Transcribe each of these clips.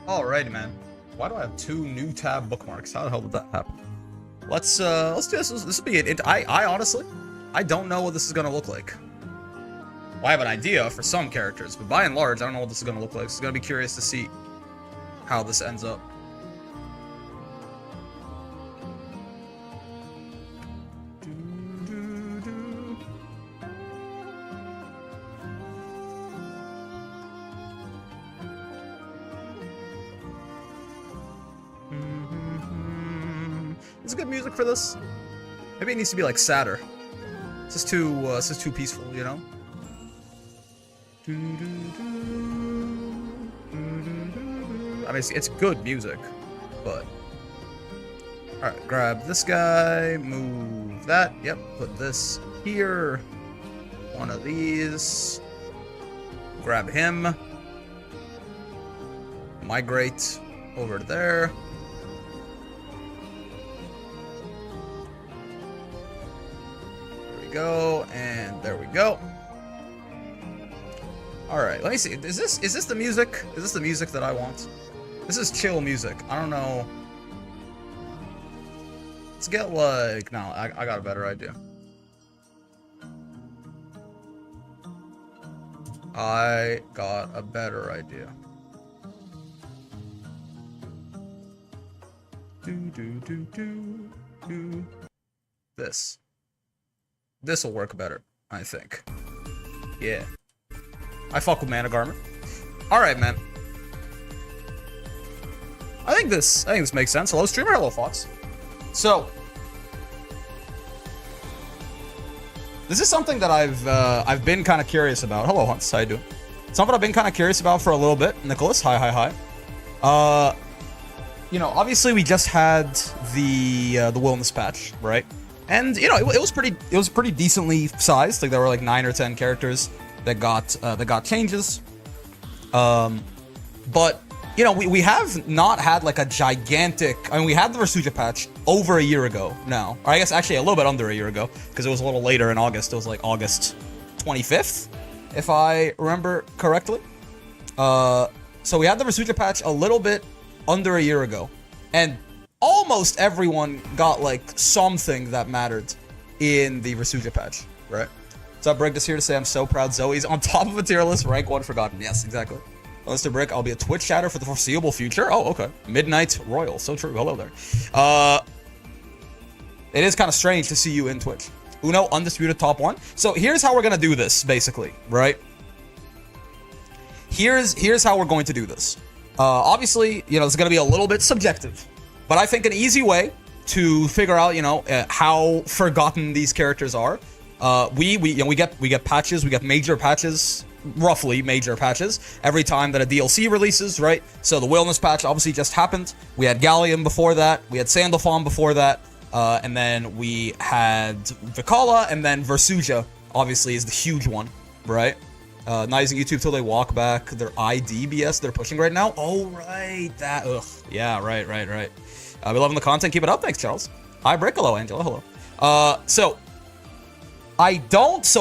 Alrighty, man. Why do I have 2 new tab bookmarks? How the hell did that happen? Let's do this. This will be it. I honestly, I don't know what this is gonna look like. Well, I have an idea for some characters, but by and large, I don't know what this is gonna look like. So it's gonna be curious to see how this ends up. Is good music for this? Maybe it needs to be like sadder. This is too peaceful, you know? I mean, it's good music, but... Alright, grab this guy, move that, yep, put this here. One of these. Grab him. Migrate over there. Go, and there we go. Alright, let me see. Is this the music? Is this the music that I want? This is chill music. I don't know. Let's get like... No, I got a better idea. I got a better idea. This. This will work better, I think. Yeah. I fuck with Mana Garment. Alright, man. I think this makes sense. Hello, streamer. Hello, Fox. So, this is something that I've been kind of curious about. Hello, Hunts. How you doing? Something I've been kind of curious about for a little bit. Nicholas, hi. You know, obviously we just had the wellness patch, right? And you know, it was pretty decently sized. Like there were like 9 or 10 characters that got changes. But you know, we have not had like a gigantic. I mean, we had the Versuja patch over a year ago now, or I guess actually a little bit under a year ago because it was a little later in August. It was like August 25th, if I remember correctly. So we had the Versuja patch a little bit under a year ago, and almost everyone got like something that mattered in the Versuja patch, right? What's up, Brick? Just here to say I'm so proud Zoe's on top of a tier list, rank 1 forgotten. Yes, exactly. Mr. Brick, I'll be a Twitch chatter for the foreseeable future. Oh, okay. Midnight Royal, so true. Hello there. It is kind of strange to see you in Twitch. Uno, undisputed top 1. So here's how we're gonna do this, basically, right? Here's how we're going to do this. Obviously, you know, it's gonna be a little bit subjective. But I think an easy way to figure out, you know, how forgotten these characters are, we get patches, we get major patches, roughly major patches every time that a DLC releases, right? So the Wellness patch obviously just happened. We had Gallium before that, we had Sandalphon before that, and then we had Vikala, and then Versuja obviously is the huge one, right? Not using YouTube till they walk back their IDBS they're pushing right now. Oh, right, that, ugh. Yeah, right. We loving the content. Keep it up. Thanks, Charles. Hi, Brick. Hello, Angela. Hello. So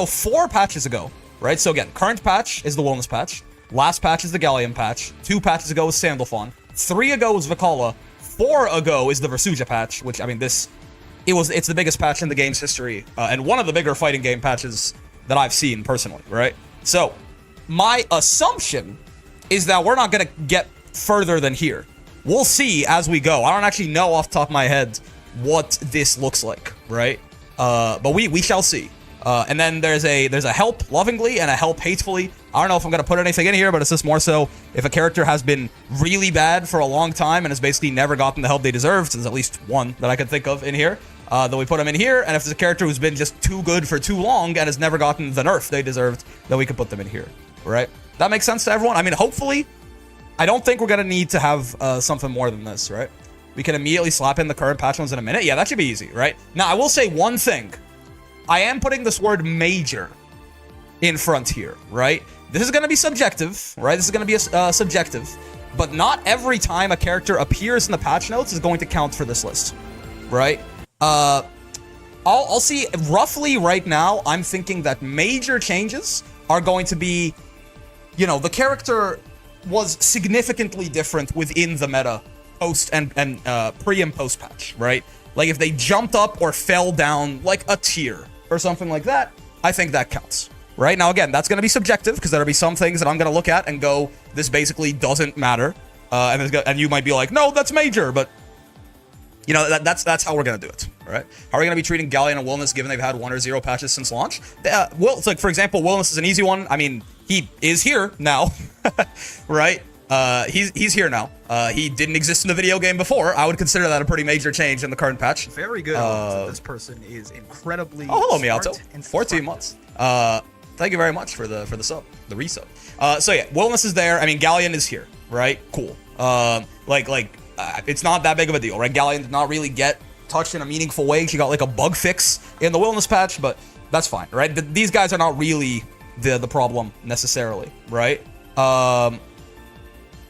4 patches ago, right? So again, current patch is the Wellness patch. Last patch is the Gallium patch. 2 patches ago was Sandalphon. 3 ago was Vikala. 4 ago is the Versuja patch, which, I mean, it's the biggest patch in the game's history, and one of the bigger fighting game patches that I've seen personally, right? So my assumption is that we're not going to get further than here. We'll see as we go. I don't actually know off the top of my head what this looks like, right? But we shall see. And then there's a help lovingly and a help hatefully. I don't know if I'm gonna put anything in here, but it's just more so if a character has been really bad for a long time and has basically never gotten the help they deserved. There's at least one that I can think of in here. Then we put them in here, and if there's a character who's been just too good for too long and has never gotten the nerf they deserved, then we can put them in here, right? That makes sense to everyone? I mean, hopefully, I don't think we're gonna need to have something more than this, right? We can immediately slap in the current patch ones in a minute. Yeah, that should be easy, right? Now, I will say one thing. I am putting this word major in front here, right? This is gonna be subjective, right? This is gonna be subjective, but not every time a character appears in the patch notes is going to count for this list, right? I'll see roughly right now. I'm thinking that major changes are going to be, you know, the character was significantly different within the meta post and pre and post patch, right? Like if they jumped up or fell down like a tier or something like that, I think that counts. Right? Now, again, that's going to be subjective because there'll be some things that I'm going to look at and go, this basically doesn't matter. And you might be like, no, that's major. But, you know, that's how we're going to do it. Right? How are we going to be treating Galleon and Wellness given they've had 1 or 0 patches since launch? Well, it's like, for example, Wellness is an easy one. I mean, he is here now. Right? He's here now. He didn't exist in the video game before. I would consider that a pretty major change in the current patch. Very good. This person is incredibly hello, Miyato. And 14 months. Thank you very much for the sub, the resub. So yeah, Wellness is there. I mean, Galleon is here, right? Cool. It's not that big of a deal, right? Galleon did not really get touched in a meaningful way. She got like a bug fix in the Wellness patch, but that's fine, right? These guys are not really the problem necessarily, right?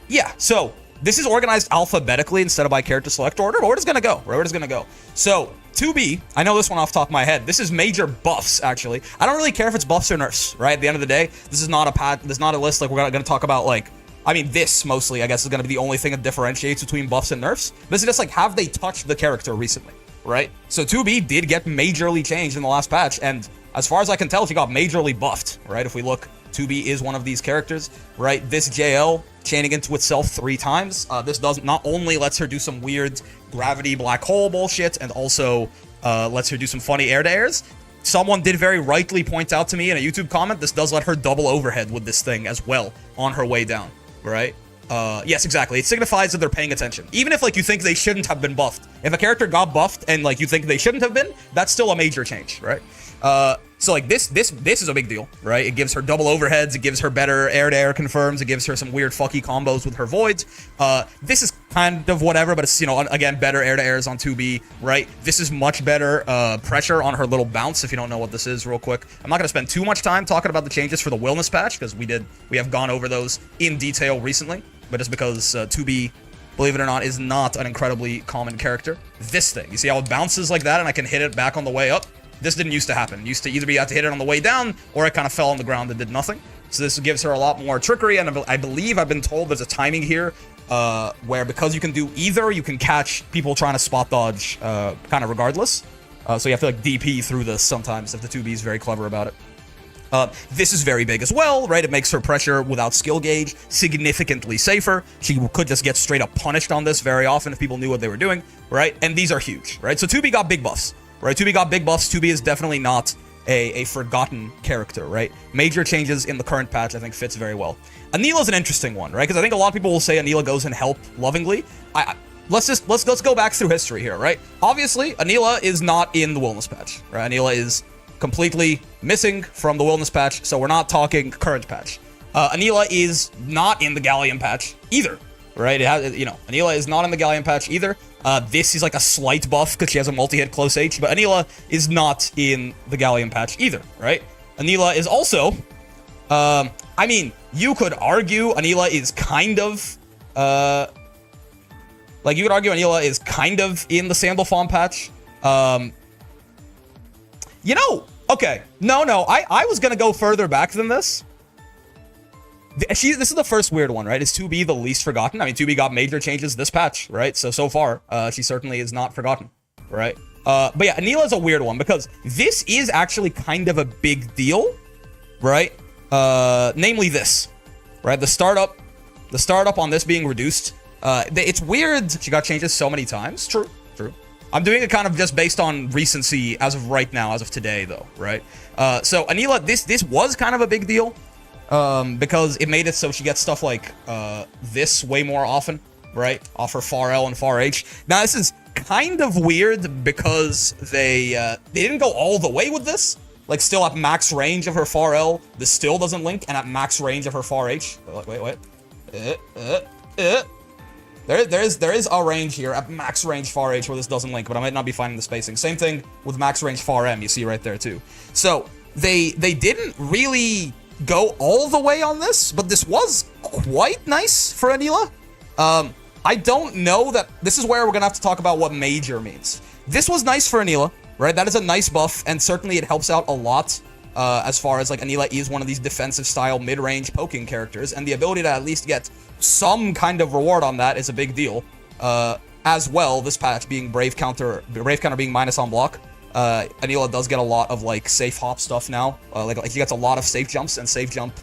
Yeah, so this is organized alphabetically instead of by character select order, but we're just gonna go. Right? We're just gonna go. So 2B, I know this one off the top of my head. This is major buffs, actually. I don't really care if it's buffs or nerfs, right? At the end of the day, this is not a list like we're gonna talk about, like, I mean, this mostly, I guess, is gonna be the only thing that differentiates between buffs and nerfs. This is just like, have they touched the character recently, right? So 2B did get majorly changed in the last patch, and as far as I can tell, she got majorly buffed, right? If we look, 2B is one of these characters, right? This JL chaining into itself 3 times. This not only lets her do some weird gravity black hole bullshit, and also lets her do some funny air-to-airs. Someone did very rightly point out to me in a YouTube comment, this does let her double overhead with this thing as well on her way down, right? Yes, exactly. It signifies that they're paying attention. Even if, like, you think they shouldn't have been buffed. If a character got buffed and, like, you think they shouldn't have been, that's still a major change, right? So like this is a big deal, right? It gives her double overheads, it gives her better air-to-air confirms, it gives her some weird fucky combos with her voids. This is kind of whatever, but it's, you know, again, better air-to-airs on 2B, right? This is much better pressure on her little bounce, if you don't know what this is, real quick. I'm not going to spend too much time talking about the changes for the wellness patch, because we have gone over those in detail recently, but just because 2B, believe it or not, is not an incredibly common character. This thing, you see how it bounces like that and I can hit it back on the way up? This didn't used to happen. It used to either be you had to hit it on the way down, or it kind of fell on the ground and did nothing. So this gives her a lot more trickery, and I believe I've been told there's a timing here where because you can do either, you can catch people trying to spot dodge kind of regardless. So you have to like DP through this sometimes if the 2B is very clever about it. This is very big as well, right? It makes her pressure without skill gauge significantly safer. She could just get straight up punished on this very often if people knew what they were doing, right? And these are huge, right? So 2B got big buffs. Right, 2B got big buffs. 2B is definitely not a forgotten character, right? Major changes in the current patch, I think, fits very well. Anila's an interesting one, right? Because I think a lot of people will say Anila goes in help lovingly. Let's go back through history here, right? Obviously, Anila is not in the wellness patch, right? Anila is completely missing from the wellness patch, so we're not talking current patch. Anila is not in the Galleon patch either, right? It has, you know, Anila is not in the Galleon patch either. This is like a slight buff because she has a multi-hit close H, but Anila is not in the Galleon patch either, right? Anila is also, I mean, you could argue Anila is kind of, like you could argue Anila is kind of in the Sandalphon patch. You know, okay, no, I was gonna go further back than this. This is the first weird one, right? Is 2B the least forgotten? I mean, 2B got major changes this patch, right? So far, she certainly is not forgotten, right? But yeah, Anila is a weird one because this is actually kind of a big deal, right? Namely this, right? The startup on this being reduced. It's weird. She got changes so many times. True. I'm doing it kind of just based on recency as of right now, as of today, though, right? So Anila, this was kind of a big deal. Because it made it so she gets stuff like this way more often, right? Off her far L and far H. Now, this is kind of weird because they didn't go all the way with this. Like, still at max range of her far L, this still doesn't link, and at max range of her far H. Wait. There is a range here at max range far H where this doesn't link, but I might not be finding the spacing. Same thing with max range far M, you see right there too. So they didn't really go all the way on this, but this was quite nice for Anila. I don't know that this is where we're gonna have to talk about what major means. This was nice for Anila, right? That is a nice buff, and certainly it helps out a lot as far as like Anila is one of these defensive style mid-range poking characters, and the ability to at least get some kind of reward on that is a big deal. As well, this patch being Brave counter being minus on block, Anila does get a lot of like safe hop stuff now. Like she gets a lot of safe jumps, and safe jump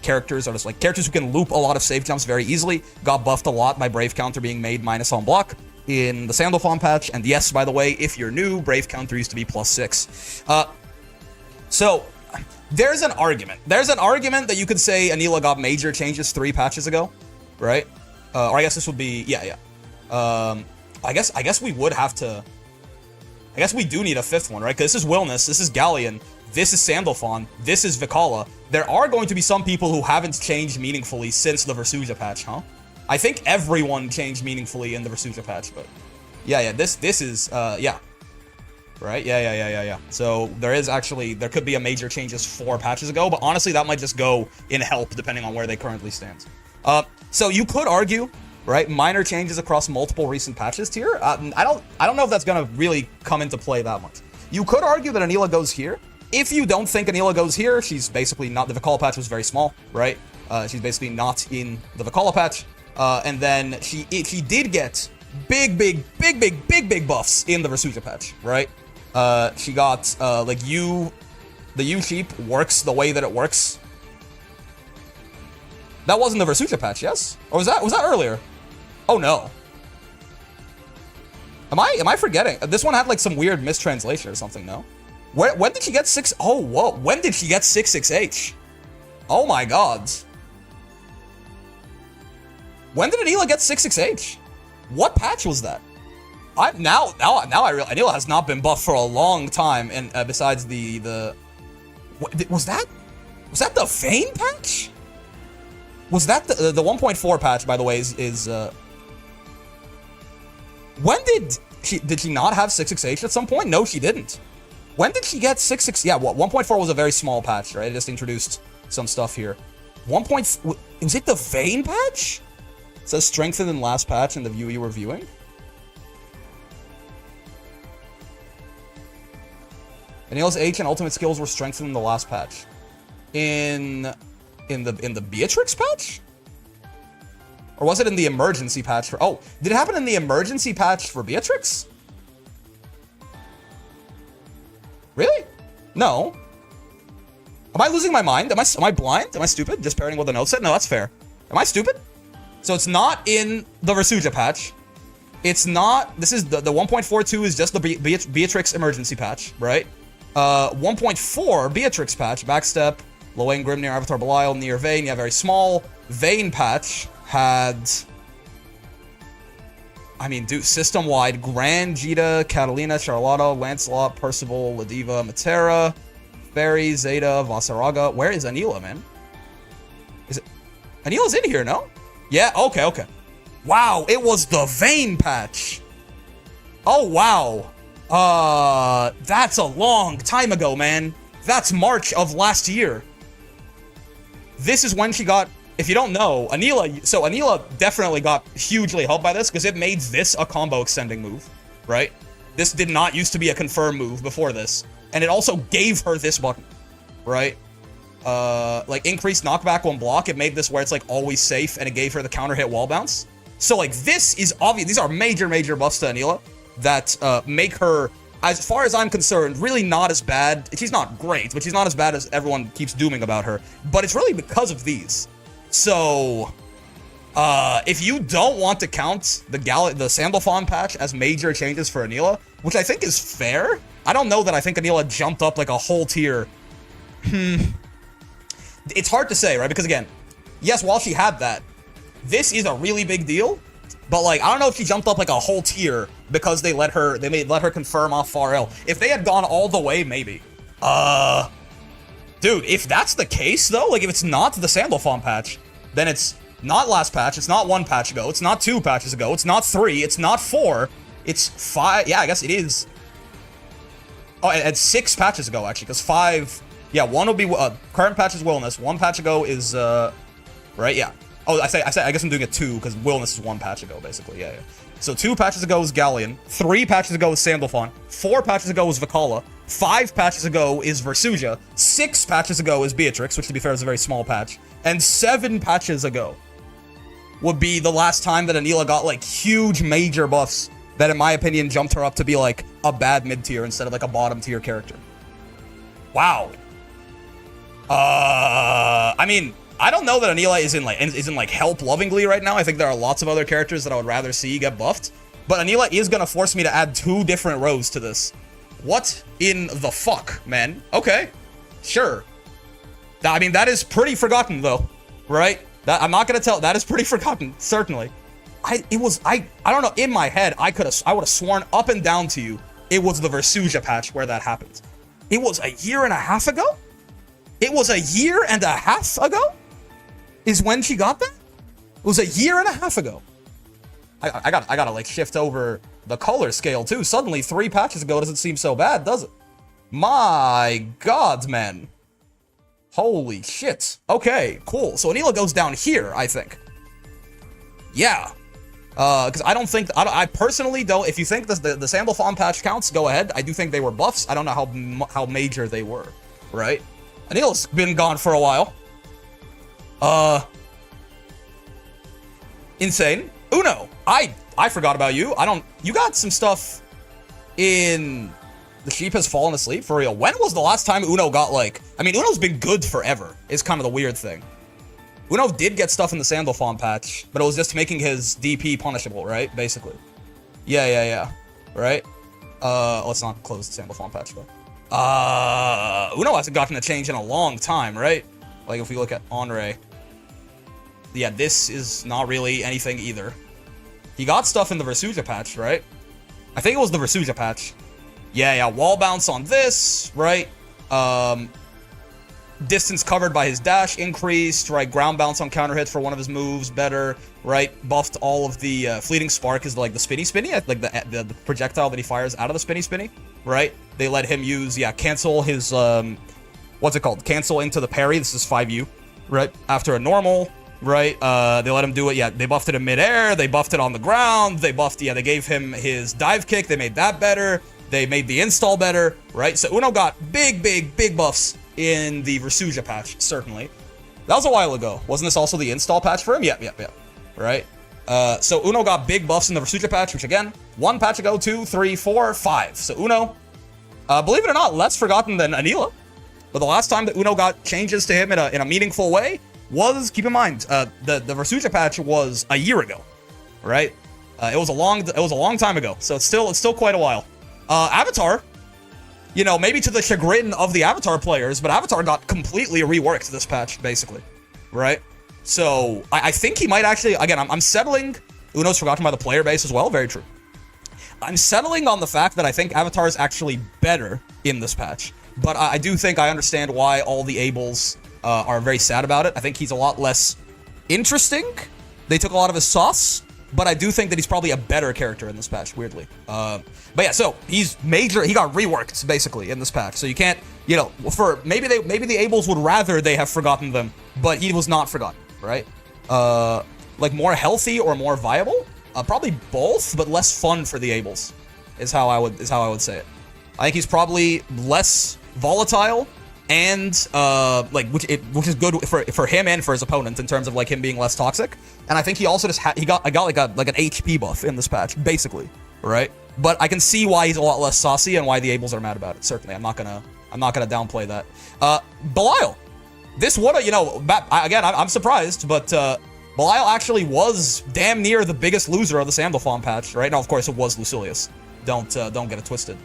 characters are just like characters who can loop a lot of safe jumps very easily. Got buffed a lot by Brave counter being made minus on block in the Sandalphon patch. And yes, by the way, if you're new, Brave counter used to be +6. So there's an argument. There's an argument that you could say Anila got major changes 3 patches ago, right? Or I guess this would be I guess we would have to. I guess we do need a 5th one, right? Because this is Wilness, this is Galleon, this is Sandalphon, this is Vikala. There are going to be some people who haven't changed meaningfully since the Versuja patch, huh? I think everyone changed meaningfully in the Versuja patch, but yeah, this is right? Yeah. So there could be a major changes 4 patches ago, but honestly, that might just go in help depending on where they currently stand. So you could argue, right, minor changes across multiple recent patches tier. I don't know if that's gonna really come into play that much. You could argue that Anila goes here. If you don't think Anila goes here, she's basically not. The Vikala patch was very small, right? She's basically not in the Vikala patch. And then she did get big buffs in the Versuja patch, right? She got the U sheep works the way that it works. That wasn't the Versuja patch, yes? Or was that earlier? Oh no. Am I forgetting? This one had like some weird mistranslation or something, no? When did she get 6? Oh, whoa. When did she get 6/6H? Oh my god. When did Anila get 6/6H? What patch was that? Now I realize Anila has not been buffed for a long time, and besides was that the Vane patch? Was that the 1.4 patch, by the way, is when did she not have 6/6H at some point? No, she didn't. When did she get 6/6? Yeah, 1.4 was a very small patch, right? It just introduced some stuff here. Was it the Vane patch? It says strengthened in last patch in the view you were viewing. Anila's H and ultimate skills were strengthened in the last patch. In the Beatrix patch? Or was it in the emergency patch for... Oh, did it happen in the emergency patch for Beatrix? Really? No. Am I losing my mind? Am I blind? Am I stupid? Just parroting what the note said? No, that's fair. Am I stupid? So it's not in the Versuja patch. It's not... This is... The 1.42 is just the Beatrix emergency patch, right? 1.4 Beatrix patch, backstep, Lowain, Grimnir, Avatar, Belial, near Vane. Yeah, very small. Vane patch had... I mean, dude, system-wide, Gran, Jeta, Catalina, Charlotta, Lancelot, Percival, Ladiva, Metera, Ferry, Zeta, Vasaraga. Where is Anila, man? Is it... Anila's in here, no? Yeah, okay. Wow, it was the Vane patch. Oh, wow. That's a long time ago, man. That's March of last year. This is when she got... If you don't know, Anila... So Anila definitely got hugely helped by this because it made this a combo extending move, right? This did not used to be a confirm move before this. And it also gave her this button, right? Like increased knockback on block. It made this where it's like always safe, and it gave her the counter hit wall bounce. So like this is obvious. These are major buffs to Anila that make her, as far as I'm concerned, really not as bad. She's not great, but she's not as bad as everyone keeps dooming about her. But it's really because of these. So, if you don't want to count the Sandalphon patch as major changes for Anila, which I think is fair, I don't know that I think Anila jumped up like a whole tier. It's hard to say, right? Because again, yes, while she had that, this is a really big deal. But like, I don't know if she jumped up like a whole tier because they let her confirm off far L. If they had gone all the way, maybe. Dude, if that's the case though, like if it's not the Sandalphon patch, then it's not last patch, it's not 1 patch ago, it's not 2 patches ago, it's not 3, it's not 4, it's 5. Yeah, I guess it is. Oh, and 6 patches ago actually, because 5. Yeah, 1 will be current patch is Wellness. 1 patch ago is right. Yeah. Oh, I guess I'm doing it 2 because Wellness is 1 patch ago basically. Yeah. So 2 patches ago was Galleon, 3 patches ago was Sandalphon, 4 patches ago was Vicala, 5 patches ago is Versuja, 6 patches ago is Beatrix, which to be fair is a very small patch, and 7 patches ago would be the last time that Anila got like huge major buffs that in my opinion jumped her up to be like a bad mid-tier instead of like a bottom tier character. Wow. I mean, I don't know that Anila is in like help lovingly right now. I think there are lots of other characters that I would rather see get buffed, but Anila is gonna force me to add 2 different rows to this. What in the fuck, man? Okay, sure. I mean, that is pretty forgotten though, right? That I'm not gonna tell. That is pretty forgotten, certainly. I don't know. In my head, I would have sworn up and down to you it was the Versuja patch where that happened. It was a year and a half ago. It was a year and a half ago. Is when she got that? It was a year and a half ago. I gotta like shift over the color scale too. Suddenly 3 patches ago doesn't seem so bad, does it? My God, man. Holy shit. Okay, cool. So Anila goes down here, I think. Yeah. Because I don't think... I personally don't... If you think the Sandalphon patch counts, go ahead. I do think they were buffs. I don't know how major they were, right? Anila's been gone for a while. Insane. Uno. I forgot about you. You got some stuff in... The sheep has fallen asleep? For real. When was the last time Uno got like... I mean, Uno's been good forever, is kind of the weird thing. Uno did get stuff in the Sandalphon patch, but it was just making his DP punishable, right? Basically. Yeah. Right? Let's not close the Sandalphon patch, though. Uno hasn't gotten a change in a long time, right? Like, if we look at Onrey. Yeah, this is not really anything either. He got stuff in the Versuja patch, right? I think it was the Versuja patch. Yeah, wall bounce on this, right? Distance covered by his dash increased, right? Ground bounce on counter hit for one of his moves, better, right? Buffed all of the fleeting spark is like the spinny, like the projectile that he fires out of the spinny, right? They let him use, cancel his, what's it called? Cancel into the parry. This is 5U, right? After a normal, right? They let him do it. Yeah, they buffed it in midair. They buffed it on the ground. They buffed, they gave him his dive kick. They made that better. They made the install better, right? So Uno got big buffs in the Versuja patch, certainly. That was a while ago. Wasn't this also the install patch for him? Yeah. Right? So Uno got big buffs in the Versuja patch, which again, 1 patch ago, 2, 3, 4, 5. So Uno, believe it or not, less forgotten than Anila. But the last time that Uno got changes to him in a meaningful way was, keep in mind, the Versuja patch was a year ago, right? It was a long time ago. So it's still quite a while. Avatar, maybe to the chagrin of the Avatar players, but Avatar got completely reworked this patch, basically, right? So I think he might actually, again, I'm settling, Uno's forgotten by the player base as well, very true. I'm settling on the fact that I think Avatar is actually better in this patch, but I do think I understand why all the Ables are very sad about it. I think he's a lot less interesting. They took a lot of his sauce. But I do think that he's probably a better character in this patch, weirdly. But yeah, so he's major. He got reworked basically in this patch. So you can't, for maybe the Ables would rather they have forgotten them, but he was not forgotten, right? Like more healthy or more viable? Probably both, but less fun for the Ables is how I would say it. I think he's probably less volatile and which is good for him and for his opponent in terms of like him being less toxic. And I think he also just got like an HP buff in this patch, basically, right? But I can see why he's a lot less saucy and why the Ables are mad about it. Certainly, I'm not gonna downplay that. Belial, this would again I'm surprised, but Belial actually was damn near the biggest loser of the Sandalphon patch, right? Now, of course, it was Lucilius. Don't get it twisted.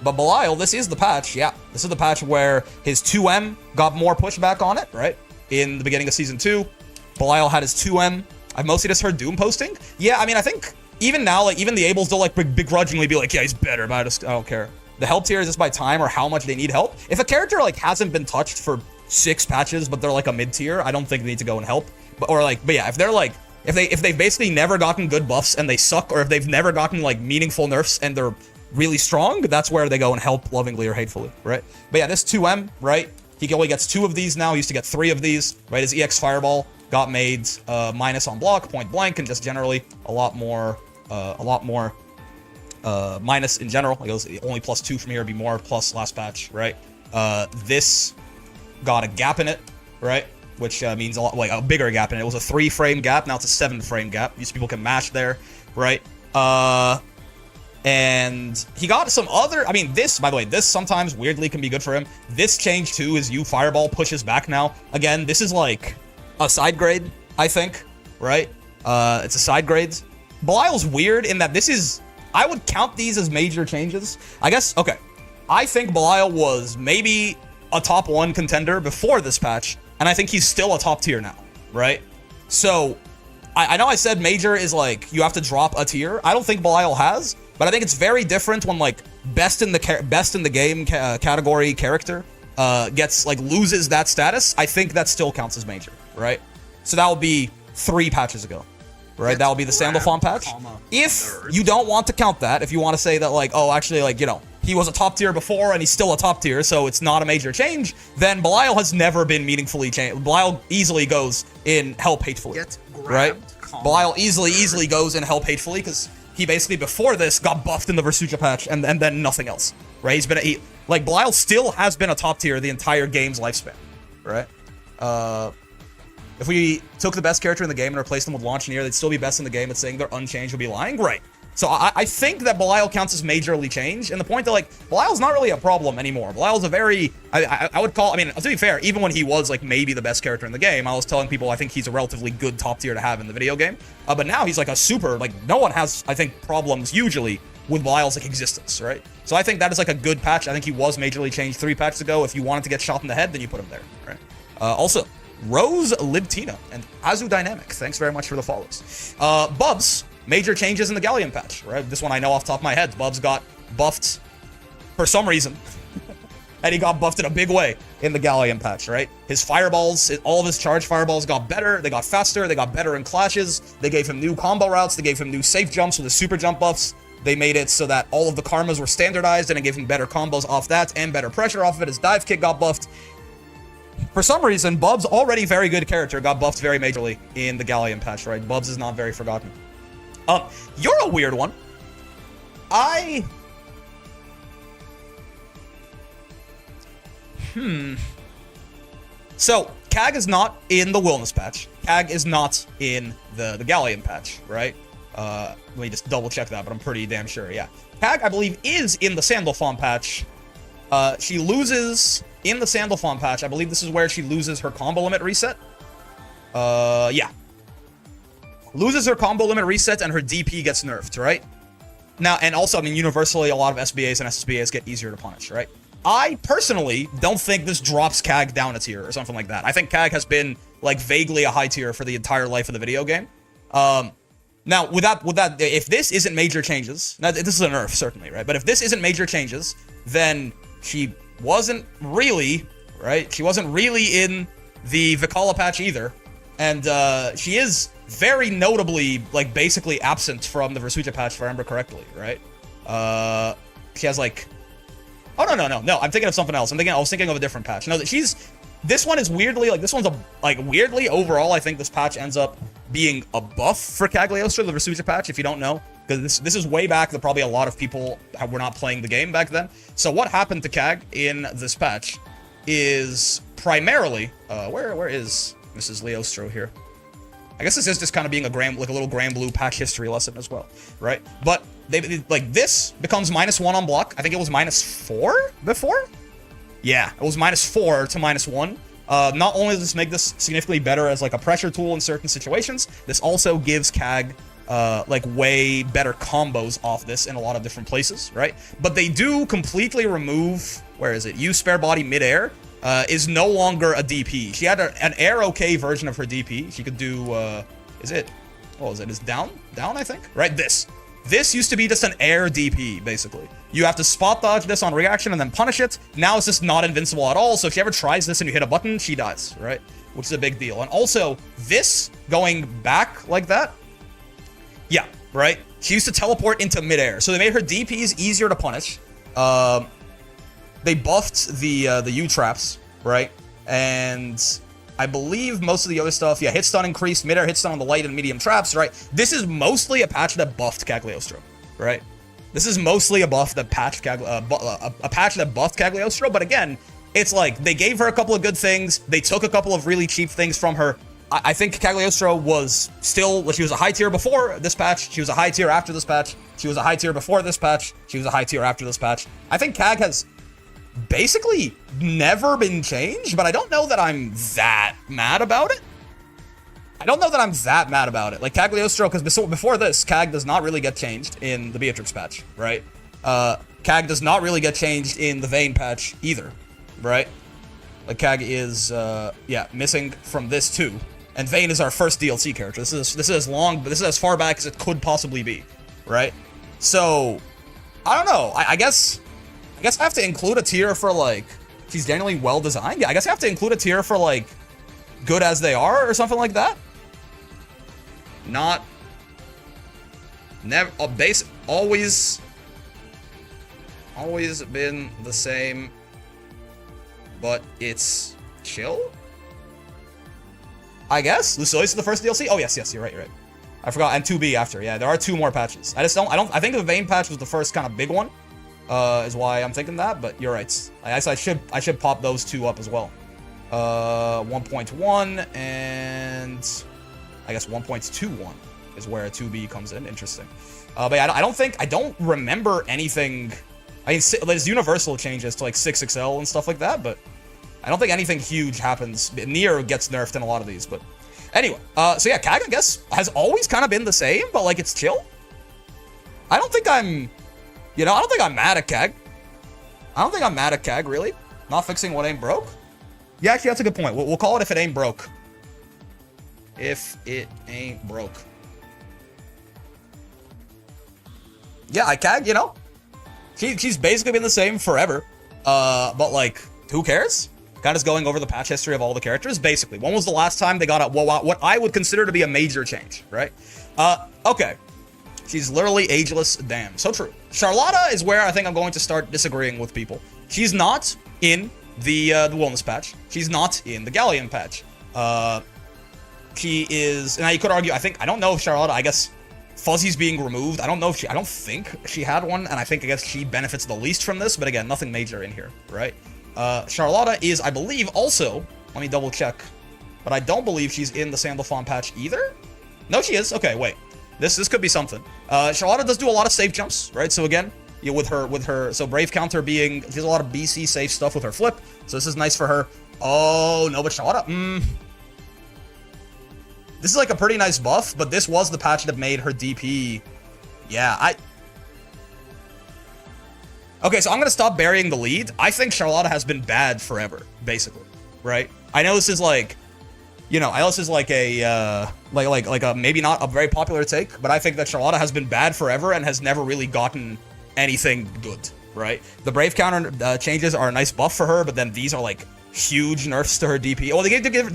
But Belial, this is the patch, yeah. This is the patch where his 2M got more pushback on it, right? In the beginning of Season 2, Belial had his 2M. I've mostly just heard Doom posting. Yeah, I mean, I think even now, like, even the Ables don't, like, begrudgingly be like, yeah, he's better, but I don't care. The help tier is just by time or how much they need help. If a character, like, hasn't been touched for 6 patches, but they're, like, a mid-tier, I don't think they need to go and help. But yeah, if they're, like, if they've basically never gotten good buffs and they suck, or if they've never gotten, like, meaningful nerfs and they're really strong, that's where they go and help lovingly or hatefully, right? But yeah, this 2M, right? He only gets 2 of these now. He used to get 3 of these, right? His EX Fireball got made minus on block, point blank, and just generally a lot more minus in general. Like it was only +2 from here, it'd be more plus last patch, right? This got a gap in it, right? Which means a lot, like a bigger gap in it. It was a 3-frame gap, now it's a 7-frame gap. These people can mash there, right? And he got some other, I mean, this, by the way, this sometimes weirdly can be good for him. This change too is Fireball pushes back now. Again, this is like a side grade, I think, right? It's a side grade. Belial's weird in that this is, I would count these as major changes. I guess, okay. I think Belial was maybe a top 1 contender before this patch, and I think he's still a top tier now, right? So, I know I said major is like, you have to drop a tier. I don't think Belial has, but I think it's very different when like best in the game category character gets like loses that status. I think that still counts as major, right? So that will be 3 patches ago, right? That will be the Sandalphon patch. If you don't want to count that, if you want to say that like, oh, actually like, you know, he was a top tier before and he's still a top tier, so it's not a major change, then Belial has never been meaningfully changed. Belial easily goes in Help Hatefully, right? Belial easily goes in Help Hatefully because he basically before this got buffed in the Versucha patch and then nothing else, right? He's been like Belial still has been a top tier the entire game's lifespan, right? If we took the best character in the game and replaced them with Launchneer, they'd still be best in the game, but saying they're unchanged would be lying, right? So I think that Belial counts as majorly changed, and the point that like Belial's not really a problem anymore. Belial's a very I would call, I mean, to be fair, even when he was like maybe the best character in the game, I was telling people I think he's a relatively good top tier to have in the video game. But now he's like a super, like no one has I think problems usually with Belial's like existence, right? So I think that is like a good patch. I think he was majorly changed 3 patches ago. If you wanted to get shot in the head, then you put him there, right? Also, Rose Libtina and Azu Dynamic, thanks very much for the follows. Bubs. Major changes in the Galleon patch, right? This one I know off the top of my head. Bubs got buffed for some reason. And he got buffed in a big way in the Galleon patch, right? His fireballs, all of his charge fireballs got better. They got faster. They got better in clashes. They gave him new combo routes. They gave him new safe jumps with the super jump buffs. They made it so that all of the karmas were standardized and it gave him better combos off that and better pressure off of it. His dive kick got buffed. For some reason, Bubs, already very good character, got buffed very majorly in the Galleon patch, right? Bubs is not very forgotten. You're a weird one. So, Cag is not in the Willness patch. Cag is not in the Galleon patch, right? Let me just double check that, but I'm pretty damn sure, yeah. Cag, I believe, is in the Sandalphon patch. She loses in the Sandalphon patch. I believe this is where she loses her combo limit reset. Yeah. Loses her combo limit reset and her DP gets nerfed, right? Now, and also, I mean, universally, a lot of SBAs and SSBAs get easier to punish, right? I personally don't think this drops Cag down a tier or something like that. I think Cag has been, like, vaguely a high tier for the entire life of the video game. Now, with that, if this isn't major changes, now this is a nerf, certainly, right? But if this isn't major changes, then she wasn't really, right? She wasn't really in the Vikala patch either. And she is very notably, like, basically absent from the Versucha patch, if I remember correctly, right? She has, like... Oh, no, I'm thinking of something else. I was thinking of a different patch. No, this one is weirdly, like, this one's weirdly, overall, I think this patch ends up being a buff for Cagliostro, the Versucha patch, if you don't know. Because this is way back that probably a lot of people were not playing the game back then. So what happened to Cag in this patch is primarily... where is Mrs. Leostro here? I guess this is just kind of being a little Granblue patch history lesson as well, right? But like this becomes -1 on block. I think it was -4 before. Yeah, it was -4 to -1. Not only does this make this significantly better as like a pressure tool in certain situations, this also gives Cag like way better combos off this in a lot of different places, right? But they do completely remove, where is it? Use spare body midair. Is no longer a DP. She had an air okay version of her DP. She could do, what was it? Is down, I think? Right, This used to be just an air DP, basically. You have to spot dodge this on reaction and then punish it. Now it's just not invincible at all, so if she ever tries this and you hit a button, she dies, right? Which is a big deal. And also, this going back like that, yeah, right? She used to teleport into midair, so they made her DPs easier to punish. They buffed the U-traps, right? And I believe most of the other stuff, yeah, hit stun increased, mid-air hit stun on the light and medium traps, right? This is mostly a patch that buffed Cagliostro, right? This is mostly a buff that patched a patch that buffed Cagliostro, but again, it's like they gave her a couple of good things, they took a couple of really cheap things from her. I think Cagliostro was still, she was a high tier before this patch, she was a high tier after this patch, she was a high tier before this patch, she was a high tier after this patch. I think Cag has basically never been changed, but I don't know that I'm that mad about it. Like Cagliostro, because before this, Cag does not really get changed in the Beatrix patch, right? Cag does not really get changed in the Vane patch either, right? Like Cag is, yeah, missing from this too. And Vane is our first DLC character. This is as far back as it could possibly be, right? So, I don't know. I guess I have to include a tier for, like, she's generally well designed. Yeah, I guess I have to include a tier for, like, good as they are or something like that. Never, always been the same, but it's chill, I guess. Lucilius is the first DLC. Oh yes, you're right. I forgot, and 2B after. Yeah, there are 2 more patches. I think the Vane patch was the first kind of big one, is why I'm thinking that. But you're right. I should pop those 2 up as well. 1.1 and I guess 1.21 is where 2B comes in. Interesting. But yeah, I don't remember anything. I mean, there's universal changes to like 6XL and stuff like that, but I don't think anything huge happens. Nier gets nerfed in a lot of these, but anyway. So yeah, Cag, I guess, has always kind of been the same, but like it's chill. I don't think I'm mad at Cag. I don't think I'm mad at Cag, really. Not fixing what ain't broke. Yeah, actually, that's a good point. We'll call it if it ain't broke. If it ain't broke. Yeah, Cag, you know, she's basically been the same forever. But like, who cares? Kind of just going over the patch history of all the characters, basically. When was the last time they got what I would consider to be a major change, right? Okay. She's literally ageless. Damn, so true. Charlotta is where I think I'm going to start disagreeing with people. She's not in the wellness patch. She's not in the Galleon patch. She is, and you could argue, I don't know if Charlotta, I guess, Fuzzy's being removed. I don't think she had one, and I guess she benefits the least from this, but again, nothing major in here, right? Charlotta is, I believe, also, let me double check, but I don't believe she's in the Sandalphon patch either. No, she is. Okay, wait. This could be something. Charlotta does do a lot of safe jumps, right? So again, with her, so Brave counter being, she does a lot of BC safe stuff with her flip, so this is nice for her. Oh, no, but Charlotta, this is like a pretty nice buff, but this was the patch that made her DP. Yeah, okay, so I'm gonna stop burying the lead. I think Charlotta has been bad forever, basically, right? I know this is like, you know, I know this is like a, like a maybe not a very popular take, but I think that Charlotta has been bad forever and has never really gotten anything good, right? The Brave counter changes are a nice buff for her, but then these are like huge nerfs to her DP. Oh, they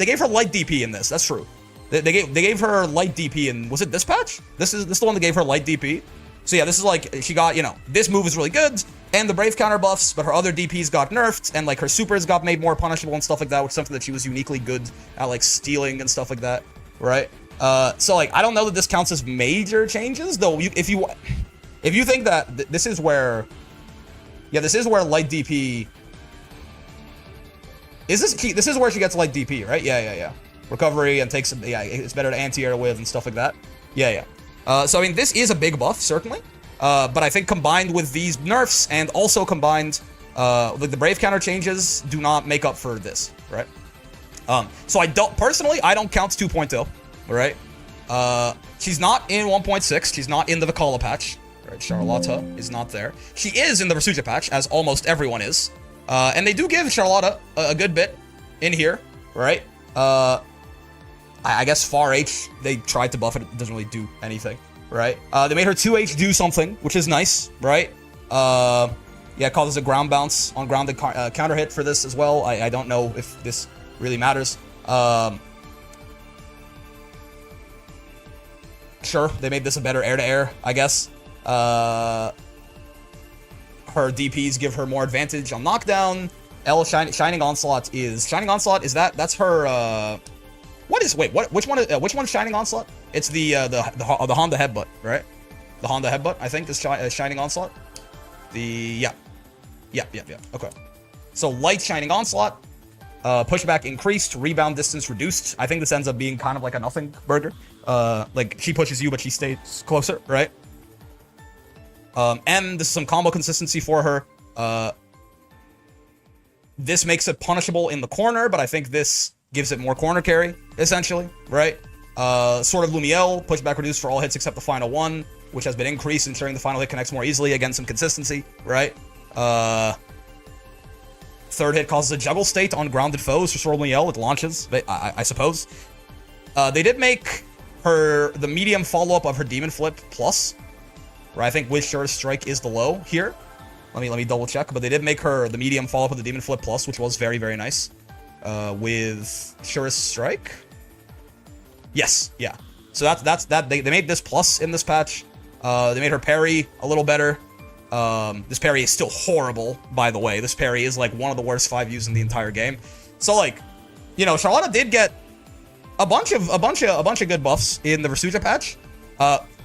gave her light DP in this. That's true. They gave her light DP in, was it this patch? This is the one that gave her light DP. So yeah, this is like, she got, you know, this move is really good, and the Brave counter buffs, but her other DPs got nerfed, and like her supers got made more punishable and stuff like that, which is something that she was uniquely good at, like stealing and stuff like that, right? So like, I don't know that this counts as major changes, though. If you think that this is where, yeah, this is where light DP, this is where she gets light DP, right? Yeah. Recovery and takes, yeah, it's better to anti-air with and stuff like that. Yeah. So I mean, this is a big buff, certainly. But I think combined with these nerfs and also combined with the Brave counter changes do not make up for this, right? So I don't count 2.0, right? She's not in 1.6. She's not in the Vicala patch. Right? Charlotta is not there. She is in the Versuja patch, as almost everyone is. And they do give Charlotta a good bit in here, right? I guess Far H, they tried to buff it. It doesn't really do anything, right? They made her 2H do something, which is nice, right? Yeah, causes a ground bounce on grounded counter hit for this as well. I don't know if this really matters. Sure, they made this a better air-to-air, I guess. Her DPs give her more advantage on knockdown. Shining Onslaught is that's her which one is Shining Onslaught? It's the Honda Headbutt, right? The Honda Headbutt, I think, is Shining Onslaught. Yeah. Okay. So light Shining Onslaught, pushback increased, rebound distance reduced. I think this ends up being kind of like a nothing burger. Like she pushes you, but she stays closer, right? And this is some combo consistency for her. This makes it punishable in the corner, but I think this gives it more corner carry, essentially, right? Sword of Lumiel, pushback reduced for all hits except the final one, which has been increased, ensuring the final hit connects more easily. Again, some consistency, right? Third hit causes a juggle state on grounded foes for Sword of Lumiel with launches, I suppose. They did make her the medium follow-up of her Demon Flip plus, where I think with Surest Strike is the low here. Let me double check, but they did make her the medium follow-up of the Demon Flip plus, which was very, very nice. With Surest Strike. Yes, yeah. So that's they made this plus in this patch. They made her parry a little better. This parry is still horrible, by the way. This parry is like one of the worst 5 U's in the entire game. So like, you know, Charlotta did get a bunch of good buffs in the Versuja patch.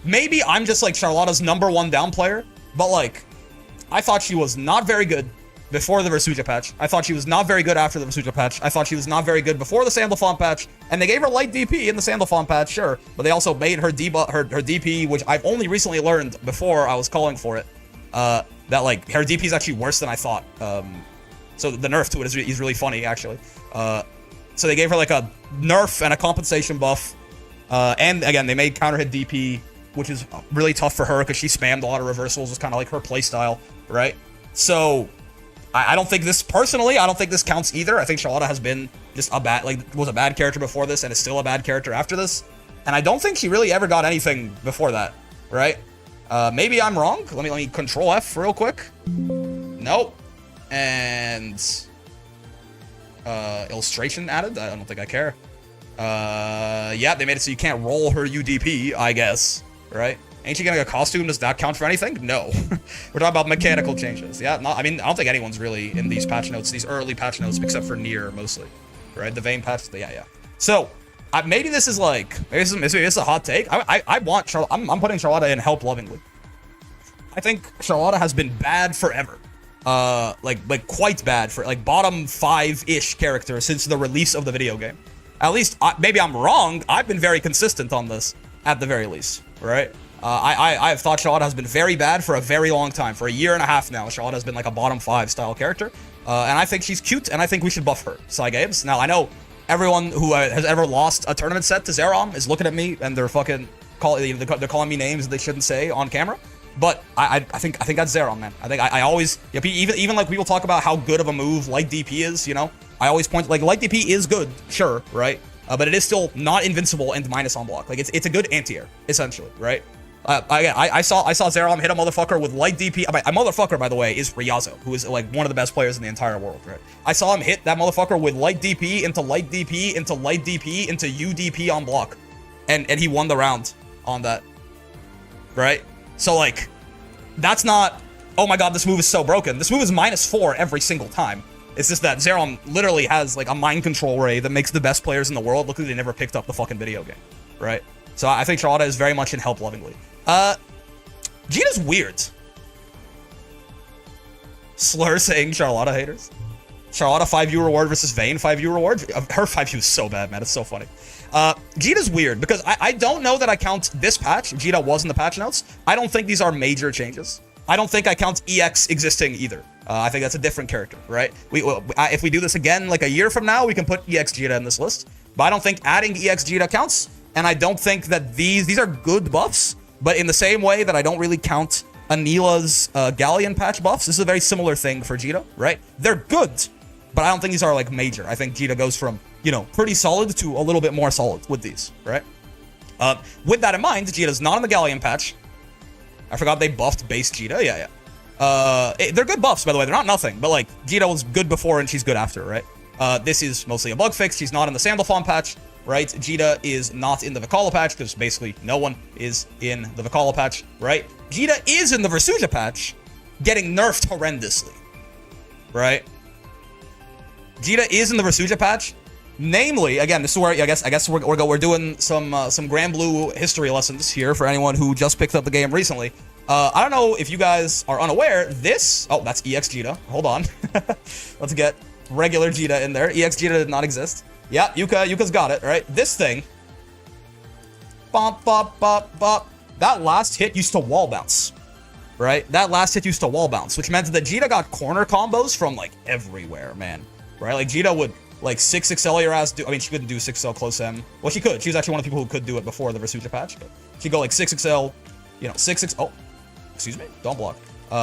Maybe I'm just like Charlotta's #1 down player, but like I thought she was not very good before the Versuja patch. I thought she was not very good after the Versuja patch. I thought she was not very good before the Sandalphon patch. And they gave her light DP in the Sandalphon patch, sure. But they also made her DP, which I've only recently learned before I was calling for it. That like her DP is actually worse than I thought. So the nerf to it is really funny, actually. So they gave her like a nerf and a compensation buff. And again, they made counter hit DP, which is really tough for her because she spammed a lot of reversals. It's kind of like her playstyle, right? So I don't think this, personally, I don't think this counts either. I think Charlotta has been just was a bad character before this and is still a bad character after this. And I don't think she really ever got anything before that, right? Maybe I'm wrong. Let me Control F real quick. Nope. And illustration added. I don't think I care. Yeah, they made it so you can't roll her UDP, I guess, right? Ain't she getting a costume? Does that count for anything? No. We're talking about mechanical changes. Yeah, I mean, I don't think anyone's really in these patch notes, these early patch notes, except for Nier mostly, right? The Vane patch, yeah. So maybe this is like, maybe this is a hot take. I want Charlotta. I'm putting Charlotta in help lovingly. I think Charlotta has been bad forever. Like quite bad for like bottom 5-ish character since the release of the video game. At least maybe I'm wrong. I've been very consistent on this at the very least, right? I've thought Charlotta has been very bad for a very long time. For a year and a half now, Charlotta has been like a bottom 5 style character. And I think she's cute, and I think we should buff her. Games. Now, I know everyone who has ever lost a tournament set to Zerom is looking at me, and they're fucking they're calling me names they shouldn't say on camera. But I think that's Zerom, man. I think I always, even like people talk about how good of a move Light DP is, you know? I always point, like, Light DP is good, sure, right? But it is still not invincible and minus on block. Like, it's a good anti-air, essentially, right? I saw Zerom hit a motherfucker with light DP. A motherfucker, by the way, is Ryazo, who is like one of the best players in the entire world, right? I saw him hit that motherfucker with light DP into light DP into light DP into UDP on block, and he won the round on that, right? So like, that's not, oh my god, this move is so broken. This move is -4 every single time. It's just that Zerom literally has like a mind control ray that makes the best players in the world look like they never picked up the fucking video game, right? So I think Charlotta is very much in help lovingly. Jeta's weird. Slur saying Charlotta haters. Charlotta 5U reward versus Vane 5U reward. Her 5U is so bad, man. It's so funny. Jeta's weird because I don't know that I count this patch. Jeta was in the patch notes. I don't think these are major changes. I don't think I count EX existing either. I think that's a different character, right? If we do this again like a year from now, we can put EX Jeta in this list. But I don't think adding EX Jeta counts. And I don't think that these are good buffs. But in the same way that I don't really count Anila's Galleon patch buffs, this is a very similar thing for Jeta, right? They're good, but I don't think these are like major. I think Jeta goes from, you know, pretty solid to a little bit more solid with these, right? With that in mind, Jeta's not on the Galleon patch. I forgot they buffed base Jeta. Yeah. They're good buffs, by the way. They're not nothing, but like Jeta was good before and she's good after, right? This is mostly a bug fix. She's not in the Sandalphon patch, right? Jeta is not in the Vikala patch because basically no one is in the Vikala patch, right? Jeta is in the Versuja patch, getting nerfed horrendously, right? Jeta is in the Versuja patch. Namely, again, this is where I guess we're doing some Granblue history lessons here for anyone who just picked up the game recently. I don't know if you guys are unaware. This that's EX Jeta. Hold on, let's get regular Jeta in there. EX Jeta did not exist. Yeah, Yuka's got it right. This thing, bop bop bop bop. That last hit used to wall bounce, right? That last hit used to wall bounce, which meant that Jeta got corner combos from like everywhere, man. Right? Like Jeta would like 6XL your ass. I mean, she couldn't do 6XL close M. Well, she could. She was actually one of the people who could do it before the Versuja patch. But she'd go like 6XL, 6X. Oh, excuse me. Don't block.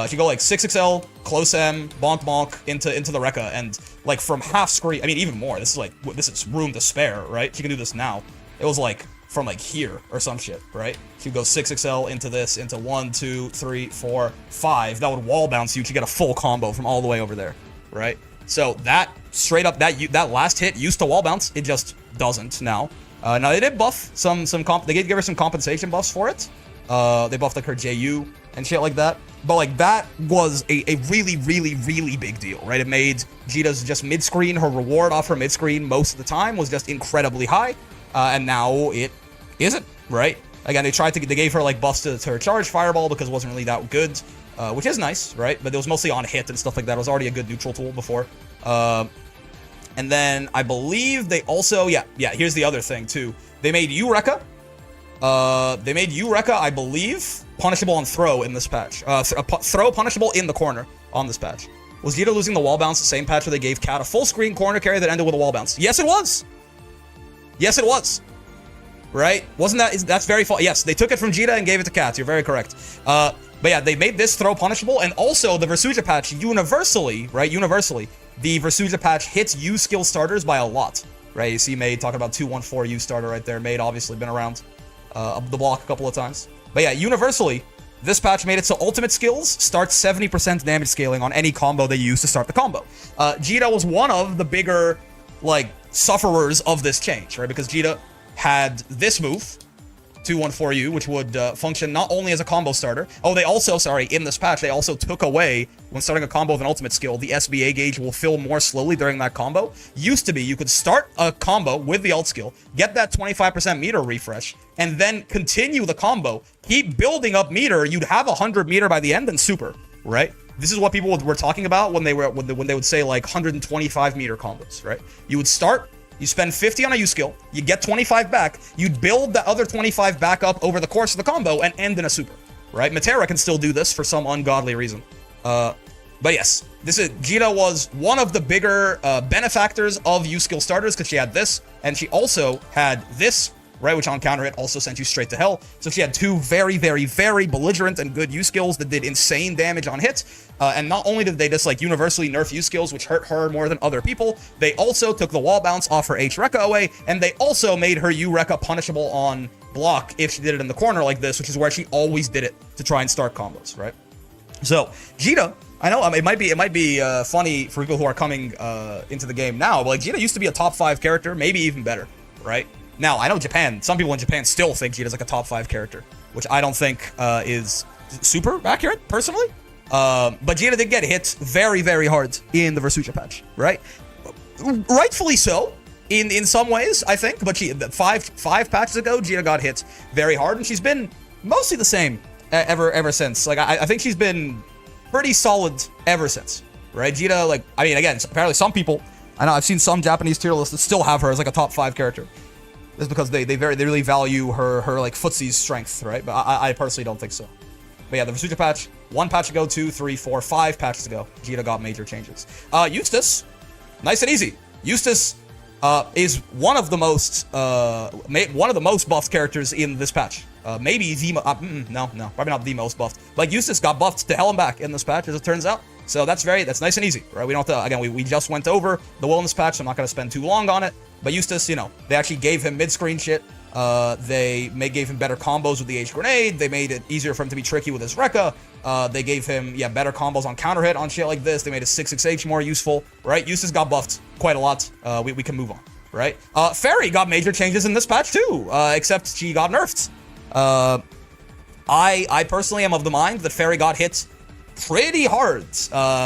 She'd go like 6XL, close M, bonk bonk into the Rekka, and like from half screen. I mean, even more. This is room to spare, right? She can do this now. It was like from like here or some shit, right? She'd go 6XL into this, into 1, 2, 3, 4, 5. That would wall bounce you to get a full combo from all the way over there, right? So that straight up that last hit used to wall bounce. It just doesn't now. Now they did buff they did give her some compensation buffs for it. They buffed like her JU and shit like that. But like that was a really, really, really big deal, right? It made Jeta's just mid-screen, her reward off her mid-screen most of the time was just incredibly high. And now it isn't, right? Again, they gave her like buffs to her charge fireball because it wasn't really that good. Which is nice, right? But it was mostly on hit and stuff like that. It was already a good neutral tool before. And then I believe they also, here's the other thing too. They made Rekka. I believe, punishable on throw in this patch. Throw punishable in the corner on this patch. Was Jeta losing the wall bounce the same patch where they gave Cat a full screen corner carry that ended with a wall bounce? Yes, it was. Yes, it was. Right? Wasn't that's very false. Yes, they took it from Jeta and gave it to Cat. You're very correct. But yeah, they made this throw punishable, and also the Versuja patch universally, right? Universally, the Versuja patch hits U skill starters by a lot, right? You see Maid talking about 214 U starter right there. Maid obviously been around the block a couple of times. But yeah, universally, this patch made it so ultimate skills start 70% damage scaling on any combo they use to start the combo. Jeta was one of the bigger, like, sufferers of this change, right? Because Jeta had this move, 214U, which would function not only as a combo starter. Oh, they also, in this patch, they also took away, when starting a combo with an ultimate skill, the SBA gauge will fill more slowly during that combo. Used to be, you could start a combo with the ult skill, get that 25% meter refresh, and then continue the combo, keep building up meter, you'd have 100 meter by the end, and super, right? This is what people were talking about when they would say like 125 meter combos, right? You would start, you spend 50 on a U skill, you get 25 back, you'd build the other 25 back up over the course of the combo and end in a super, right? Metera can still do this for some ungodly reason. But yes, Jeta was one of the bigger benefactors of U skill starters because she had this, and she also had this, right, which on counter hit also sent you straight to hell. So she had two very, very, very belligerent and good U skills that did insane damage on hit. And not only did they just like universally nerf U skills, which hurt her more than other people, they also took the wall bounce off her H Rekka away, and they also made her U Rekka punishable on block if she did it in the corner like this, which is where she always did it to try and start combos, right? So Jeta, I know it might be funny for people who are coming into the game now, but like Jeta used to be a top 5 character, maybe even better, right? Now, I know some people in Japan still think Jeta's like a top 5 character, which I don't think is super accurate, personally. But Jeta did get hit very, very hard in the Versuja patch, right? Rightfully so, in some ways, I think. But five patches ago, Jeta got hit very hard, and she's been mostly the same ever since. Like, I think she's been pretty solid ever since, right? Jeta, like, I mean, again, apparently some people, I know I've seen some Japanese tier lists that still have her as like a top 5 character. It's because they really value her like footsie's strength, right? But I personally don't think so. But yeah, the Versuja patch, 1 patch ago, 2, 3, 4, 5 patches ago, Jeta got major changes. Eustace, nice and easy. Eustace is one of the most buffed characters in this patch. Maybe the no, probably not the most buffed. Like Eustace got buffed to hell and back in this patch, as it turns out. So that's nice and easy, right? We don't have to, again, we just went over the wellness patch, so I'm not going to spend too long on it. But Eustace, they actually gave him mid-screen shit. They gave him better combos with the H grenade. They made it easier for him to be tricky with his Rekka. They gave him, better combos on counter hit on shit like this. They made his 6xH more useful, right? Eustace got buffed quite a lot. We can move on, right? Ferry got major changes in this patch too, except she got nerfed. I personally am of the mind that Ferry got hit pretty hard.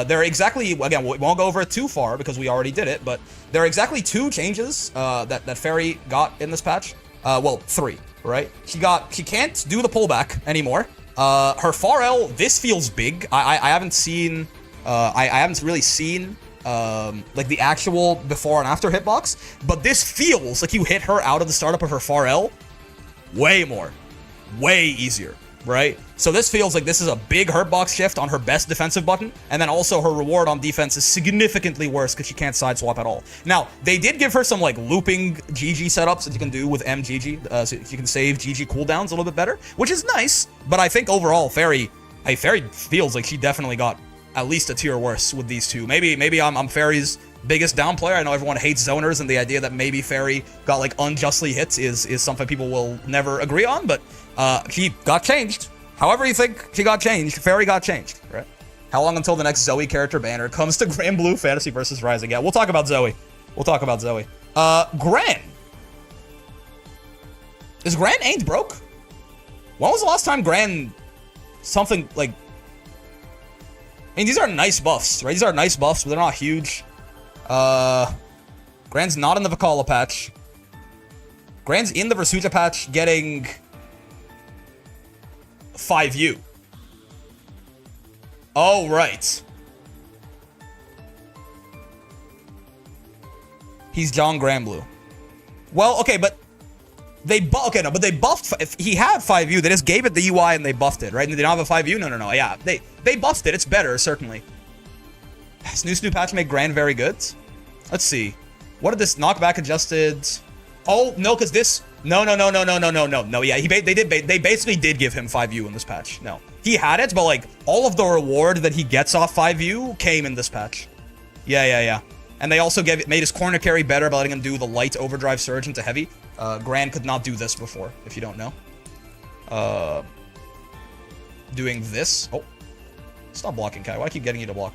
There are exactly, again, we won't go over it too far because we already did it, but there are exactly 2 changes that Ferry got in this patch. Well, 3, right? She can't do the pullback anymore. Her far L, this feels big. I haven't seen, I haven't really seen like the actual before and after hitbox, but this feels like you hit her out of the startup of her far L way easier, right? So this feels like this is a big hurtbox shift on her best defensive button, and then also her reward on defense is significantly worse because she can't sideswap at all. Now, they did give her some like looping GG setups that you can do with MGG, so you can save GG cooldowns a little bit better, which is nice, but I think overall Ferry feels like she definitely got at least a tier worse with these 2. Maybe I'm Ferry's biggest down player. I know everyone hates zoners, and the idea that maybe Ferry got like unjustly hits is something people will never agree on, but she got changed. However you think she got changed, Ferry got changed, right? How long until the next Zoe character banner comes to Granblue Fantasy versus Rising? Yeah, we'll talk about Zoe. Gran. Is Gran ain't broke? When was the last time Gran something like... I mean, these are nice buffs, right? These are nice buffs, but they're not huge. Gran's not in the Vakala patch. Gran's in the Versuja patch getting 5U. Oh, right. He's John Granblue. Well, okay, but they buffed. If he had 5U, they just gave it the UI and they buffed it, right? And they don't have a 5U? No. Yeah, they buffed it. It's better, certainly. Does new patch make Gran very good? Let's see. What did this knockback adjusted? Oh, no, because this... No. Yeah, they basically did give him 5U in this patch. No. He had it, but like all of the reward that he gets off 5U came in this patch. Yeah. And they also made his corner carry better by letting him do the light overdrive surge into heavy. Gran could not do this before, if you don't know. Doing this. Oh. Stop blocking, Kai. Why do I keep getting you to block?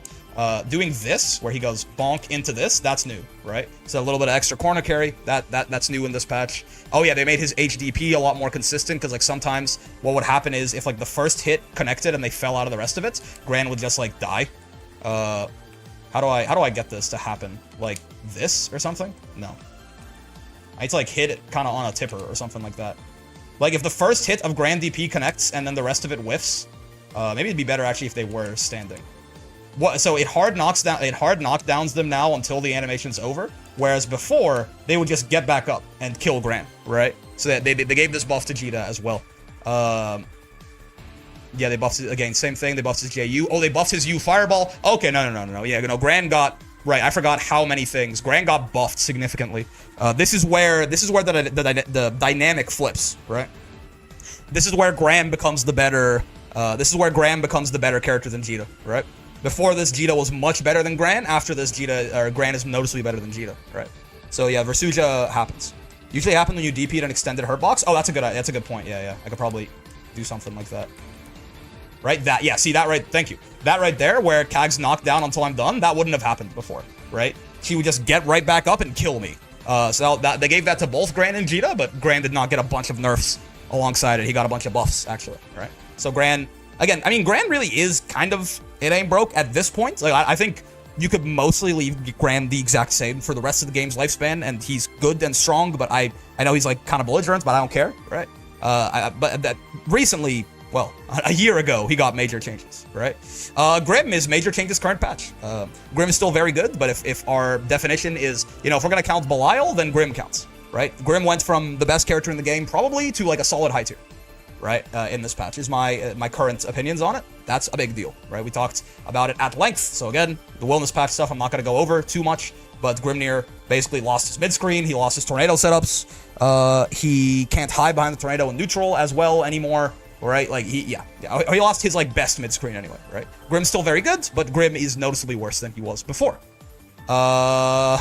Doing this, where he goes bonk into this, that's new, right? So a little bit of extra corner carry, that's new in this patch. Oh yeah, they made his HDP a lot more consistent, because like sometimes what would happen is if like the first hit connected and they fell out of the rest of it, Gran would just like die. How do I get this to happen? Like this or something? No. I need to like hit it kind of on a tipper or something like that. Like if the first hit of Gran DP connects and then the rest of it whiffs, maybe it'd be better actually if they were standing. What? So it hard knockdowns them now until the animation's over, whereas before they would just get back up and kill Gran, right? So they gave this buff to Jeta as well. Yeah, they buffed it again. Same thing. They buffed his JU. Oh, they buffed his U Fireball. Okay, no. Yeah, no. Gran got right. I forgot how many things. Gran got buffed significantly. This is where the dynamic flips, right? This is where Gran becomes the better. This is where Gran becomes the better character than Jeta, right? Before this, Jeta was much better than Gran. After this, Gran is noticeably better than Jeta, right? So yeah, Versuja happens. Usually happens when you DP'd an extended hurt box. Oh, that's a good point. Yeah. I could probably do something like that. Right? Yeah, see that right? Thank you. That right there, where Kag's knocked down until I'm done, that wouldn't have happened before, right? She would just get right back up and kill me. So they gave that to both Gran and Jeta, but Gran did not get a bunch of nerfs alongside it. He got a bunch of buffs, actually, right? So Gran, again, I mean, Gran really is kind of, it ain't broke at this point. Like, I think you could mostly leave Gran the exact same for the rest of the game's lifespan, and he's good and strong, but I know he's like kind of belligerent, but I don't care, right? But that recently, well, a year ago, he got major changes, right? Grim is major changes current patch. Grim is still very good, but if our definition is, if we're going to count Belial, then Grim counts, right? Grim went from the best character in the game probably to like a solid high tier, right? In this patch is my current opinions on it. That's a big deal, right? We talked about it at length. So again, the wellness patch stuff, I'm not going to go over too much, but Grimnir basically lost his mid-screen. He lost his tornado setups. He can't hide behind the tornado in neutral as well anymore. Right, like he lost his like best mid-screen anyway, right? Grim's still very good, but Grim is noticeably worse than he was before. I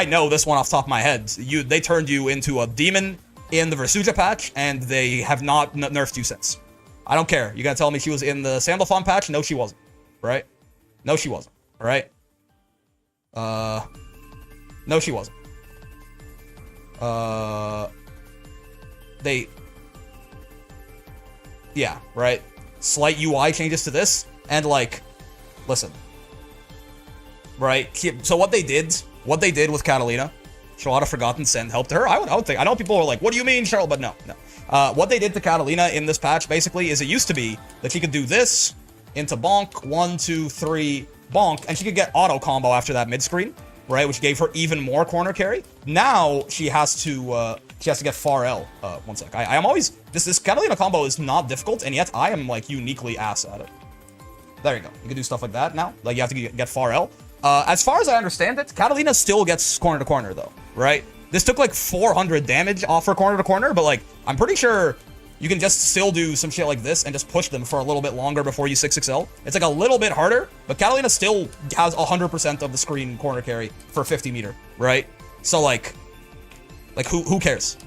know this one off the top of my head. They turned you into a demon in the Versuja patch, and they have not nerfed you since. I don't care. You gotta tell me she was in the Sandalphon patch? No, she wasn't. Right? No, she wasn't. All right? No, she wasn't. yeah, right? Slight UI changes to this, and like, listen, right? So what they did with Catalina, Charlotta Forgotten Sin helped her. I would think. I know people are like, what do you mean, Charlotte? But no. What they did to Catalina in this patch basically is it used to be that she could do this into bonk, 1, 2, 3, bonk, and she could get auto combo after that mid screen, right? Which gave her even more corner carry. Now she has to get far L. One sec. I am always this Catalina combo is not difficult, and yet I am like uniquely ass at it. There you go. You can do stuff like that now. Like you have to get far L. As far as I understand it, Catalina still gets corner to corner though, right? This took like 400 damage off her corner to corner, but like I'm pretty sure you can just still do some shit like this and just push them for a little bit longer before you 6XL. It's like a little bit harder, but Catalina still has 100% of the screen corner carry for 50 meter, right? So like who cares,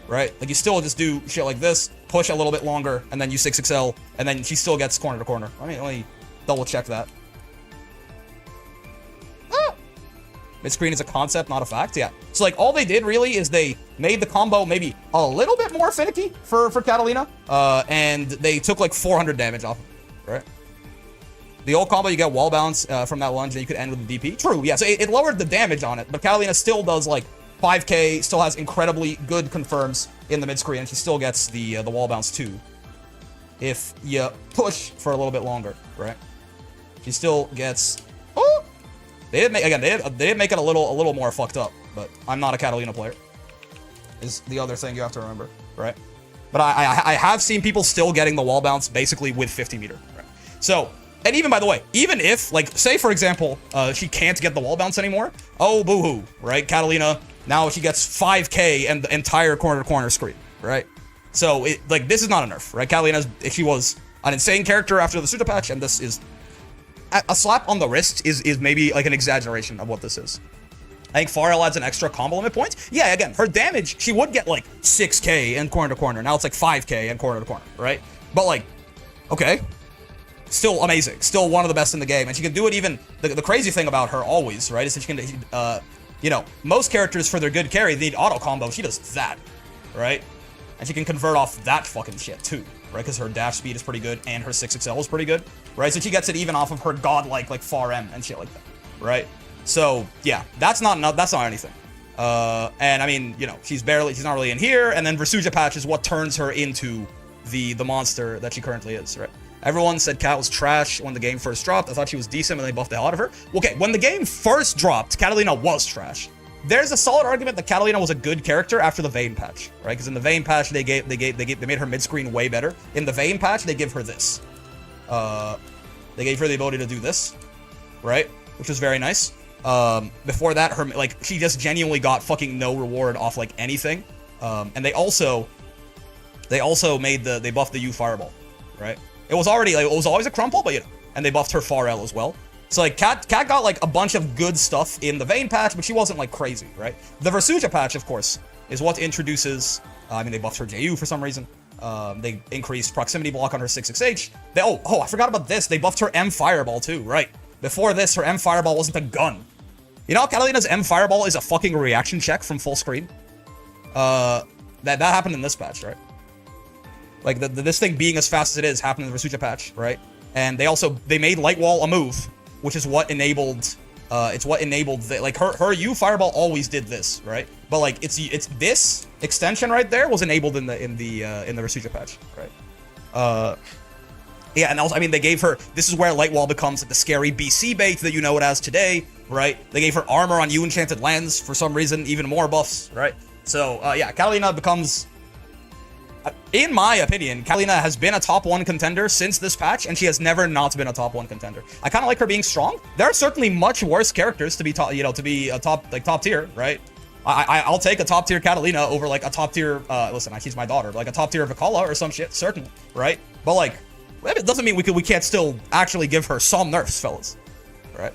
right? Like you still just do shit like this, push a little bit longer, and then you 6XL, and then she still gets corner to corner. Let me double check that. Mid-screen is a concept, not a fact. Yeah. So, like, all they did, really, is they made the combo maybe a little bit more finicky for Catalina. And they took, like, 400 damage off of it, right? The old combo, you get wall bounce from that lunge, and you could end with the DP. True, yeah. So, it lowered the damage on it. But Catalina still does, like, 5k, still has incredibly good confirms in the mid-screen, and she still gets the wall bounce, too. If you push for a little bit longer, right? She still gets... Oh! They did make it a little more fucked up, but I'm not a Catalina player. Is the other thing you have to remember, right? But I have seen people still getting the wall bounce basically with 50 meter. Right? So, and even by the way, even if like say for example, she can't get the wall bounce anymore, oh boo-hoo, right? Catalina now she gets 5k and the entire corner to corner screen, right? So like this is not a nerf, right? Catalina, if she was an insane character after the Suda patch, and this is. A slap on the wrist is maybe like an exaggeration of what this is. I think Farrell adds an extra combo limit point. Yeah, again, her damage, she would get like 6k and corner to corner. Now it's like 5k and corner to corner, right? But like, okay. Still amazing. Still one of the best in the game. And she can do it even, the crazy thing about her always, right, is that she can, you know, most characters for their good carry, they need auto combo. She does that, right? And she can convert off that fucking shit too, right? Because her dash speed is pretty good and her 6XL is pretty good, right? So she gets it even off of her godlike like far M and shit like that, right? So yeah, that's not anything. And I mean, you know, she's not really in here. And then Versuja patch is what turns her into the monster that she currently is, right? Everyone said Cat was trash when the game first dropped. I thought she was decent when they buffed the hell out of her. Okay, when the game first dropped, Catalina was trash. There's a solid argument that Catalina was a good character after the Vane patch, right? Because in the Vane patch, they made her mid-screen way better. In the Vane patch, they give her this. They gave her the ability to do this, right? Which was very nice. Before that, her like she just genuinely got fucking no reward off like anything. And they also they buffed the U Fireball, right? It was always a crumple, but you know, and they buffed her Far L as well. So like Cat got like a bunch of good stuff in the Vane patch, but she wasn't like crazy, right? The Versuja patch, of course, is what introduces. I mean, they buffed her JU for some reason. They increased proximity block on her 6XH. I forgot about this. They buffed her M Fireball too, right? Before this, her M Fireball wasn't a gun. You know, Catalina's M Fireball is a fucking reaction check from full screen. That happened in this patch, right? Like this thing being as fast as it is happened in the Versuja patch, right? And they made Light Wall a move, which is what enabled. Her U Fireball always did this, right? But like it's this extension right there was enabled in the Versuja patch, right? Yeah, and also, I mean, they gave her, this is where Light Wall becomes like the scary BC bait that you know it as today, right? They gave her armor on U Enchanted Lands for some reason, even more buffs, right? So, yeah, Catalina becomes, in my opinion, Catalina has been a top 1 contender since this patch, and she has never not been a top 1 contender. I kind of like her being strong. There are certainly much worse characters to be top tier, right? I'll take a top tier Catalina over like a top tier, listen, she's my daughter, but like a top tier Vikala or some shit, certainly, right? But like, it doesn't mean we can't still actually give her some nerfs, fellas, right?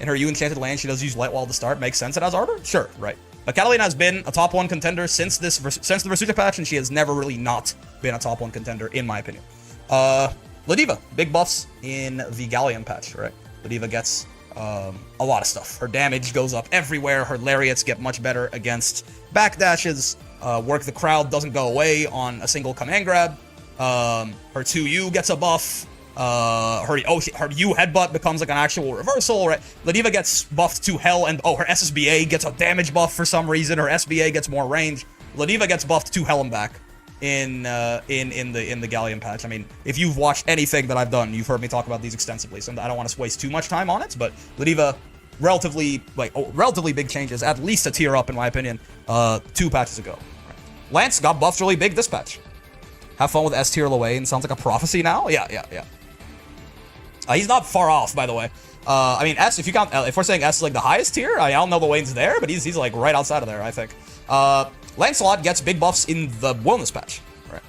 In her U Enchanted Land, she does use Light Wall to start. Makes sense. It has armor, sure, right? But Catalina has been a top 1 contender since the Versuja patch, and she has never really not been a top 1 contender, in my opinion. Ladiva, big buffs in the Galleon patch, right? Ladiva gets a lot of stuff. Her damage goes up everywhere. Her lariats get much better against backdashes. Work the crowd doesn't go away on a single command grab. Her 2U gets a buff. Her U headbutt becomes like an actual reversal, right? Ladiva gets buffed to hell, and her SSBA gets a damage buff for some reason. Her SBA gets more range. Ladiva gets buffed to hell and back in the Galleon patch. I mean, if you've watched anything that I've done, you've heard me talk about these extensively, so I don't want to waste too much time on it, but Ladiva, relatively big changes, at least a tier up in my opinion, 2 patches ago. Right. Lance got buffed really big this patch. Have fun with S tier Lowain. Sounds like a prophecy now. Yeah. He's not far off, by the way. I mean, S, if you count, if we're saying S is like the highest tier, I don't know Lowain's there, but he's like right outside of there, I think. Lancelot gets big buffs in the wellness patch. Right.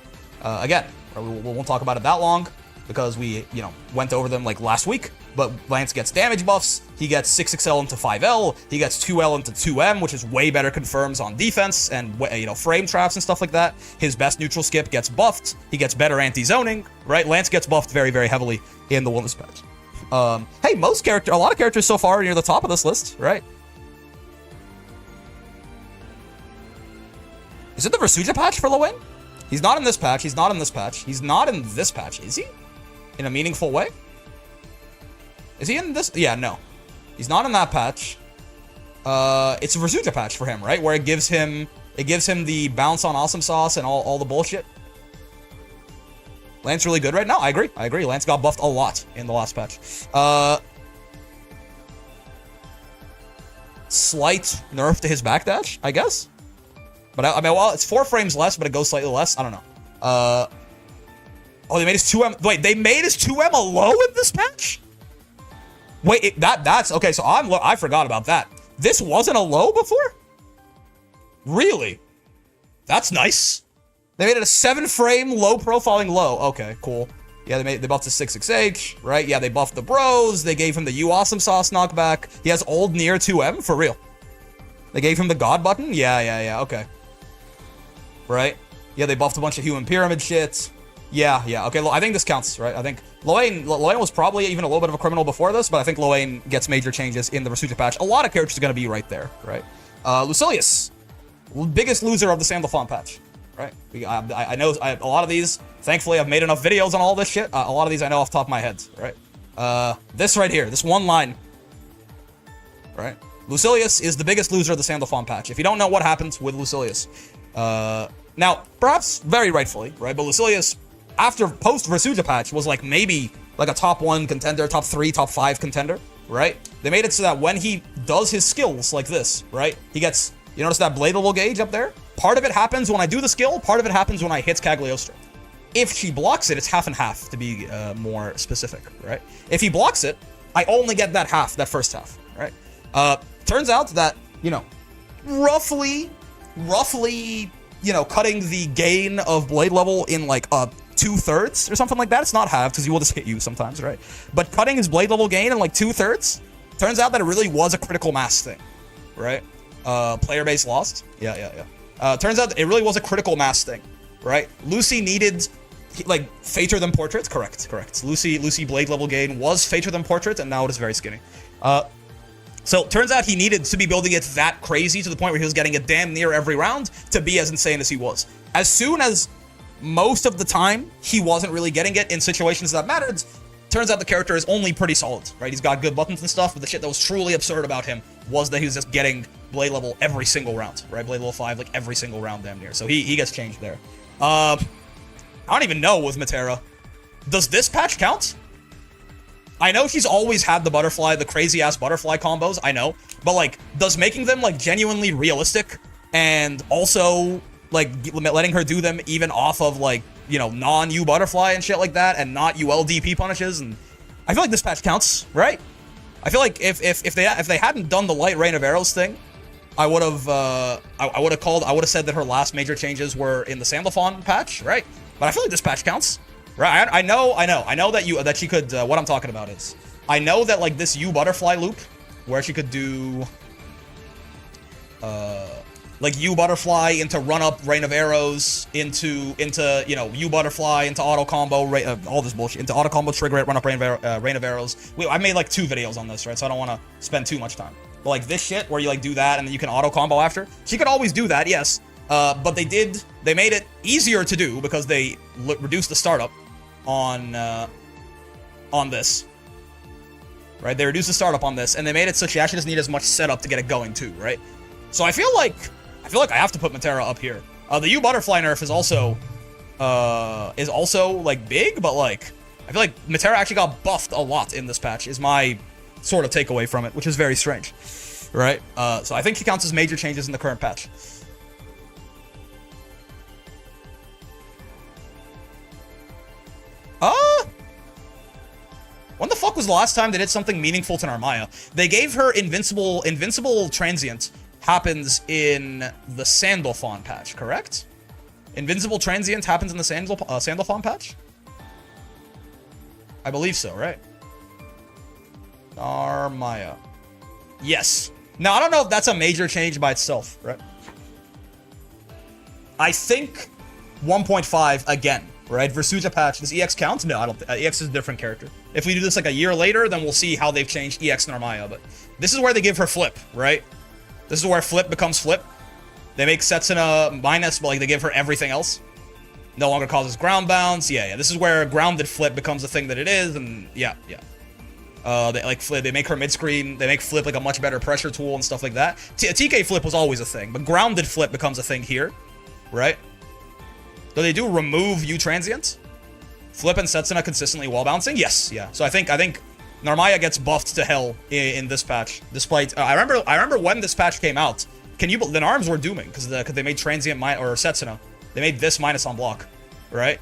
Again, we won't talk about it that long because we, went over them like last week. But Lance gets damage buffs. He gets 6XL into 5L. He gets 2L into 2M, which is way better confirms on defense and, frame traps and stuff like that. His best neutral skip gets buffed. He gets better anti-zoning, right? Lance gets buffed very, very heavily in the wellness patch. Hey, a lot of characters so far are near the top of this list, right? Is it the Versuja patch for Lowain? He's not in this patch. He's not in this patch. He's not in this patch, is he? In a meaningful way? Is he in this? Yeah, no. He's not in that patch. It's a Versuja patch for him, right? Where it gives him the bounce on awesome sauce and all the bullshit. Lance really good right now. I agree. Lance got buffed a lot in the last patch. Slight nerf to his backdash, I guess. But I mean, well, it's 4 frames less, but it goes slightly less. I don't know. Oh, they made his 2M. Wait, they made his 2M a low in this patch? Wait, that's okay. So I forgot about that. This wasn't a low before? Really? That's nice. They made it a 7-frame low profiling low. Okay, cool. Yeah, they buffed the 6XH, right? Yeah, they buffed the bros. They gave him the U awesome sauce knockback. He has old near 2M for real. They gave him the God button. Yeah. Okay. Right? Yeah, they buffed a bunch of human pyramid shit. Yeah. Okay, I think this counts, right? I think Lowain was probably even a little bit of a criminal before this, but I think Lowain gets major changes in the Versuja patch. A lot of characters are going to be right there, right? Lucilius, biggest loser of the Sandalphon patch, right? I know a lot of these, thankfully, I've made enough videos on all this shit. A lot of these I know off the top of my head, right? This right here, this one line, right? Lucilius is the biggest loser of the Sandalphon patch. If you don't know what happens with Lucilius, now, perhaps very rightfully, right? But Lucilius, after post-Versuja patch, was like maybe like a top 1 contender, top 3, top 5 contender, right? They made it so that when he does his skills like this, right? He gets, you notice that blade level gauge up there? Part of it happens when I do the skill, part of it happens when I hit Cagliostro. If she blocks it, it's half and half, to be more specific, right? If he blocks it, I only get that first half, right? Turns out that, roughly, cutting the gain of blade level in like 2/3 or something like that. It's not halved because he will just hit you sometimes, right? But cutting his blade level gain in like 2/3, turns out that it really was a critical mass thing, right? Player base lost. Yeah. Turns out that it really was a critical mass thing, right? Lucy needed like fater than portraits. Correct. Lucy blade level gain was fater than portraits, and now it is very skinny. So turns out he needed to be building it that crazy to the point where he was getting it damn near every round to be as insane as he was. As soon as most of the time he wasn't really getting it in situations that mattered, turns out the character is only pretty solid, right? He's got good buttons and stuff, but the shit that was truly absurd about him was that he was just getting blade level every single round, right? Blade level 5 like every single round damn near. So he gets changed there. I don't even know with Metera. Does this patch count? I know she's always had the crazy-ass butterfly combos, I know. But, like, does making them, like, genuinely realistic and also, like, letting her do them even off of, like, non-U butterfly and shit like that and not ULDP punishes, and I feel like this patch counts, right? I feel like if they hadn't done the light rain of arrows thing, I would have said that her last major changes were in the Sandalphon patch, right? But I feel like this patch counts. Right, I know that she could, what I'm talking about is, I know that, like, this U butterfly loop, where she could do, like, U butterfly into run-up rain of arrows, into U butterfly, into auto combo, all this bullshit, into auto combo trigger it, run-up rain of arrows. I made, like, 2 videos on this, right, so I don't want to spend too much time. But, like, this shit, where you, like, do that, and then you can auto combo after, she could always do that, yes. But they made it easier to do because they reduced the startup on this. Right? They reduced the startup on this, and they made it so she actually doesn't need as much setup to get it going too, right? So I feel like I have to put Metera up here. The U Butterfly nerf is also like big, but like I feel like Metera actually got buffed a lot in this patch, is my sort of takeaway from it, which is very strange. Right? So I think he counts as major changes in the current patch. When the fuck was the last time they did something meaningful to Narmaya? They gave her invincible transient happens in the Sandalphon patch, correct? Invincible transient happens in the Sandalphon patch? I believe so, right? Narmaya. Yes. Now, I don't know if that's a major change by itself, right? I think 1.5 again, right? Versuja patch. Does EX count? No, I don't think. EX is a different character. If we do this like a year later, then we'll see how they've changed EX Narmaya. But this is where they give her flip, right? This is where flip becomes flip. They make Setsuna minus, but like they give her everything else. No longer causes ground bounce. Yeah. This is where grounded flip becomes the thing that it is, and yeah. They like flip. They make her mid screen. They make flip like a much better pressure tool and stuff like that. TK flip was always a thing, but grounded flip becomes a thing here, right? So they do remove U transient. Flip and Setsuna consistently wall bouncing. Yes, yeah. So I think Narmaya gets buffed to hell in this patch. Despite I remember when this patch came out. The Narms were dooming because they made transient or Setsuna. They made this minus on block, right?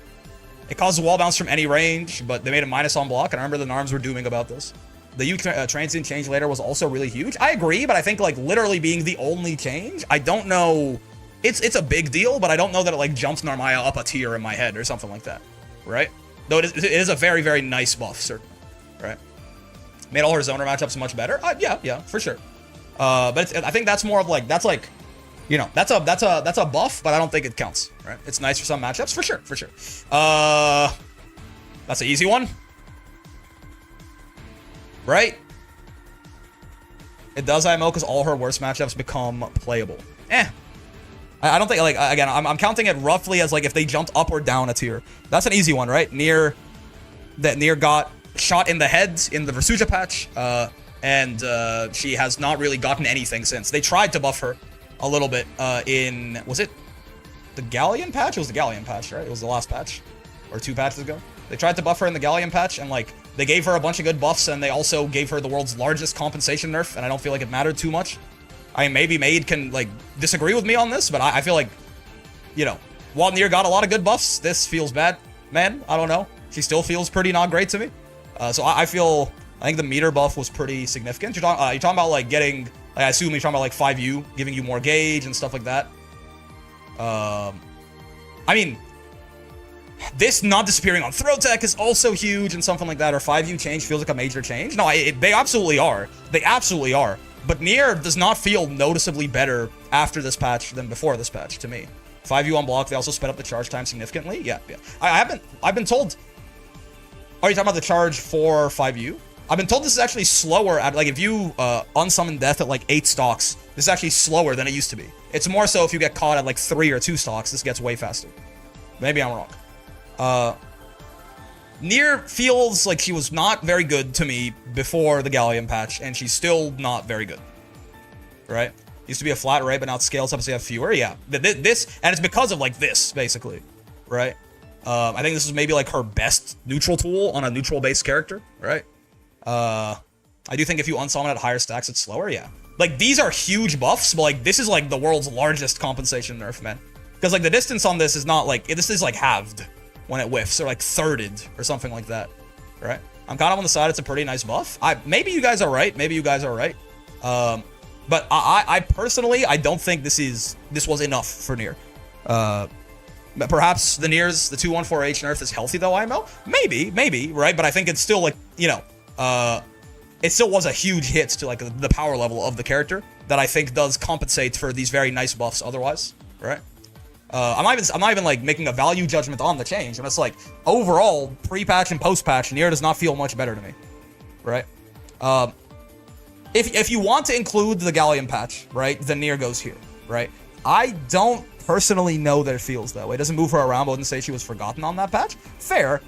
It causes wall bounce from any range, but they made a minus on block, and I remember the Narms were dooming about this. The U transient change later was also really huge. I agree, but I think like literally being the only change, I don't know. It's a big deal, but I don't know that it like jumps Narmaya up a tier in my head or something like that, right? Though it is a very, very nice buff, certainly, right? Made all her zoner matchups much better. Yeah, for sure. But I think that's more of like that's a buff, but I don't think it counts, right? It's nice for some matchups, for sure. That's an easy one, right? It does IMO because all her worst matchups become playable. I don't think, like, again, I'm counting it roughly as, like, if they jumped up or down a tier. That's an easy one, right? Nier got shot in the head in the Versuja patch, and she has not really gotten anything since. They tried to buff her a little bit in, was it the Galleon patch? It was the Galleon patch, right? It was the last patch, or 2 patches ago. They tried to buff her in the Galleon patch, and, like, they gave her a bunch of good buffs, and they also gave her the world's largest compensation nerf, and I don't feel like it mattered too much. I mean, maybe Maid can, like, disagree with me on this, but I feel like, while Nier got a lot of good buffs, this feels bad. Man, I don't know. She still feels pretty not great to me. So I think the meter buff was pretty significant. You're talking about, like, getting, I assume you're talking about, like, 5U, giving you more gauge and stuff like that. I mean, this not disappearing on throw tech is also huge and something like that, or 5U change feels like a major change. No, they absolutely are. They absolutely are. But Nier does not feel noticeably better after this patch than before this patch, to me. 5U on block, they also sped up the charge time significantly. Yeah. I've been told... Are you talking about the charge for 5U? I've been told this is actually slower at, like, if you unsummon death at, like, 8 stocks, this is actually slower than it used to be. It's more so if you get caught at, like, 3 or 2 stocks, this gets way faster. Maybe I'm wrong. Nier feels like she was not very good to me before the Galleon patch, and she's still not very good. Right? Used to be a flat rate, but now it scales up so you have fewer. Yeah. This, and it's because of, like, this, basically. Right? I think this is maybe, like, her best neutral tool on a neutral-based character. Right? I do think if you unsummon at higher stacks, it's slower. Yeah. Like, these are huge buffs, but, like, this is, like, the world's largest compensation nerf, man. Because, like, the distance on this is not, like, this is, like, halved when it whiffs, or like thirded, or something like that, right? I'm kind of on the side, it's a pretty nice buff. Maybe you guys are right, but I personally, I don't think this was enough for Nier. But perhaps the 2148H nerf is healthy though, IMO? Maybe, right? But I think it's still like, it still was a huge hit to like the power level of the character that I think does compensate for these very nice buffs otherwise, right? I'm not even like making a value judgment on the change. I'm just like, overall, pre-patch and post-patch, Nier does not feel much better to me, right? If you want to include the Galleon patch, right, then Nier goes here, right? I don't personally know that it feels that way. It doesn't move her around, but wouldn't say she was forgotten on that patch. Fair.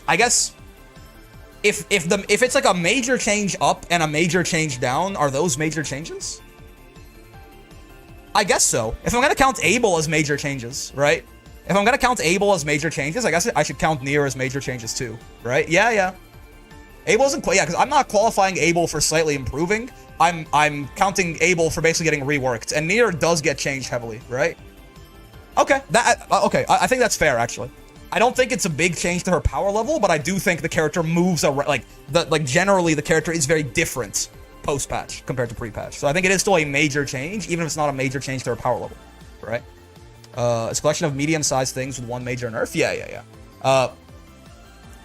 I guess if it's like a major change up and a major change down, are those major changes? I guess so. If I'm gonna count Abel as major changes, right? If I'm gonna count Abel as major changes, I guess I should count Nier as major changes too, right? Yeah. Abel isn't quite, yeah, because I'm not qualifying Abel for slightly improving. I'm counting Abel for basically getting reworked, and Nier does get changed heavily, right? Okay, I think that's fair actually. I don't think it's a big change to her power level, but I do think the character moves around, like generally the character is very different post-patch compared to pre-patch. So I think it is still a major change, even if it's not a major change to her power level, right? It's a collection of medium-sized things with one major nerf. Yeah.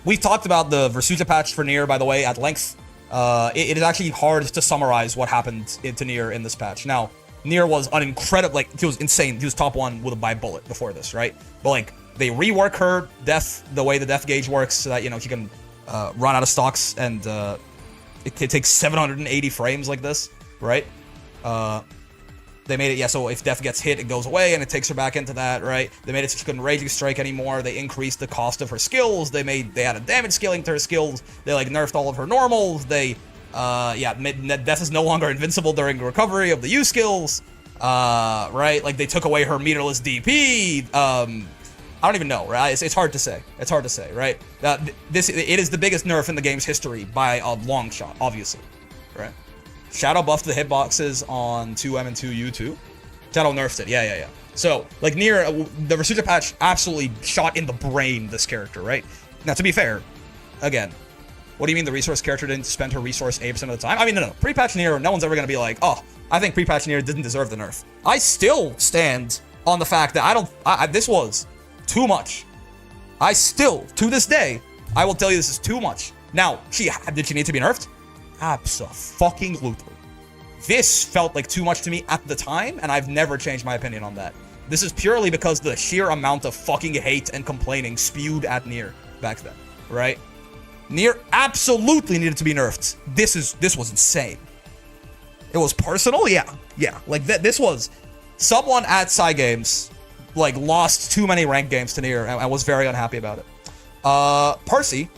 We've talked about the Versuta patch for Nier, by the way, at length. It is actually hard to summarize what happened to Nier in this patch. Now, Nier was an incredible, like, he was insane. He was top 1 with a by bullet before this, right? But, like, they rework her death, the way the death gauge works, so that, you know, she can run out of stocks, and it takes 780 frames like this, right? They made it, yeah, so if death gets hit, it goes away, and it takes her back into that, right? They made it so she couldn't Raging Strike anymore. They increased the cost of her skills. They added damage scaling to her skills. They, like, nerfed all of her normals. They, death is no longer invincible during recovery of the U skills, right? Like, they took away her meterless DP. I don't even know, right? It's hard to say. It's hard to say, right? It is the biggest nerf in the game's history by a long shot, obviously, right? Shadow buffed the hitboxes on 2M and 2U too. Shadow nerfed it, yeah. So, like, Nier, the Versuta patch absolutely shot in the brain this character, right? Now, to be fair, again, what do you mean the resource character didn't spend her resource 80% of the time? I mean, no. Pre-patch Nier, no one's ever gonna be like, oh, I think pre-patch Nier didn't deserve the nerf. I still stand on the fact that this was too much. I still, to this day, I will tell you this is too much. Now, did she need to be nerfed? Abso-fucking-lutely. This felt like too much to me at the time, and I've never changed my opinion on that. This is purely because the sheer amount of fucking hate and complaining spewed at Nier back then, right? Nier absolutely needed to be nerfed. This was insane. It was personal, yeah. Like this was someone at Cygames like lost too many ranked games to Nier, and I was very unhappy about it. Percy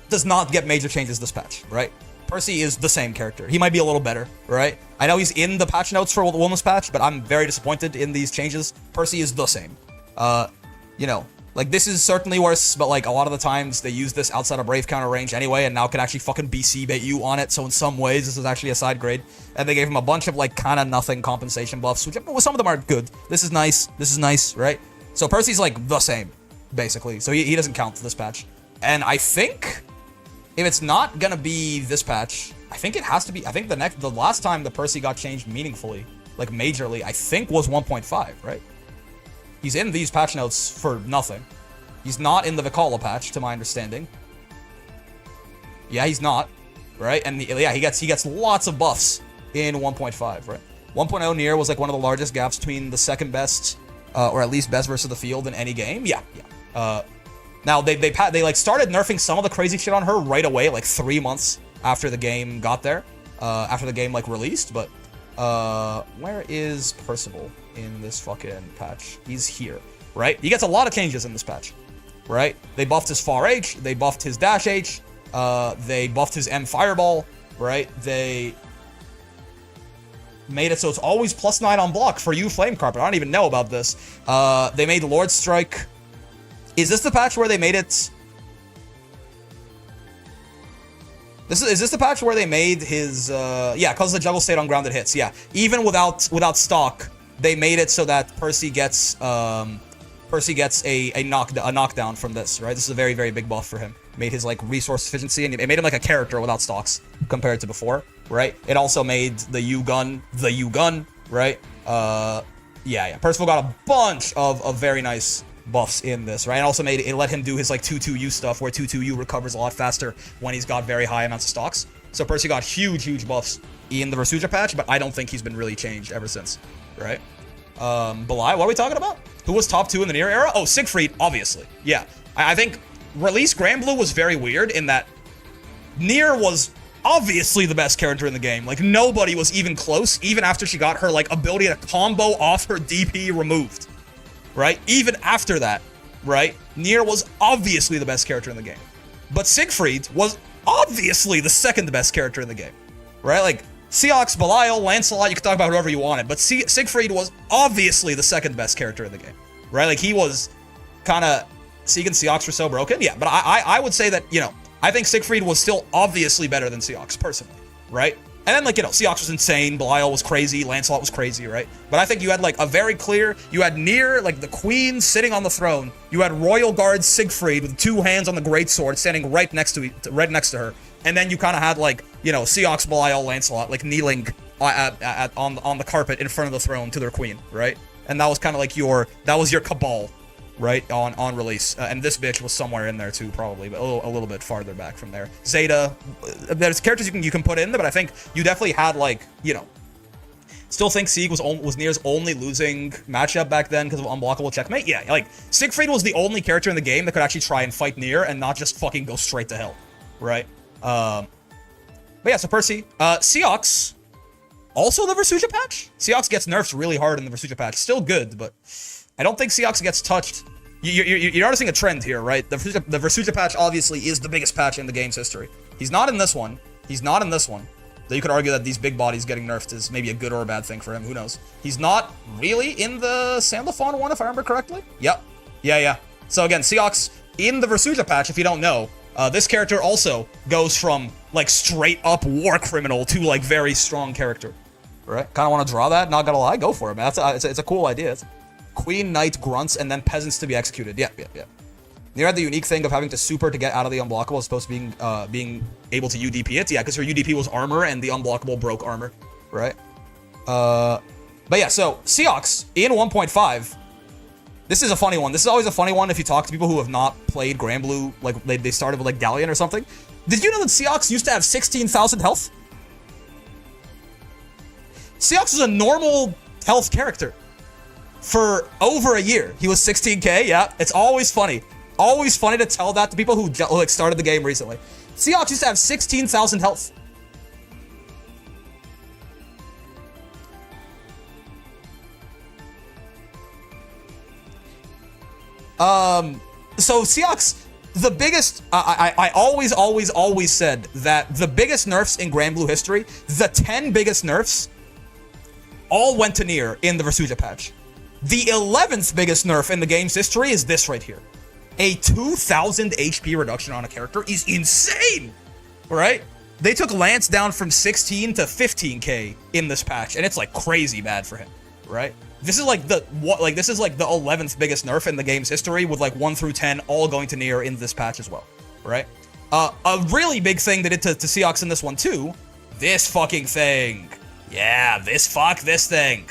does not get major changes this patch, right? Percy is the same character. He might be a little better, right? I know he's in the patch notes for the Wellness patch, but I'm very disappointed in these changes. Percy is the same. You know, like, this is certainly worse, but, like, a lot of the times they use this outside of Brave counter range anyway, and now can actually fucking BC bait you on it, so in some ways this is actually a side grade. And they gave him a bunch of, like, kind of nothing compensation buffs, which some of them are good. This is nice, right? So Percy's, like, the same, basically. So he doesn't count for this patch. And I think if it's not gonna be this patch, I think it has to be, I think the last time the Percy got changed meaningfully, like majorly, I think was 1.5, right? He's in these patch notes for nothing. He's not in the Vicala patch, to my understanding. Yeah, he's not, right? And he gets lots of buffs in 1.5, right? 1.0 Nier was like one of the largest gaps between the second best, or at least best versus the field in any game. Yeah. Now they like started nerfing some of the crazy shit on her right away, like 3 months after the game got there, after the game like released. But where is Percival in this fucking patch? He's here, right? He gets a lot of changes in this patch, right? They buffed his far H, they buffed his dash H, they buffed his M fireball, right? They made it so it's always +9 on block for you, Flame Carpet. I don't even know about this. They made Lord Strike. Is this the patch where they made it? Is this the patch where they made his yeah, cause the juggle state on grounded hits. Yeah, even without stock, they made it so that Percy gets a knockdown from this, right? This is a very, very big buff for him. Made his like resource efficiency, and it made him like a character without stocks compared to before, right? It also made the U gun, right? Yeah. Percival got a bunch of very nice buffs in this, right? And also made it let him do his like 2-2U stuff, where 2-2U recovers a lot faster when he's got very high amounts of stocks. So Percy got huge buffs in the Versuta patch, but I don't think he's been really changed ever since, right? Belial, what are we talking about? Who was top 2 in the Nier era? Oh, Siegfried, obviously. Yeah, I think release Granblue was very weird in that Nier was obviously the best character in the game. Like, nobody was even close, even after she got her, like, ability to combo off her DP removed, right? Even after that, right? Nier was obviously the best character in the game. But Siegfried was obviously the second best character in the game, right? Like, Seox, Belial, Lancelot, you can talk about whoever you wanted, but Siegfried was obviously the second best character in the game, right? Like, he was kind of... Sieg and Seox were so broken, yeah, but I would say that, you know, I think Siegfried was still obviously better than Seox, personally, right? And then, like, you know, Seox was insane, Belial was crazy, Lancelot was crazy, right? But I think you had, like, a very clear... You had Nier, like, the queen sitting on the throne. You had Royal Guard Siegfried with 2 hands on the greatsword standing right next to her. And then you kind of had, like, you know, Seox, Belial, Lancelot, like, kneeling on the carpet in front of the throne to their queen, right? And that was kind of like that was your cabal, right, on release. And this bitch was somewhere in there too, probably, but a little bit farther back from there. Zeta, there's characters you can put in there, but I think you definitely had, like, you know, still think Sieg was Nier's only losing matchup back then because of unblockable checkmate. Yeah, like, Siegfried was the only character in the game that could actually try and fight Nier and not just fucking go straight to hell, right? But yeah, so Percy, Seox, also the Versucha patch? Seox gets nerfs really hard in the Versucha patch. Still good, but I don't think Seox gets touched. You're noticing a trend here, right? The Versucha patch obviously is the biggest patch in the game's history. He's not in this one. He's not in this one. Though you could argue that these big bodies getting nerfed is maybe a good or a bad thing for him. Who knows? He's not really in the Sandalphon one, if I remember correctly. Yep. Yeah. So again, Seox in the Versucha patch, if you don't know, this character also goes from, like, straight up war criminal to, like, very strong character. Right? Kind of want to draw that? Not gonna lie, go for it, man. It's a cool idea. Queen, Knight, Grunts, and then Peasants to be executed. Yeah. Nier had the unique thing of having to super to get out of the unblockable as opposed to being able to UDP it. Yeah, because her UDP was armor and the unblockable broke armor. Right? But yeah, so Seox in 1.5. This is a funny one. This is always a funny one if you talk to people who have not played Granblue, like they started with, like, Galleon or something. Did you know that Seox used to have 16,000 health? Seox was a normal health character for over a year. He was 16k, yeah. It's always funny. Always funny to tell that to people who, like, started the game recently. Seox used to have 16,000 health. So Seox, the biggest, I always said that the biggest nerfs in Granblue history, the 10 biggest nerfs, all went to Nier in the Versucha patch. The 11th biggest nerf in the game's history is this right here. A 2,000 HP reduction on a character is insane, right? They took Lance down from 16 to 15k in this patch, and it's, like, crazy bad for him, right? This is like the 11th biggest nerf in the game's history, with, like, 1 through 10 all going to Nier in this patch as well, right? A really big thing they did to Seox in this one too. This fucking thing. Yeah, this thing.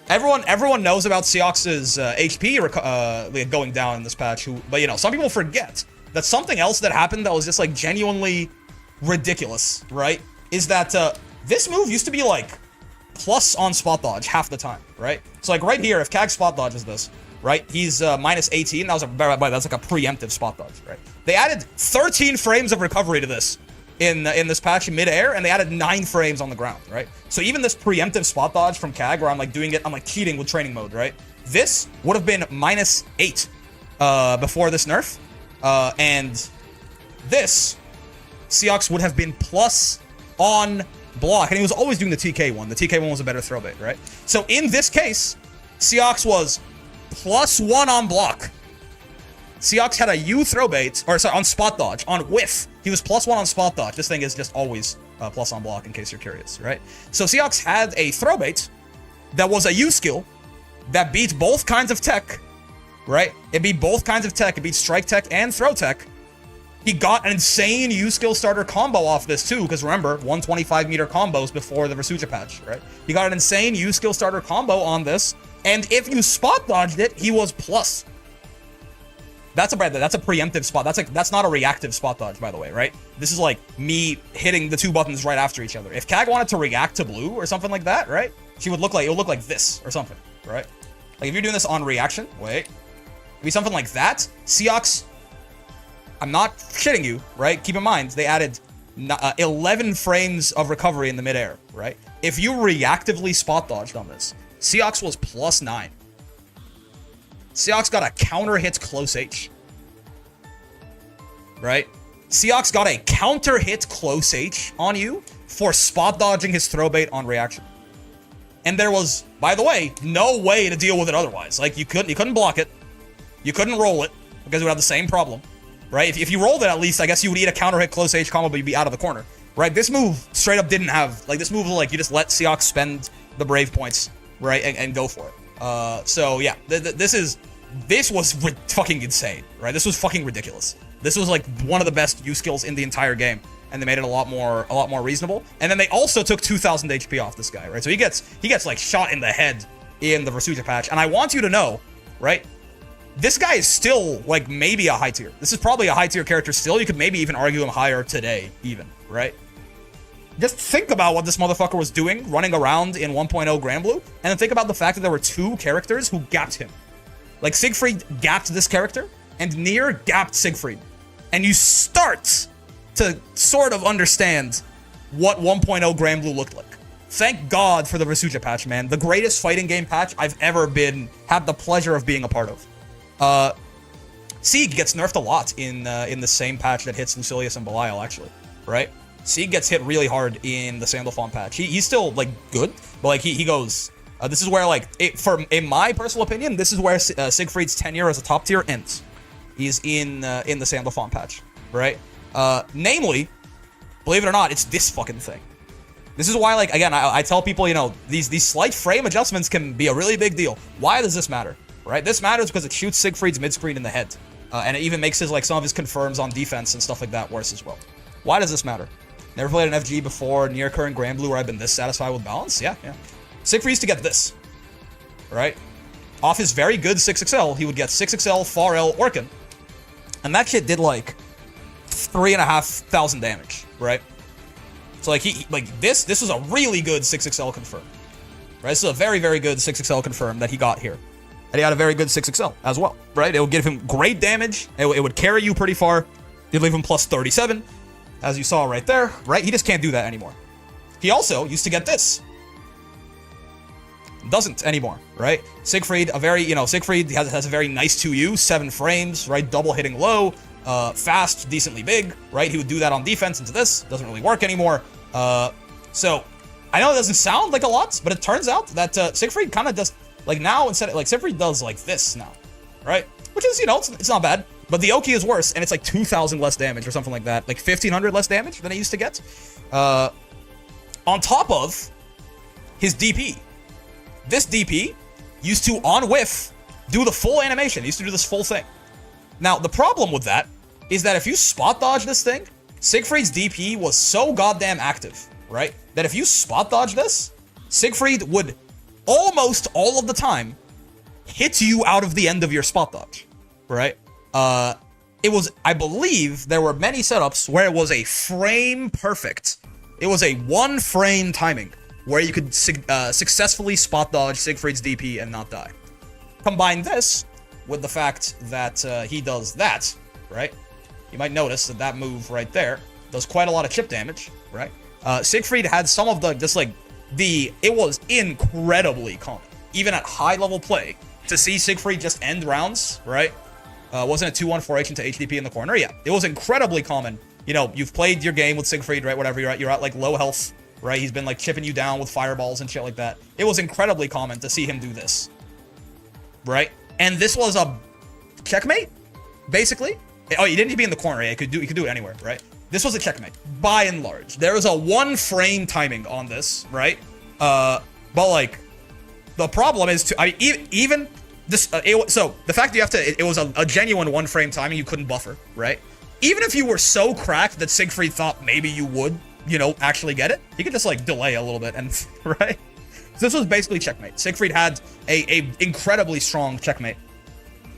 Everyone knows about Seox's HP going down in this patch. But, you know, some people forget that something else that happened that was just, like, genuinely ridiculous, right? Is that this move used to be, like, plus on spot dodge half the time, right? So, like, right here, if Kag spot dodges this, right, he's minus 18. That's like a preemptive spot dodge, right? They added 13 frames of recovery to this in this patch in midair, and they added 9 frames on the ground, right? So even this preemptive spot dodge from Kag, where I'm, like, doing it, I'm, like, cheating with training mode, right? This would have been minus 8 before this nerf, and this Seox would have been plus on block, and he was always doing the TK one. The TK one was a better throw bait, right? So in this case, Seox was +1 on block. Seox had a U throw bait, or sorry, on spot dodge, on whiff. He was +1 on spot dodge. This thing is just always plus on block, in case you're curious, right? So Seox had a throw bait that was a U skill that beat both kinds of tech, right? It beat both kinds of tech. It beat strike tech and throw tech. He got an insane U skill starter combo off this too, because remember, 125 meter combos before the Versucha patch, right? He got an insane U skill starter combo on this, and if you spot dodged it, he was plus. That's a preemptive spot. That's not a reactive spot dodge, by the way, right? This is like me hitting the 2 buttons right after each other. If Kag wanted to react to blue or something like that, right? It would look like this or something, right? Like if you're doing this on reaction, it'd be something like that. Seox, I'm not shitting you, right? Keep in mind, they added 11 frames of recovery in the midair, right? If you reactively spot dodged on this, Seox was +9. Seox got a counter hit close H. Right? Seox got a counter hit close H on you for spot dodging his throw bait on reaction. And there was, by the way, no way to deal with it otherwise. Like, you couldn't block it. You couldn't roll it, because it would have the same problem. Right? If you rolled it, at least, I guess you would eat a counter hit close H combo, but you'd be out of the corner. Right? This move straight up didn't have, like, this move was like, you just let Seox spend the Brave points, right? And go for it. So, yeah, this was fucking insane, right? This was fucking ridiculous. This was like one of the best use skills in the entire game, and they made it a lot more reasonable. And then they also took 2,000 HP off this guy, right? So he gets like shot in the head in the Versuja patch. And I want you to know, right? This guy is still like maybe a high tier. This is probably a high tier character still. You could maybe even argue him higher today, even, right? Just think about what this motherfucker was doing, running around in 1.0 Granblue, and then think about the fact that there were 2 characters who gapped him. Like, Siegfried gapped this character, and Nier gapped Siegfried. And you start to sort of understand what 1.0 Granblue looked like. Thank God for the Versuja patch, man. The greatest fighting game patch I've ever had the pleasure of being a part of. Sieg gets nerfed a lot in the same patch that hits Lucilius and Belial, actually, right? Sieg gets hit really hard in the Sandalphon patch. He's still, like, good, but, like, he goes... this is where, like, in my personal opinion, this is where Siegfried's tenure as a top tier ends. He's in the Sandalphon patch, right? Namely, believe it or not, it's this fucking thing. This is why, like, again, I tell people, you know, these slight frame adjustments can be a really big deal. Why does this matter, right? This matters because it shoots Siegfried's mid-screen in the head. And it even makes his, like, some of his confirms on defense and stuff like that worse as well. Why does this matter? Never played an FG before, near current Granblue where I've been this satisfied with balance? Yeah. Siegfried used to get this, right? Off his very good 6XL, he would get 6XL, Far L, Orkin. And that shit did, like, 3,500 damage, right? So, like, this was a really good 6XL confirm, right? This is a very, very good 6XL confirm that he got here. And he had a very good 6XL as well, right? It would give him great damage. It would carry you pretty far. It'd leave him plus 37, as you saw right there, right? He just can't do that anymore. He also used to get this. Doesn't anymore, right? Siegfried, Siegfried has a very nice 2U, 7 frames, right? Double hitting low, fast, decently big, right? He would do that on defense into this. Doesn't really work anymore. So, I know it doesn't sound like a lot, but it turns out that Siegfried kind of does, like now, instead of, like, Siegfried does like this now, right? Which is, you know, it's not bad. But the Oki is worse, and it's like 2,000 less damage or something like that. Like 1,500 less damage than it used to get. On top of his DP. This DP used to, on whiff, do the full animation. It used to do this full thing. Now, the problem with that is that if you spot dodge this thing, Siegfried's DP was so goddamn active, right? That if you spot dodge this, Siegfried would almost all of the time hit you out of the end of your spot dodge, right? It was, I believe, there were many setups where it was a frame perfect. It was a 1 frame timing where you could successfully spot dodge Siegfried's DP and not die. Combine this with the fact that he does that, right? You might notice that that move right there does quite a lot of chip damage, right? Siegfried had some of the, it was incredibly common, even at high level play, to see Siegfried just end rounds, right? Wasn't it 2-1-4H into HDP in the corner? Yeah, it was incredibly common. You know, you've played your game with Siegfried, right? Whatever you're at like low health, right? He's been like chipping you down with fireballs and shit like that. It was incredibly common to see him do this, right? And this was a checkmate, basically. Oh, you didn't need to be in the corner. Yeah, you could do it anywhere, right? This was a checkmate, by and large. There was a 1 frame timing on this, right? But like, the problem is even this. So the fact that you have to, it was a genuine 1 frame timing. You couldn't buffer, right? Even if you were so cracked that Siegfried thought maybe you would, you know, actually get it, he could just like delay a little bit and right. So this was basically checkmate. Siegfried had a incredibly strong checkmate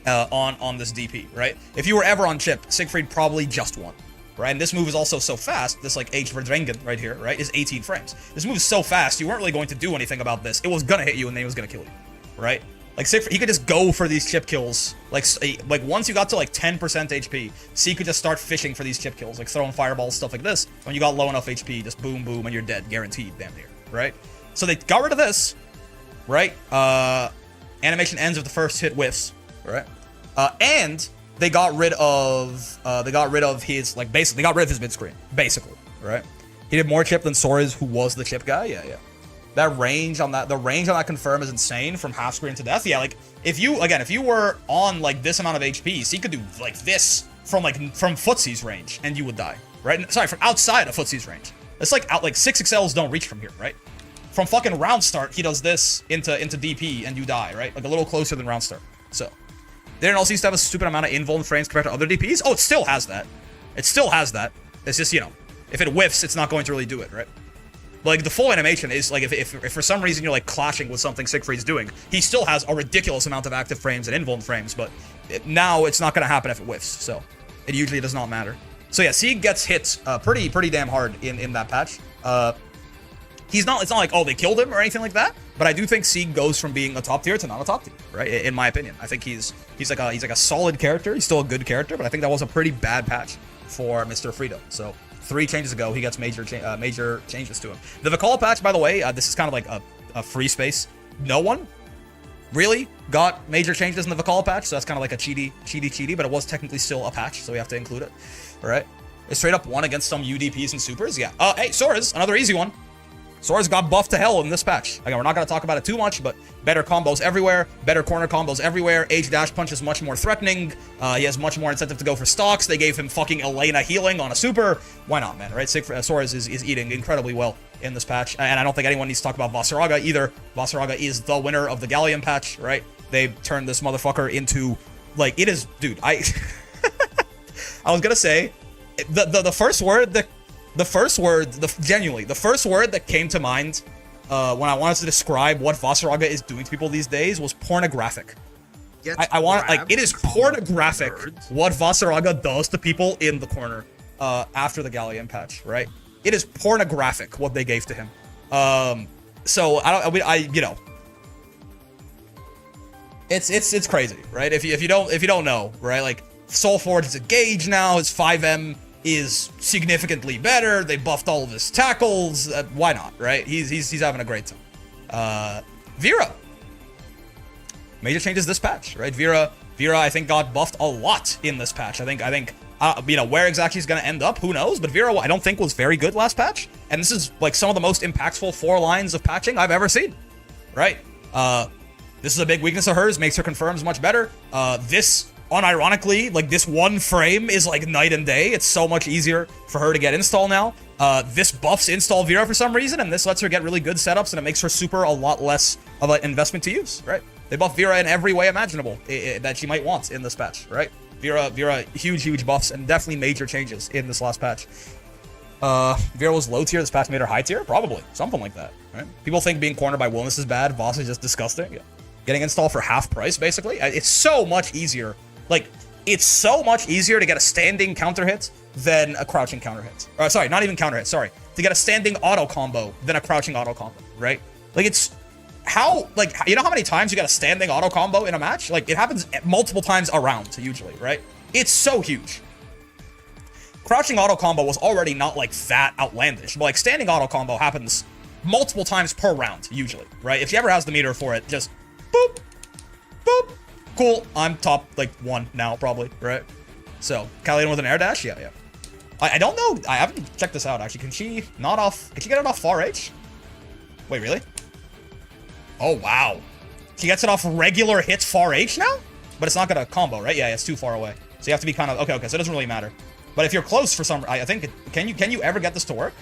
on this DP, right? If you were ever on chip, Siegfried probably just won, right? And this move is also so fast. This like H Verdrängen right here, right, is 18 frames. This move is so fast, you weren't really going to do anything about this. It was gonna hit you and then it was gonna kill you, right? Like Siegfried, he could just go for these chip kills. Like once you got to like 10% HP, C could just start fishing for these chip kills, like throwing fireballs, stuff like this. When you got low enough HP, just boom, boom, and you're dead, guaranteed, damn near, right? So they got rid of this, right? Animation ends if the first hit whiffs, right? And they got rid of his, like, basically, they got rid of his mid-screen, basically, right? He did more chip than Soares, who was the chip guy, yeah. That range on that, the range on that confirm is insane from half screen to death. Yeah, like, if you were on, like, this amount of HP, so you could do, like, this from Footsie's range, and you would die, right? Sorry, from outside of Footsie's range. It's like, 6XLs don't reach from here, right? From fucking round start, he does this into DP, and you die, right? Like, a little closer than round start, so. They didn't also used to have a stupid amount of invuln frames compared to other DPs. Oh, it still has that. It still has that. It's just, you know, if it whiffs, it's not going to really do it, right? Like, the full animation is, like, if for some reason you're, like, clashing with something Siegfried's doing, he still has a ridiculous amount of active frames and invuln frames, but now it's not going to happen if it whiffs, so it usually does not matter. So, yeah, Sieg gets hit pretty damn hard in that patch. It's not like, oh, they killed him or anything like that, but I do think Sieg goes from being a top tier to not a top tier, right? In my opinion. I think he's like a solid character. He's still a good character, but I think that was a pretty bad patch for Mr. Freedom. So 3 changes ago, he gets major changes to him. The Vakala patch, by the way, this is kind of like a free space. No one really got major changes in the Vakala patch, so that's kind of like a cheaty, but it was technically still a patch, so we have to include it, all right? It straight up won against some UDPs and supers, yeah. Hey, Soares, another easy one. Soares got buffed to hell in this patch. Again, we're not going to talk about it too much, but better combos everywhere, better corner combos everywhere. H dash punch is much more threatening. He has much more incentive to go for stocks. They gave him fucking Elena healing on a super. Why not, man, right? Soares is eating incredibly well in this patch, and I don't think anyone needs to talk about Vasaraga either. Vasaraga is the winner of the Galleon patch, right? They turned this motherfucker into, like, it is, dude, I was going to say, the first word that genuinely, the first word that came to mind when I wanted to describe what Vasaraga is doing to people these days was pornographic. It is pornographic what Vasaraga does to people in the corner after the Galleon patch, right? It is pornographic what they gave to him. So you know, it's crazy, right? If you don't know, right? Like, Soul Forge is a gauge now. His 5M is significantly better. They buffed all of his tackles. Why not, right? He's having a great time. Vera. Major changes this patch, right? Vera I think got buffed a lot in this patch. I think you know, where exactly he's going to end up, who knows? But Vera, I don't think was very good last patch. And this is like some of the most impactful 4 lines of patching I've ever seen, right? This is a big weakness of hers, makes her confirms much better. This, unironically, like, this one frame is like night and day. It's so much easier for her to get install now. This buffs install Vera for some reason, and this lets her get really good setups, and it makes her super a lot less of an investment to use, right? They buff Vera in every way imaginable that she might want in this patch, right? Vera, huge buffs, and definitely major changes in this last patch. Vera was low tier, this patch made her high tier? Probably, something like that, right? People think being cornered by Wilness is bad, Voss is just disgusting. Yeah. Getting install for half price, basically. It's so much easier. Like, it's so much easier to get a standing counter hit than a crouching counter hit. Sorry, not even counter hit, sorry. To get a standing auto combo than a crouching auto combo, right? Like, it's how, like, you know how many times you get a standing auto combo in a match? Like, it happens multiple times around, usually, right? It's so huge. Crouching auto combo was already not, like, that outlandish, but, like, standing auto combo happens multiple times per round, usually, right? If she ever has the meter for it, just boop, boop. Cool, I'm top, like, 1 now, probably, right? So, Catalina with an air dash? Yeah. I don't know, I haven't checked this out, actually. Can she get it off far H? Wait, really? Oh, wow. She gets it off regular hits far H now? But it's not gonna combo, right? Yeah, it's too far away. So you have to be kind of, okay, so it doesn't really matter. But if you're close for some, I think, can you ever get this to work?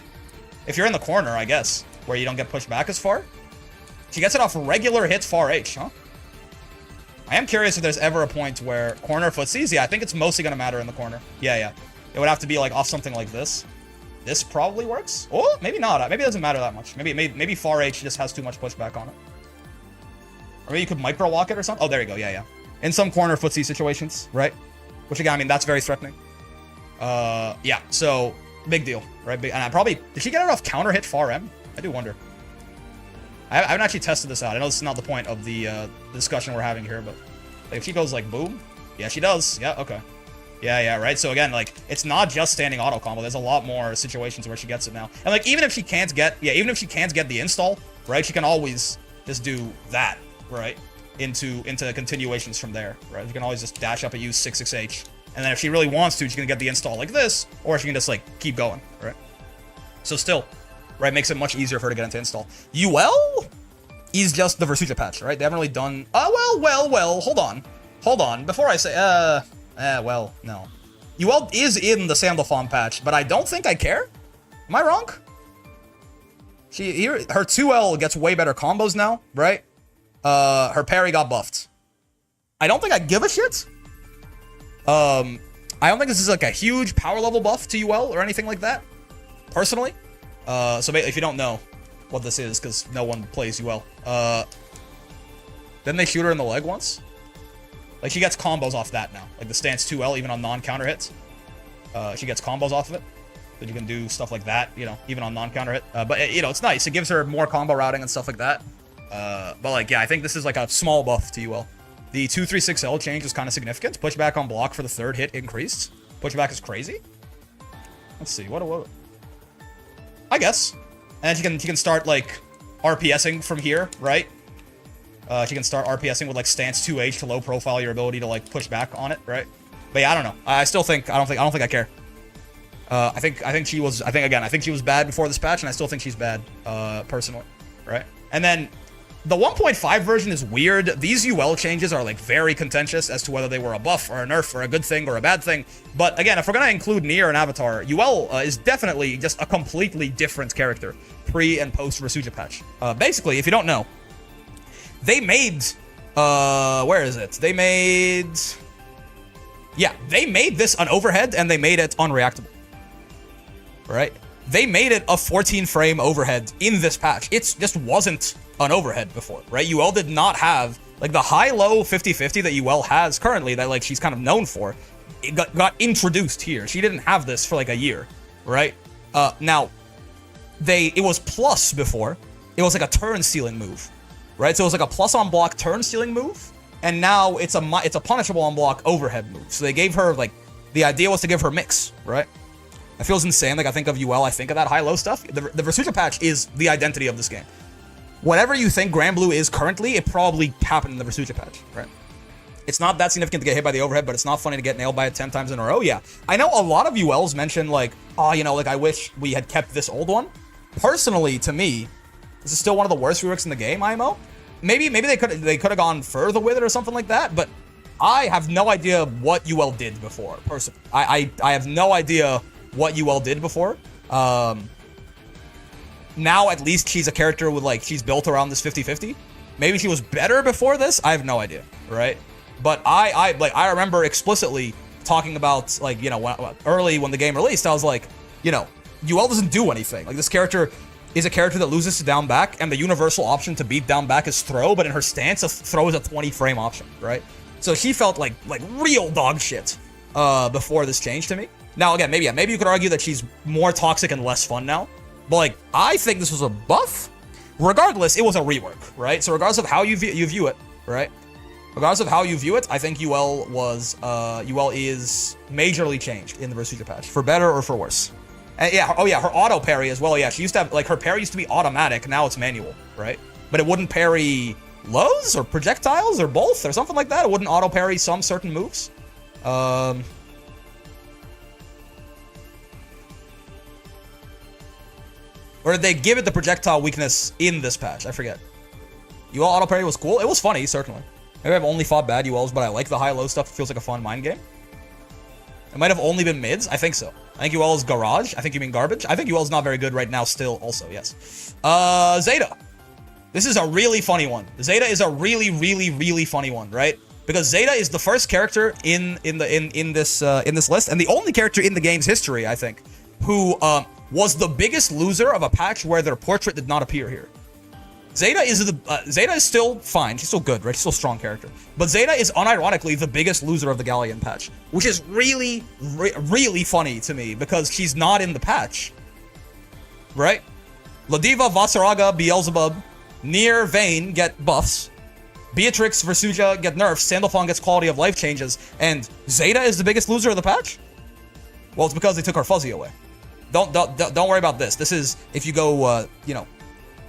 If you're in the corner, I guess, where you don't get pushed back as far? She gets it off regular hits far H, huh? I am curious if there's ever a point where corner footsies, yeah, I think it's mostly going to matter in the corner. Yeah. It would have to be, like, off something like this. This probably works? Oh, maybe not. Maybe it doesn't matter that much. Maybe far H just has too much pushback on it. Or maybe you could micro walk it or something. Oh, there you go. Yeah. In some corner footsie situations, right? Which, again, I mean, that's very threatening. Yeah, so, big deal, right? And I probably, did she get it off counter hit far M? I do wonder. I haven't actually tested this out. I know this is not the point of the discussion we're having here, but like, if she goes like boom, yeah, she does. Yeah, okay. Yeah, right. So again, like, it's not just standing auto combo. There's a lot more situations where she gets it now. And like, even if she can't get the install, right? She can always just do that, right? Into continuations from there, right? You can always just dash up and use 6/6H, and then if she really wants to, she can get the install like this, or she can just like keep going, right? So still, right, makes it much easier for her to get into install. UL is just the Versucha patch, right? They haven't really done. Oh well. Hold on. Before I say, well, no. UL is in the Sandalphon patch, but I don't think I care. Am I wrong? Her 2L gets way better combos now, right? Her parry got buffed. I don't think I give a shit. I don't think this is like a huge power level buff to UL or anything like that, personally. So if you don't know what this is, because no one plays UL, didn't they shoot her in the leg once? Like, she gets combos off that now. Like, the stance 2L, even on non-counter hits. She gets combos off of it. So you can do stuff like that, you know, even on non-counter hit. But, you know, it's nice. It gives her more combo routing and stuff like that. But, like, yeah, I think this is like a small buff to UL. The 2-3-6L change is kind of significant. Pushback on block for the third hit increased. Pushback is crazy. Let's see. What? I guess. And she can start, like, RPSing from here, right? She can start RPSing with like stance 2H to low profile your ability to like push back on it, right? But yeah, I don't know. I don't think I care. I think she was bad before this patch, and I still think she's bad, personally, right? And then the 1.5 version is weird. These UL changes are like very contentious as to whether they were a buff or a nerf or a good thing or a bad thing. But again, if we're gonna include Nier and Avatar, UL is definitely just a completely different character pre and post Versucha patch. Basically, if you don't know, they made, where is it? They made this an overhead, and they made it unreactable, right? They made it a 14 frame overhead in this patch. It just wasn't an overhead before, right? UL did not have, like, the high-low 50-50 that UL has currently, that, like, she's kind of known for. It got introduced here. She didn't have this for, like, a year, right? Now, it was plus before. It was, like, a turn-stealing move. Right, so it was like a plus on block turn stealing move, and now it's a punishable on block overhead move. So they gave her, like, the idea was to give her mix, right? That feels insane. Like, I think of UL, I think of that high-low stuff. The Versucha patch is the identity of this game. Whatever you think Granblue is currently, it probably happened in the Versucha patch, right? It's not that significant to get hit by the overhead, but it's not funny to get nailed by it 10 times in a row. Yeah, I know a lot of ULs mention, like, oh, you know, like, I wish we had kept this old one. Personally, to me, this is still one of the worst reworks in the game, IMO. Maybe they could have gone further with it or something like that, but I have no idea what UL did before, personally. I have no idea what UL did before. Now at least she's a character with, like, she's built around this 50-50. Maybe she was better before this, I have no idea, right? But I remember explicitly talking about, like, you know, early when the game released, I was like, you know, UL doesn't do anything. Like, this character is a character that loses to down back, and the universal option to beat down back is throw, but in her stance, a throw is a 20 frame option, right? So she felt like real dog shit before this change to me. Now, again, maybe you could argue that she's more toxic and less fun now, but, like, I think this was a buff. Regardless, it was a rework, right? So regardless of how you view it, right? Regardless of how you view it, I think UL is majorly changed in the Versucha patch, for better or for worse. And yeah, oh yeah, her auto parry as well. Yeah, she used to have, like, her parry used to be automatic. Now it's manual, right? But it wouldn't parry lows or projectiles or both or something like that. It wouldn't auto parry some certain moves. Or did they give it the projectile weakness in this patch? I forget. UL auto parry was cool. It was funny, certainly. Maybe I've only fought bad ULs, but I like the high-low stuff. It feels like a fun mind game. It might have only been mids. I think so. I think UL is garage. I think you mean garbage. I think UL is not very good right now still also, yes. Zeta. This is a really funny one. Zeta is a really funny one, right? Because Zeta is the first character in this list, and the only character in the game's history, I think, who was the biggest loser of a patch where their portrait did not appear here. Zeta is still fine. She's still good, right? She's still a strong character. But Zeta is unironically the biggest loser of the Galleon patch, which is really funny to me because she's not in the patch, right? Ladiva, Vasaraga, Beelzebub, Near, Vane get buffs. Beatrix, Versuja get nerfs. Sandalphon gets quality of life changes. And Zeta is the biggest loser of the patch? Well, it's because they took her fuzzy away. Don't worry about this. This is, if you go, you know,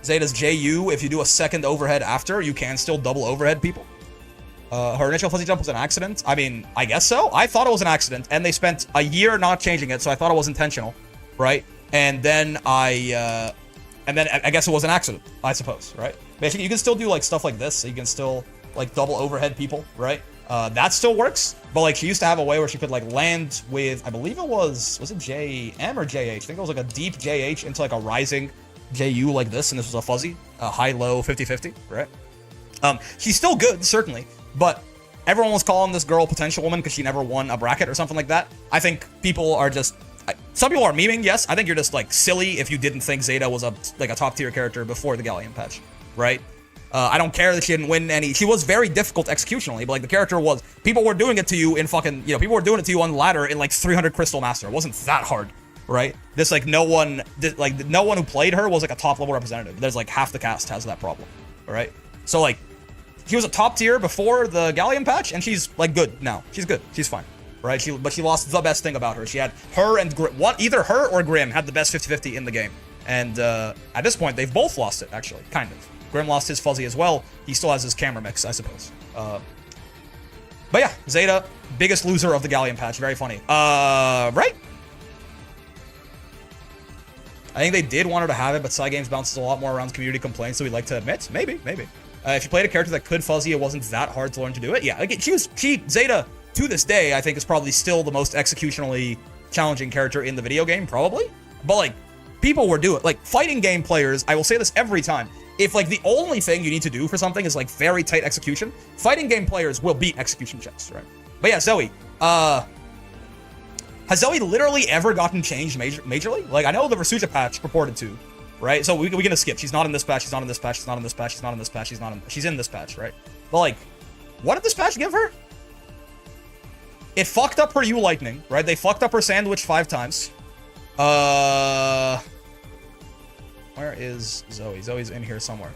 Zeta's JU, if you do a second overhead after, you can still double overhead people. Her initial fuzzy jump was an accident. I mean, I guess so. I thought it was an accident, and they spent a year not changing it, so I thought it was intentional, right? And then I guess it was an accident, I suppose, right? Basically, you can still do like stuff like this. So you can still like double overhead people, right? That still works, but like she used to have a way where she could like land with, I believe it was it JM or JH? I think it was like a deep JH into like a rising JU like this, and this was a fuzzy, high-low 50-50, right? She's still good, certainly, but everyone was calling this girl potential woman because she never won a bracket or something like that. I think people are just, some people are memeing, yes. I think you're just like silly if you didn't think Zeta was a top tier character before the Galleon patch, right? I don't care that she didn't win any. She was very difficult executionally, but like the character was, people were doing it to you in fucking, you know, people were doing it to you on the ladder in like 300 Crystal Master. It wasn't that hard, right? This like no one who played her was like a top level representative. There's like half the cast has that problem, all right? So like, she was a top tier before the Galleon patch, and she's like good now. She's good. She's fine, right? But she lost the best thing about her. She had her and either her or Grim had the best 50-50 in the game, and at this point they've both lost it actually, kind of. Grim lost his fuzzy as well. He still has his camera mix, I suppose. But yeah, Zeta, biggest loser of the Galleon patch. Very funny. Right? I think they did want her to have it, but Cygames bounces a lot more around community complaints, so we'd like to admit. Maybe. If you played a character that could fuzzy, it wasn't that hard to learn to do it. Yeah, like Zeta, to this day, I think is probably still the most executionally challenging character in the video game, probably. But like, people were doing, like, fighting game players, I will say this every time, if like the only thing you need to do for something is like very tight execution, fighting game players will beat execution checks, right? But yeah, Zoe, has Zoe literally ever gotten changed majorly? Like, I know the Versuja patch purported to, right? So we're gonna skip. She's not in this patch. She's not in this patch. She's not in this patch. She's not in this patch. She's in this patch, right? But like, what did this patch give her? It fucked up her U Lightning, right? They fucked up her Sandwich 5 times. Where is Zoe? Zoe's in here somewhere.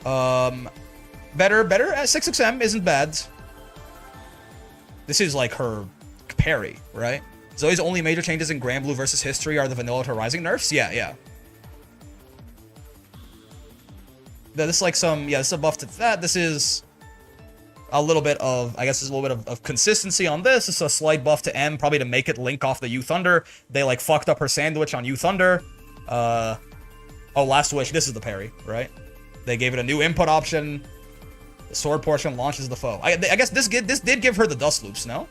Better. 6XM isn't bad. This is like her parry, right? Zoe's only major changes in Granblue versus history are the vanilla to rising nerfs. Yeah. This is like some, this is a buff to that. This is a little bit of, I guess there's a little bit of consistency on this. It's a slight buff to M, probably to make it link off the U Thunder. They like fucked up her Sandwich on U Thunder. Oh, Last Wish, this is the parry, right? They gave it a new input option. The sword portion launches the foe. I guess this did give her the dust loops, no?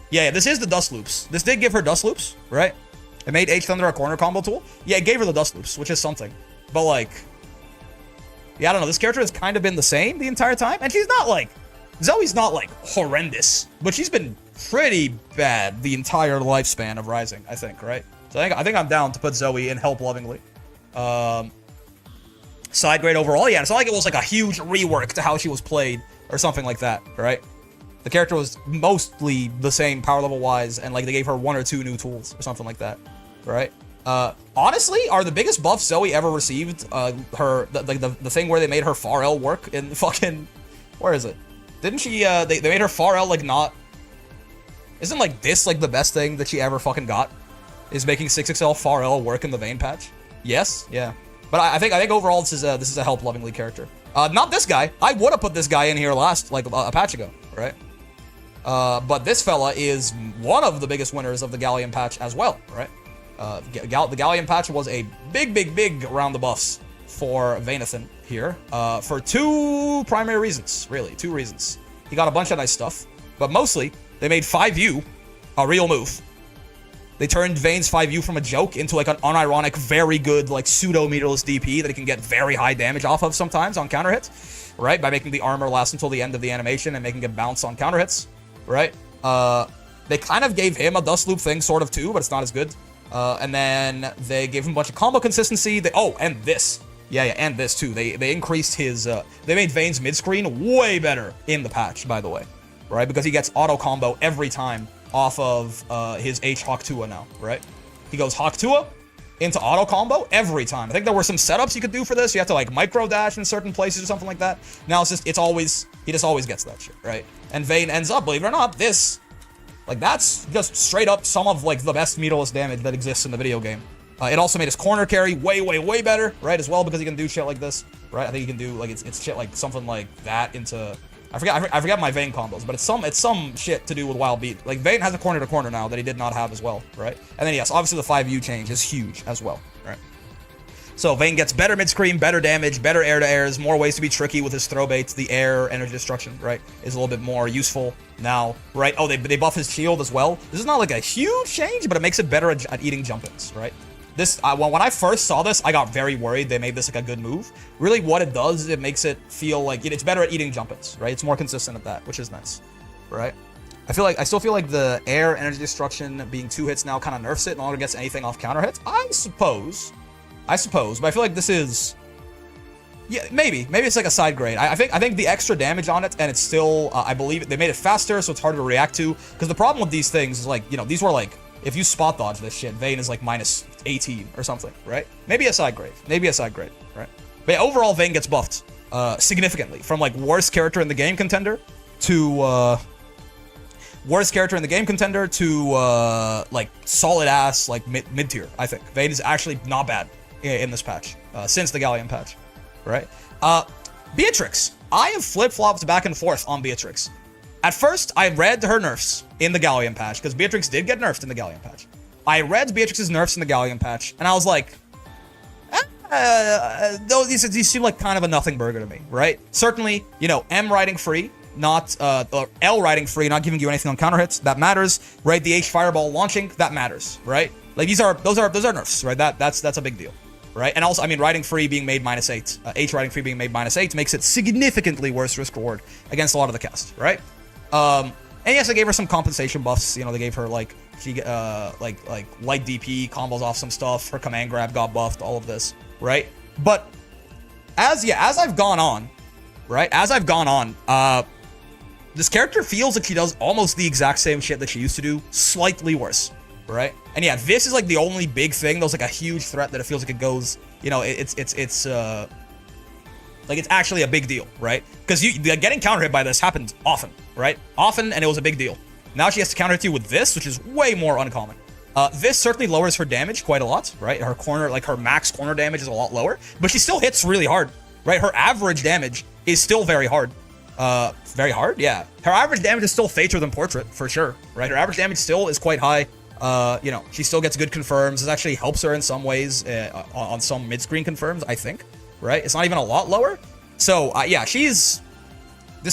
Yeah, this is the dust loops. This did give her dust loops, right? It made H Thunder a corner combo tool. Yeah, it gave her the dust loops, which is something. But like, yeah, I don't know. This character has kind of been the same the entire time, and she's not like, Zoe's not like horrendous, but she's been pretty bad the entire lifespan of Rising, I think, right? So I think I'm down to put Zoe in Help Lovingly. Side grade overall, yeah. It's not like it was like a huge rework to how she was played or something like that, right? The character was mostly the same power level wise, and like they gave her 1 or 2 new tools or something like that, right? Honestly, are the biggest buffs Zoe ever received the thing where they made her far L work in fucking, where is it? Didn't she they made her far L like not, isn't like this like the best thing that she ever fucking got? Is making 6XL far L work in the Vane patch? Yes, yeah. But I think overall this is a Help Lovingly character. Not this guy. I would have put this guy in here last, like a patch ago, right? But this fella is one of the biggest winners of the Galleon patch as well, right? The Galleon patch was a big round of buffs for Vanathan here, for 2 primary reasons, really, 2 reasons. He got a bunch of nice stuff, but mostly they made 5U a real move. They turned Vane's 5U from a joke into like an unironic, very good, like pseudo-meterless DP that he can get very high damage off of sometimes on counter hits, right? By making the armor last until the end of the animation and making it bounce on counter hits, right? They kind of gave him a dust loop thing, sort of too, but it's not as good. And then they gave him a bunch of combo consistency. And this. Yeah, and this too. They increased his, they made Vane's mid-screen way better in the patch, by the way, right? Because he gets auto combo every time off of his H Hawk Tua now, right? He goes Hawk Tua, into auto combo every time. I think there were some setups you could do for this. You have to like micro dash in certain places or something like that. Now he just always gets that shit, right? And Vane ends up, believe it or not, that's just straight up some of like the best meterless damage that exists in the video game. It also made his corner carry way better, right? As well, because he can do shit like this, right? I think he can do like it's shit like something like that into. I forget my Vane combos, but it's some shit to do with Wild Beat. Like Vane has a corner to corner now that he did not have as well, right? And then yes, obviously the 5U change is huge as well, right? So Vane gets better mid-screen, better damage, better air-to-airs, more ways to be tricky with his throw baits. The air energy destruction, right, is a little bit more useful now, right? Oh, they buff his shield as well. This is not like a huge change, but it makes it better at eating jump-ins, right? This, when I first saw this, I got very worried they made this like a good move. Really, what it does is it makes it feel like it's better at eating jump-ins, right? It's more consistent at that, which is nice, right? I still feel like the air energy destruction being 2 hits now kind of nerfs it. No longer gets anything off counter hits. I suppose, but I feel like this is, yeah, maybe it's like a side grade. I think the extra damage on it, and it's still, I believe they made it faster, so it's harder to react to. Because the problem with these things is like, these were like, if you spot dodge this shit, Vane is like minus 18 or something, right? Maybe a side grade, right? But yeah, overall, Vane gets buffed significantly from like worst character in the game contender to like solid ass like mid tier. I think Vane is actually not bad in this patch since the Galleon patch, right? Beatrix, I have flip-flopped back and forth on Beatrix. At first, I read her nerfs in the Galleon patch, because Beatrix did get nerfed in the Galleon patch. I read Beatrix's nerfs in the Galleon patch, and I was like, these seem like kind of a nothing burger to me, right? Certainly, M riding free, not, or L riding free, not giving you anything on counter hits, that matters, right? The H fireball launching, that matters, right? Like, those are nerfs, right? That's a big deal, right? And also, I mean, riding free being made -8, H riding free being made -8 makes it significantly worse risk reward against a lot of the cast, right? And yes, they gave her some compensation buffs. They gave her like light DP combos off some stuff. Her command grab got buffed. All of this, right? But as I've gone on, right? This character feels like she does almost the exact same shit that she used to do, slightly worse, right? And yeah, this is like the only big thing that was like a huge threat that it feels like it goes. It's actually a big deal, right? Because getting counter hit by this happened often, right? Often, and it was a big deal. Now she has to counter hit you with this, which is way more uncommon. This certainly lowers her damage quite a lot, right? Her corner, like her max corner damage is a lot lower, but she still hits really hard, right? Her average damage is still very hard. Very hard? Yeah. Her average damage is still fater than portrait, for sure, right? Her average damage still is quite high. She still gets good confirms. This actually helps her in some ways on some mid-screen confirms, I think. Right? It's not even a lot lower. So, yeah, this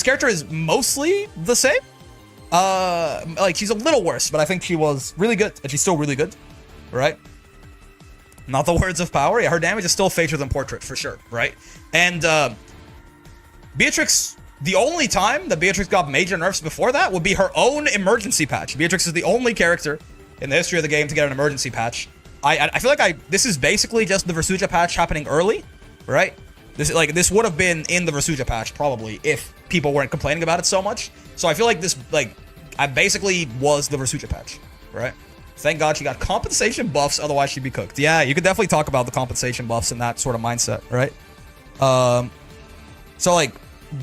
character is mostly the same. She's a little worse, but I think she was really good, and she's still really good, right? Not the words of power. Yeah, her damage is still fater than portrait, for sure, right? And, Beatrix, the only time that Beatrix got major nerfs before that would be her own emergency patch. Beatrix is the only character in the history of the game to get an emergency patch. I feel like this is basically just the Versuja patch happening early, right? This would have been in the Versuja patch probably if people weren't complaining about it so much. So I feel like this I basically was the Versuja patch, right? Thank God she got compensation buffs, otherwise she'd be cooked. Yeah, you could definitely talk about the compensation buffs in that sort of mindset, right? So like,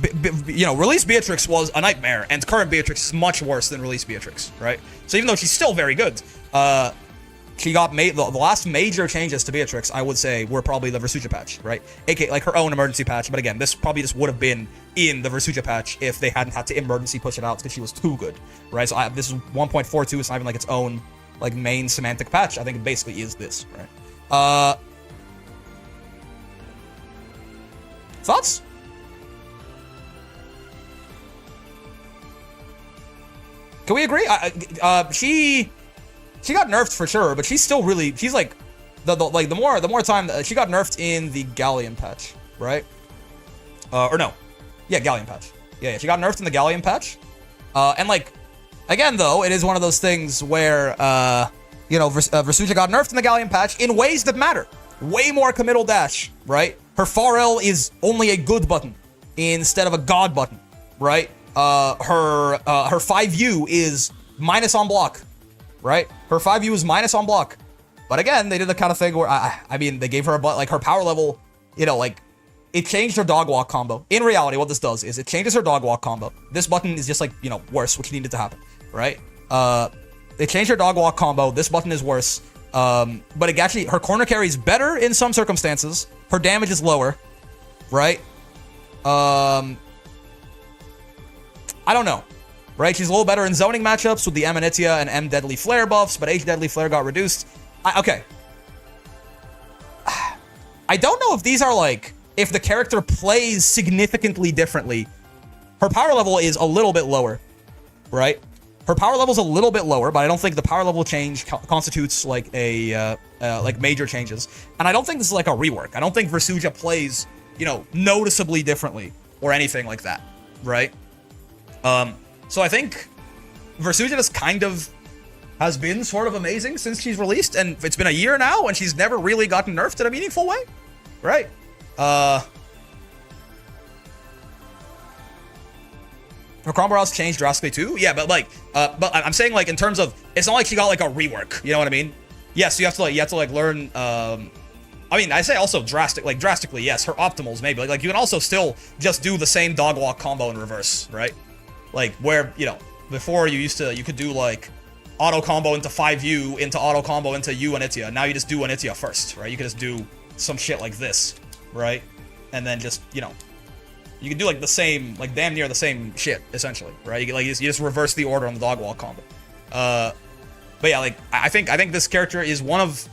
release Beatrix was a nightmare, and current Beatrix is much worse than release Beatrix, right? So even though she's still very good, she got made the last major changes to Beatrix, I would say, were probably the Versuja patch, right? AKA like her own emergency patch. But again, this probably just would have been in the Versuja patch if they hadn't had to emergency push it out because she was too good, right? So this is 1.42. It's not even like its own like main semantic patch. I think it basically is this, right? Thoughts? Can we agree? She got nerfed for sure, but she's still really, she's like, the more time, she got nerfed in the Galleon patch, right? Galleon patch. Yeah, she got nerfed in the Galleon patch. And like, again though, it is one of those things where, Versuja got nerfed in the Galleon patch in ways that matter. Way more committal dash, right? Her far L is only a good button instead of a god button, right? Her 5U is minus on block. Right? Her 5U is minus on block. But again, they did the kind of thing where, I mean, they gave her like her power level, you know, like, it changed her dog walk combo. In reality, what this does is it changes her dog walk combo. This button is just like, you know, worse, which needed to happen, right? It changed her dog walk combo. This button is worse. But it actually, her corner carry is better in some circumstances. Her damage is lower, right? I don't know, right? She's a little better in zoning matchups with the M Anitia and M Deadly Flare buffs, but H Deadly Flare got reduced. Okay. I don't know if these are like, if the character plays significantly differently. Her power level is a little bit lower, right? Her power level is a little bit lower, but I don't think the power level change constitutes like a like major changes. And I don't think this is like a rework. I don't think Versuja plays, you know, noticeably differently or anything like that, right? So I think Versuja just kind of has been sort of amazing since she's released, and it's been a year now, and she's never really gotten nerfed in a meaningful way, right? Her combo routes changed drastically too. Yeah, but like, but I'm saying like in terms of, it's not like she got like a rework. You know what I mean? Yes, you have to like learn. I mean, I say also drastically. Yes, her optimals maybe. Like you can also still just do the same dog walk combo in reverse, right? Like where, you know, before you could do like auto combo into 5U into auto combo into U Anitia. Now you just do Anitia first, right? You can just do some shit like this, right? And then just, you know, you can do like the same, like damn near the same shit essentially, right? You just reverse the order on the dog walk combo. But yeah, like I think this character is one of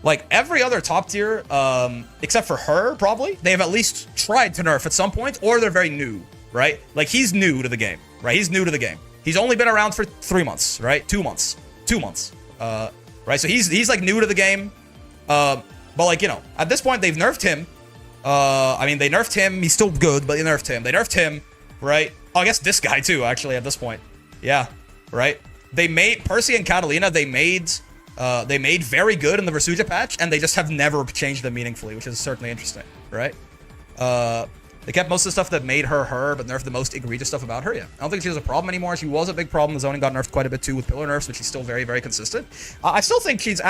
like every other top tier, except for her probably. They have at least tried to nerf at some point, or they're very new, right? Like he's new to the game, right? He's new to the game. He's only been around for 3 months, right? 2 months, right? So he's like new to the game. But like, you know, at this point they've nerfed him. I mean, they nerfed him. He's still good, but they nerfed him. They nerfed him, right? Oh, I guess this guy too, actually, at this point. Yeah, right? They made Percy and Catalina, they made very good in the Versuja patch, and they just have never changed them meaningfully, which is certainly interesting, right? They kept most of the stuff that made her, but nerfed the most egregious stuff about her, yeah. I don't think she has a problem anymore. She was a big problem. The zoning got nerfed quite a bit too with pillar nerfs, but she's still very, very consistent. I still think she's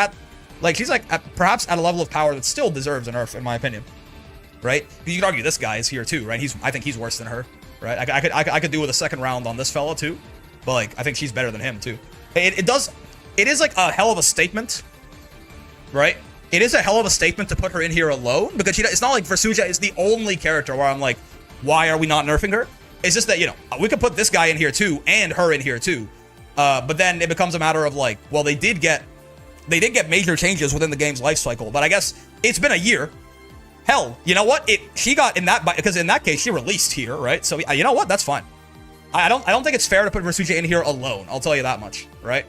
perhaps at a level of power that still deserves a nerf, in my opinion. Right? You could argue this guy is here too, right? I think he's worse than her, right? I could do with a second round on this fella too, but like I think she's better than him too. It is like a hell of a statement, right? It is a hell of a statement to put her in here alone, because it's not like Versuja is the only character where I'm like, why are we not nerfing her? It's just that, you know, we could put this guy in here too and her in here too, but then it becomes a matter of like, well, they did get major changes within the game's life cycle, but I guess it's been a year. Hell, you know what? She got in that, because in that case she released here, right? So you know what? That's fine. I don't think it's fair to put Versuja in here alone. I'll tell you that much, right?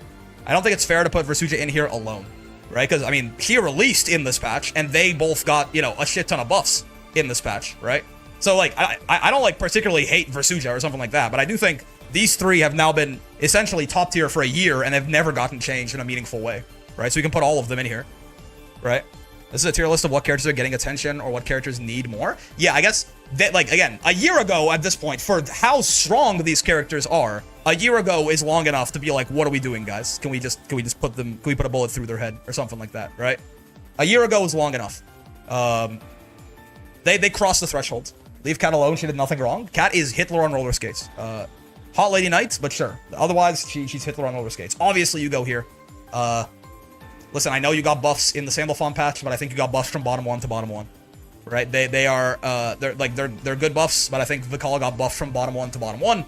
I don't think it's fair to put Versuja in here alone, right? Because I mean, she released in this patch, and they both got, you know, a shit ton of buffs in this patch, right? So like, I don't like particularly hate Versuja or something like that, but I do think these three have now been essentially top tier for a year and have never gotten changed in a meaningful way, right? So we can put all of them in here, right? This is a tier list of what characters are getting attention or what characters need more. Yeah, I guess that, like, again, a year ago at this point, for how strong these characters are, a year ago is long enough to be like, what are we doing, guys? Can we just put a bullet through their head or something like that, right? A year ago is long enough. They crossed the threshold. Leave Cat alone. She did nothing wrong. Cat is Hitler on roller skates. Hot Lady Knights, but sure. Otherwise, she's Hitler on roller skates. Obviously, you go here. Listen, I know you got buffs in the Sandalphon patch, but I think you got buffs from bottom 1 to bottom 1. Right? They're good buffs, but I think Vikala got buffed from bottom 1 to bottom 1.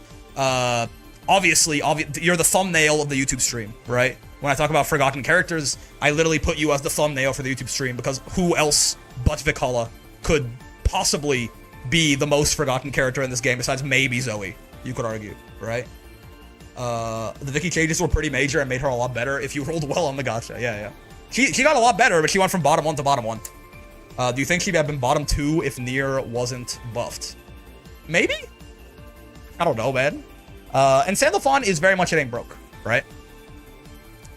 Obviously, you're the thumbnail of the YouTube stream, right? When I talk about forgotten characters, I literally put you as the thumbnail for the YouTube stream, because who else but Vikala could possibly be the most forgotten character in this game besides maybe Zoe, you could argue, right? The Vicky changes were pretty major and made her a lot better if you rolled well on the gacha. Yeah. She got a lot better, but she went from bottom 1 to bottom 1. Do you think she'd have been bottom 2 if Nier wasn't buffed? Maybe? I don't know, man. And Sandalphon is very much it ain't broke, right?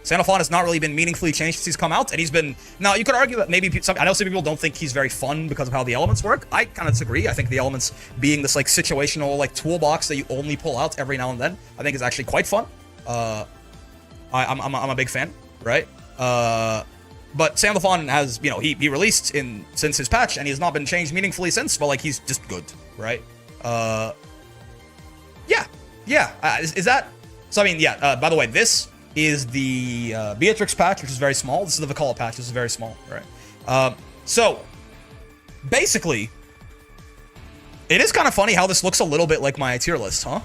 Sandalphon has not really been meaningfully changed since he's come out, and he's been... Now, you could argue that maybe... I know some people don't think he's very fun because of how the elements work. I kind of disagree. I think the elements being this, like, situational, like, toolbox that you only pull out every now and then, I think is actually quite fun. I'm a big fan, right? But Sandalphon has, you know, he released since his patch, and he has not been changed meaningfully since, but, like, he's just good, right? Yeah. Is that... So, I mean, yeah, by the way, this is the Beatrix patch, which is very small. This is the Vicala patch, which is very small, right? So, basically, it is kind of funny how this looks a little bit like my tier list, huh?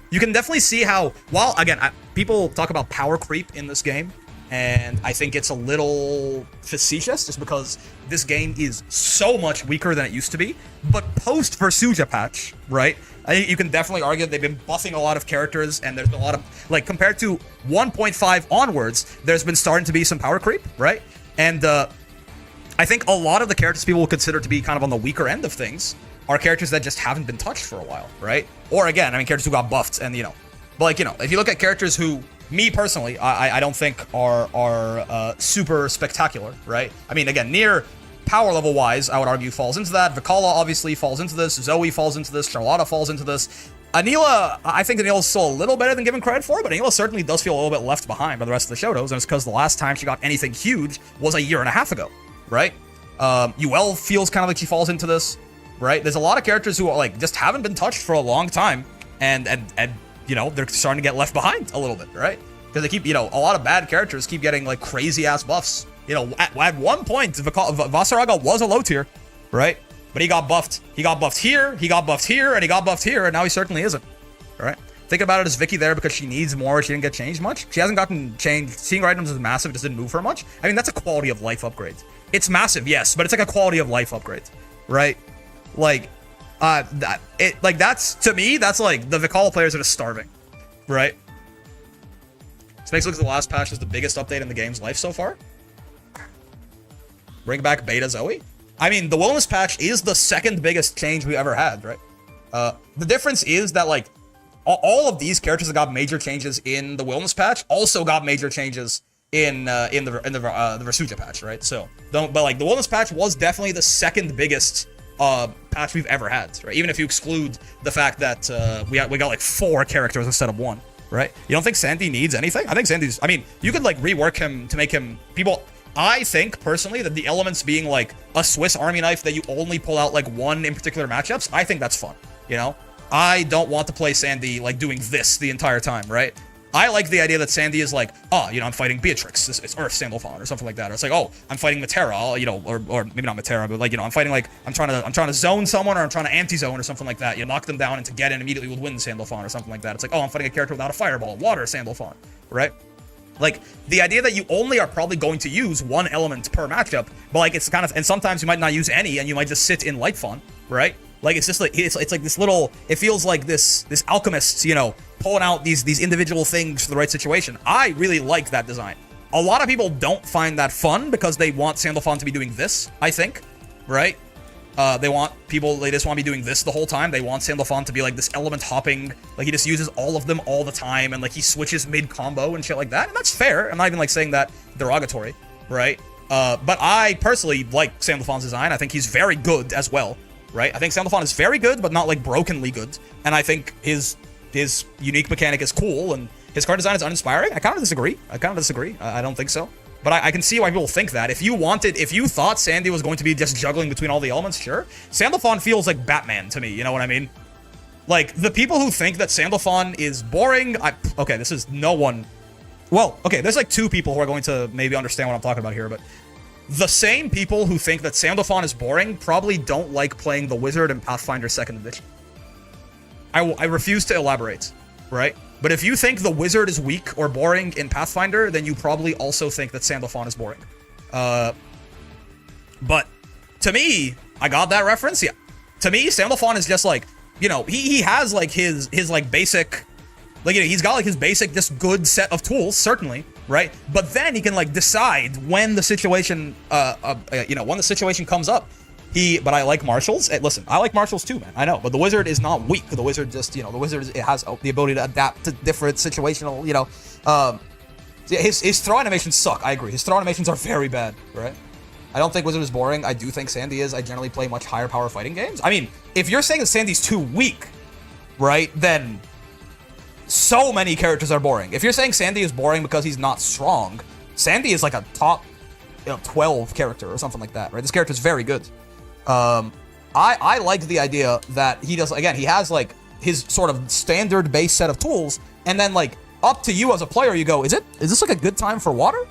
You can definitely see how, while, again, people talk about power creep in this game, and I think it's a little facetious just because this game is so much weaker than it used to be. But post Versuja patch, right? I think you can definitely argue that they've been buffing a lot of characters, and there's been a lot of, like, compared to 1.5 onwards, there's been starting to be some power creep, right? And I think a lot of the characters people will consider to be kind of on the weaker end of things are characters that just haven't been touched for a while, right? Or again, I mean, characters who got buffed, and, you know, but, like, you know, if you look at characters who, me personally, I don't think are super spectacular, right? I mean, again, near power level wise, I would argue falls into that. Vicala obviously falls into this. Zoe falls into this. Charlotta falls into this. Anila, I think Anila's still a little better than given credit for, but Anila certainly does feel a little bit left behind by the rest of the Shotos, and it's because the last time she got anything huge was a year and a half ago, right? UL feels kind of like she falls into this, right? There's a lot of characters who are, like, just haven't been touched for a long time, and you know, they're starting to get left behind a little bit, right? Because they keep, you know, a lot of bad characters keep getting, like, crazy-ass buffs. You know, at one point, Vasaraga was a low tier, right? But he got buffed. He got buffed here, he got buffed here, and he got buffed here, and now he certainly isn't, all right? Think about it as Vicky there because she needs more. She didn't get changed much. She hasn't gotten changed. Seeing her items is massive. It just didn't move her much. I mean, that's a quality of life upgrade. It's massive, yes, but it's like a quality of life upgrade, right? Like, that's, to me, that's like the Vicala players that are starving, right? This makes it look like the last patch is the biggest update in the game's life so far. Bring back Beta Zoe. I mean, the wellness patch is the second biggest change we ever had, right? The difference is that, like, all of these characters that got major changes in the wellness patch also got major changes in the Versuja patch, right? So, but like the wellness patch was definitely the second biggest patch we've ever had, right? Even if you exclude the fact that we got like 4 characters instead of 1, right? You don't think Sandy needs anything? I think Sandy's, I mean, you could like rework him to make him I think personally that the elements being like a Swiss Army knife that you only pull out like one in particular matchups, I think that's fun, you know? I don't want to play Sandy like doing this the entire time, right? I like the idea that Sandy is like, oh, you know, I'm fighting Beatrix, it's Earth Sandalphon or something like that. Or it's like, oh, I'm fighting Metera, you know, or maybe not Metera, but like, you know, I'm fighting like, I'm trying to zone someone or I'm trying to anti-zone or something like that. You knock them down and to get in immediately with Wind Sandalphon or something like that. It's like, oh, I'm fighting a character without a fireball, Water Sandalphon, right? Like, the idea that you only are probably going to use one element per matchup, but like, it's kind of, and sometimes you might not use any and you might just sit in Lightfawn, right? Like, it's just like, it's like this little, it feels like this alchemist, you know, pulling out these individual things for the right situation. I really like that design. A lot of people don't find that fun because they want Sandalphon to be doing this, I think, right? They just want to be doing this the whole time. They want Sandalphon to be like this element hopping, like he just uses all of them all the time and like he switches mid-combo and shit like that. And that's fair. I'm not even like saying that derogatory, right? But I personally like Sandalphon's design. I think he's very good as well, right? I think Sandalphon is very good, but not like brokenly good. And I think his unique mechanic is cool and his card design is uninspiring. I kind of disagree. I don't think so. But I can see why people think that. If you thought Sandy was going to be just juggling between all the elements, sure. Sandalphon feels like Batman to me, you know what I mean? Like, the people who think that Sandalphon is boring, okay, this is no one... Well, okay, there's like 2 people who are going to maybe understand what I'm talking about here, but... The same people who think that Sandalphon is boring probably don't like playing the Wizard in Pathfinder 2nd Edition. I refuse to elaborate, right? But if you think the Wizard is weak or boring in Pathfinder, then you probably also think that Sandalphon is boring. But to me, I got that reference, yeah. To me, Sandalphon is just like, you know, he has like his like basic, like, you know, he's got like his basic, just good set of tools, certainly, right? But then he can like decide when the situation, you know, when the situation comes up. But I like marshals. Listen, I like marshals too, man. I know, but the Wizard is not weak. The Wizard just, you know, it has the ability to adapt to different situational, you know. His throw animations suck. I agree. His throw animations are very bad, right? I don't think Wizard is boring. I do think Sandy is. I generally play much higher power fighting games. I mean, if you're saying that Sandy's too weak, right, then so many characters are boring. If you're saying Sandy is boring because he's not strong, Sandy is like a top 12 character or something like that, right? This character is very good. I like the idea that he does, again, he has like his sort of standard base set of tools, and then like up to you as a player, you go, is this like a good time for water?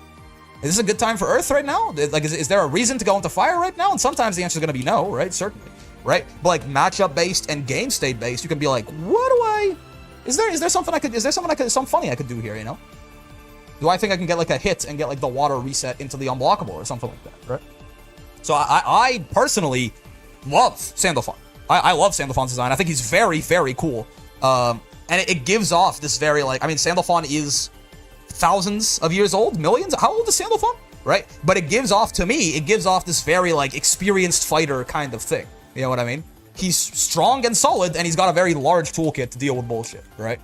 Is this a good time for earth right now? Like, is there a reason to go into fire right now? And sometimes the answer is going to be no, right? Certainly, right? But like matchup based and game state based, you can be like, what do I? Is there something I could? Is there something funny I could do here? You know? Do I think I can get like a hit and get like the water reset into the unblockable or something like that, right? So I personally love Sandalphon. I love Sandalphon's design. I think he's very, very cool. And it gives off this very like, I mean, Sandalphon is thousands of years old, millions. How old is Sandalphon? Right? But it gives off, to me, it gives off this very like experienced fighter kind of thing. You know what I mean? He's strong and solid, and he's got a very large toolkit to deal with bullshit, right?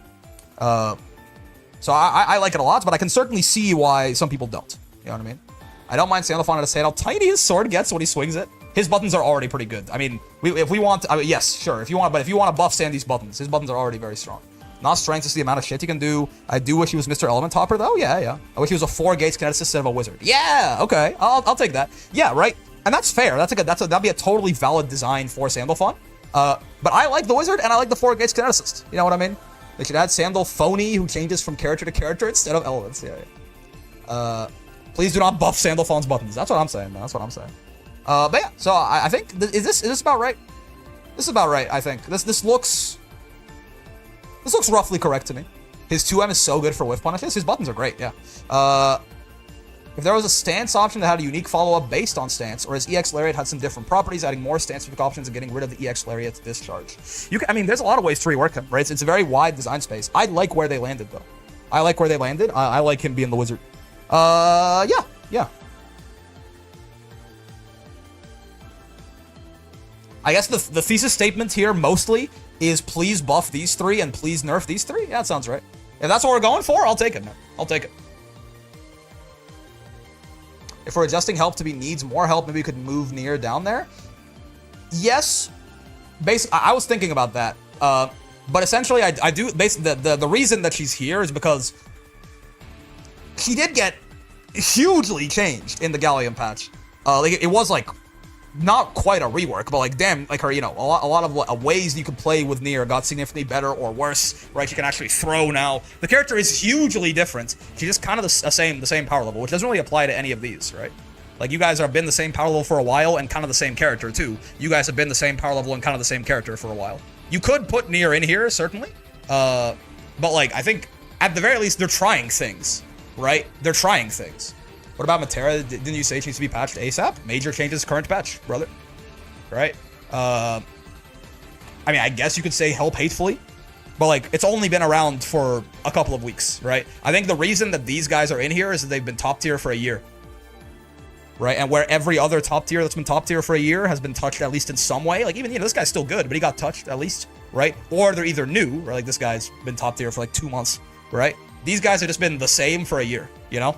So I like it a lot, but I can certainly see why some people don't. You know what I mean? I don't mind Sandalphon at a say how tiny his sword gets when he swings it. His buttons are already pretty good. I mean, if we want, yes, sure. If you want to buff Sandy's buttons, his buttons are already very strong. Not strength, just the amount of shit you can do. I do wish he was Mr. Element Hopper, though. Yeah. I wish he was a 4 gates kineticist instead of a wizard. Yeah, okay. I'll take that. Yeah, right. And that's fair. That'd be a totally valid design for Sandalphon. But I like the wizard and I like the 4 gates kineticist. You know what I mean? They should add Sandalphony, who changes from character to character instead of elements. Yeah. Please do not buff Sandalphon's buttons. That's what I'm saying, man. That's what I'm saying. But yeah, so I think is this about right? This is about right. I think this looks roughly correct to me. His 2M is so good for whiff punishes. His buttons are great. Yeah. If there was a stance option that had a unique follow-up based on stance, or his EX Lariat had some different properties, adding more stance-specific options and getting rid of the EX Lariat's discharge. I mean, there's a lot of ways to rework him, right? It's a very wide design space. I like where they landed, though. I like where they landed. I like him being the wizard. Yeah. I guess the thesis statement here, mostly, is please buff these 3 and please nerf these 3. Yeah, that sounds right. If that's what we're going for, I'll take it, man. I'll take it. If we're adjusting help to be needs more help, maybe we could move Nier down there. Yes. I was thinking about that. But essentially, I do. The reason that she's here is because she did get hugely changed in the Gallium patch. Like it was like not quite a rework, but like damn, like her, you know, a lot of ways you could play with Nier got significantly better or worse, right? She can actually throw now. The character is hugely different. She's just kind of the same power level, which doesn't really apply to any of these, right? Like you guys have been the same power level for a while and kind of the same character too. You guys have been the same power level and kind of the same character for a while. You could put Nier in here, certainly, but like I think at the very least they're trying things, right? They're trying things. What about Metera? Didn't you say it needs to be patched ASAP? Major changes current patch, brother. Right? I mean, I guess you could say help hatefully, but like it's only been around for a couple of weeks, right? I think the reason that these guys are in here is that they've been top tier for a year. Right? And where every other top tier that's been top tier for a year has been touched at least in some way. Like even, you know, this guy's still good, but he got touched at least, right? Or they're either new, right? Like this guy's been top tier for like 2 months, right? These guys have just been the same for a year, you know?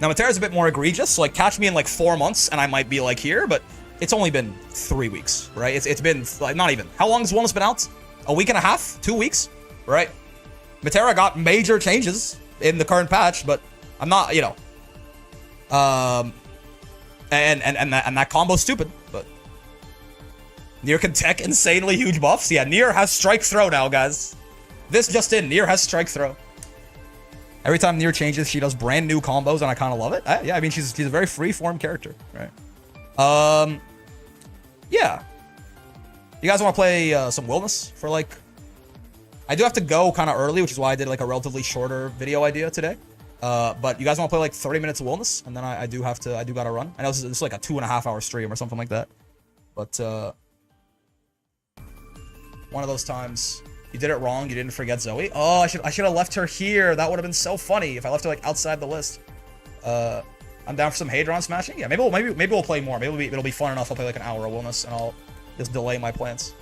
Now, Metera's a bit more egregious, so like catch me in like 4 months and I might be like here, but it's only been 3 weeks, right? It's been like not even. How long has Wellness been out? A week and a half? 2 weeks, right? Metera got major changes in the current patch, but I'm not, you know. And that combo's stupid, but Nier can tech insanely huge buffs. Yeah, Nier has strike throw now, guys. This just in, Nier has strike throw. Every time Nier changes, she does brand new combos, and I kind of love it. Yeah, I mean, she's a very free-form character, right? Yeah. You guys want to play some Wellness for, like... I do have to go kind of early, which is why I did, like, a relatively shorter video idea today. But you guys want to play, like, 30 minutes of Wellness? And then I do gotta run. I know this is like a 2.5 hour stream or something like that. But, one of those times... You did it wrong. You didn't forget Zoe. Oh, I should have left her here. That would have been so funny if I left her like outside the list. I'm down for some Hadron smashing. Yeah, maybe we'll play more. Maybe it'll be fun enough. I'll play like an hour of Wellness and I'll just delay my plans.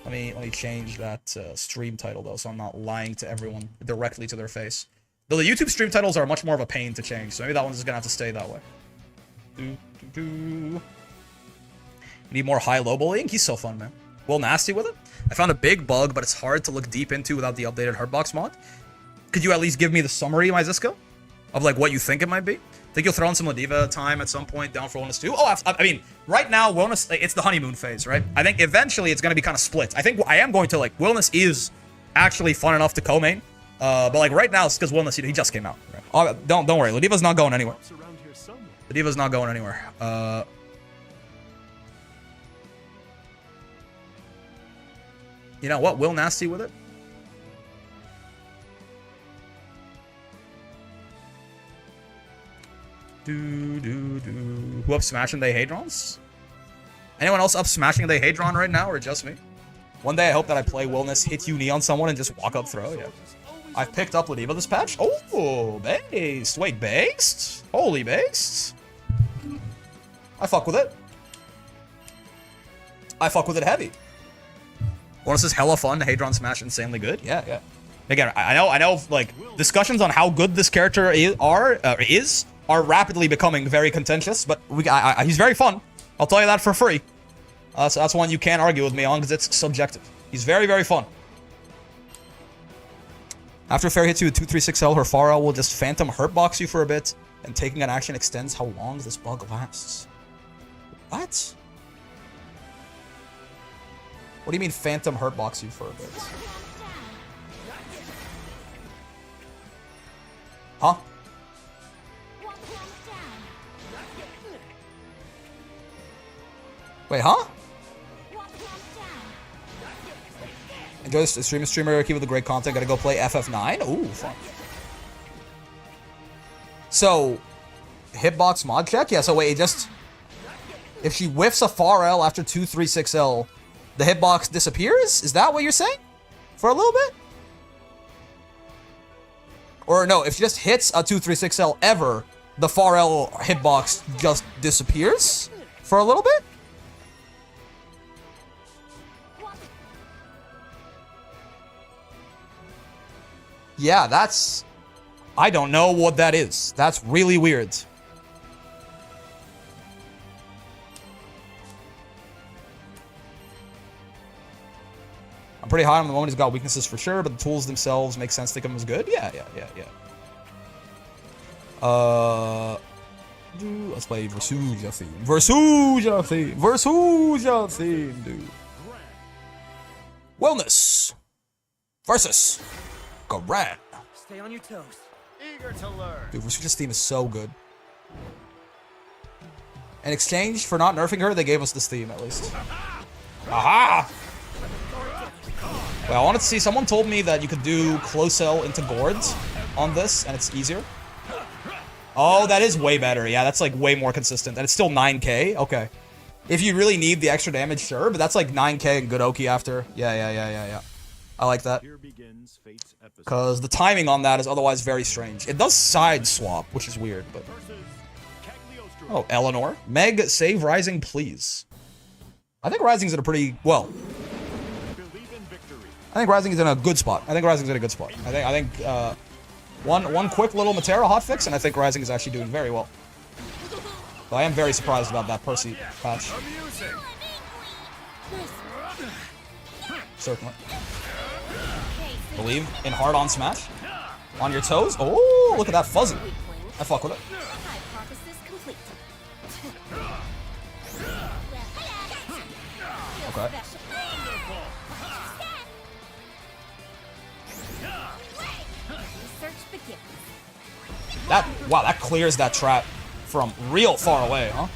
Let me change that stream title though, so I'm not lying to everyone directly to their face. Though the YouTube stream titles are much more of a pain to change, so maybe that one's just gonna have to stay that way. Need more high-low bullying. He's so fun, man. Well, nasty with it. I found a big bug, but it's hard to look deep into without the updated Hurtbox mod. Could you at least give me the summary, my Zisco? Of like what you think it might be? Think you'll throw in some Ladiva time at some point down for Wellness 2? Oh, I mean, right now, Wellness, it's the honeymoon phase, right? I think eventually it's going to be kind of split. I think I am going to, like, Wellness is actually fun enough to co-main. But, like, right now, it's because Wellness, he just came out. Right? Oh, don't worry. Ladiva's not going anywhere. Ladiva's not going anywhere. You know what? Will Nasty with it? Who up smashing they Hadrons? Anyone else up smashing they Hadron right now, or just me? One day I hope that I play Wellness, hit Uni on someone, and just walk up throw, yeah. I've picked up Ladiva this patch. Oh, based. Wait, based? Holy based? I fuck with it. I fuck with it heavy. Wellness is hella fun. Hadron Smash insanely good. Yeah, yeah. Again, I know, like, discussions on how good this character is are rapidly becoming very contentious, but he's very fun. I'll tell you that for free. So that's one you can't argue with me on, because it's subjective. He's very, very fun. After Ferry hits you with 236L, her Pharrell will just Phantom Hurtbox you for a bit, and taking an action extends how long this bug lasts. What? What do you mean Phantom Hurtbox you for a bit? Huh? Wait, huh? Enjoy this streamer, keep with the great content. Gotta go play FF9. Ooh, fun. So, hitbox mod check? Yeah, so wait, if she whiffs a Pharrell after 236L, the hitbox disappears? Is that what you're saying? For a little bit? Or no, if she just hits a 236L ever, the Pharrell hitbox just disappears? For a little bit? Yeah, that's... I don't know what that is. That's really weird. I'm pretty high on the moment. He's got weaknesses for sure, but the tools themselves make sense to think of him as good. Yeah. Let's play Versuja theme, dude. Wellness versus Gran. Stay on your toes. Eager to learn. Dude, Versuja's theme is so good. In exchange for not nerfing her, they gave us this theme at least. Aha! Wait, I wanted to see, someone told me that you could do close-L into gourds on this, and it's easier. Oh, that is way better. Yeah, that's like way more consistent. And it's still 9k? Okay. If you really need the extra damage, sure, but that's like 9k and good Oki after. Yeah. I like that. Because the timing on that is otherwise very strange. It does side swap, which is weird, but... Oh, Eleanor. Meg, save Rising, please. I think Rising's in a pretty... Well... I think Rising is in a good spot. I think one quick little Metera hotfix, and I think Rising is actually doing very well. But I am very surprised about that Percy patch. Certainly. Believe in hard on smash. On your toes. Oh, look at that fuzzy. I fuck with it. Okay. Wow, that clears that trap from real far away, huh?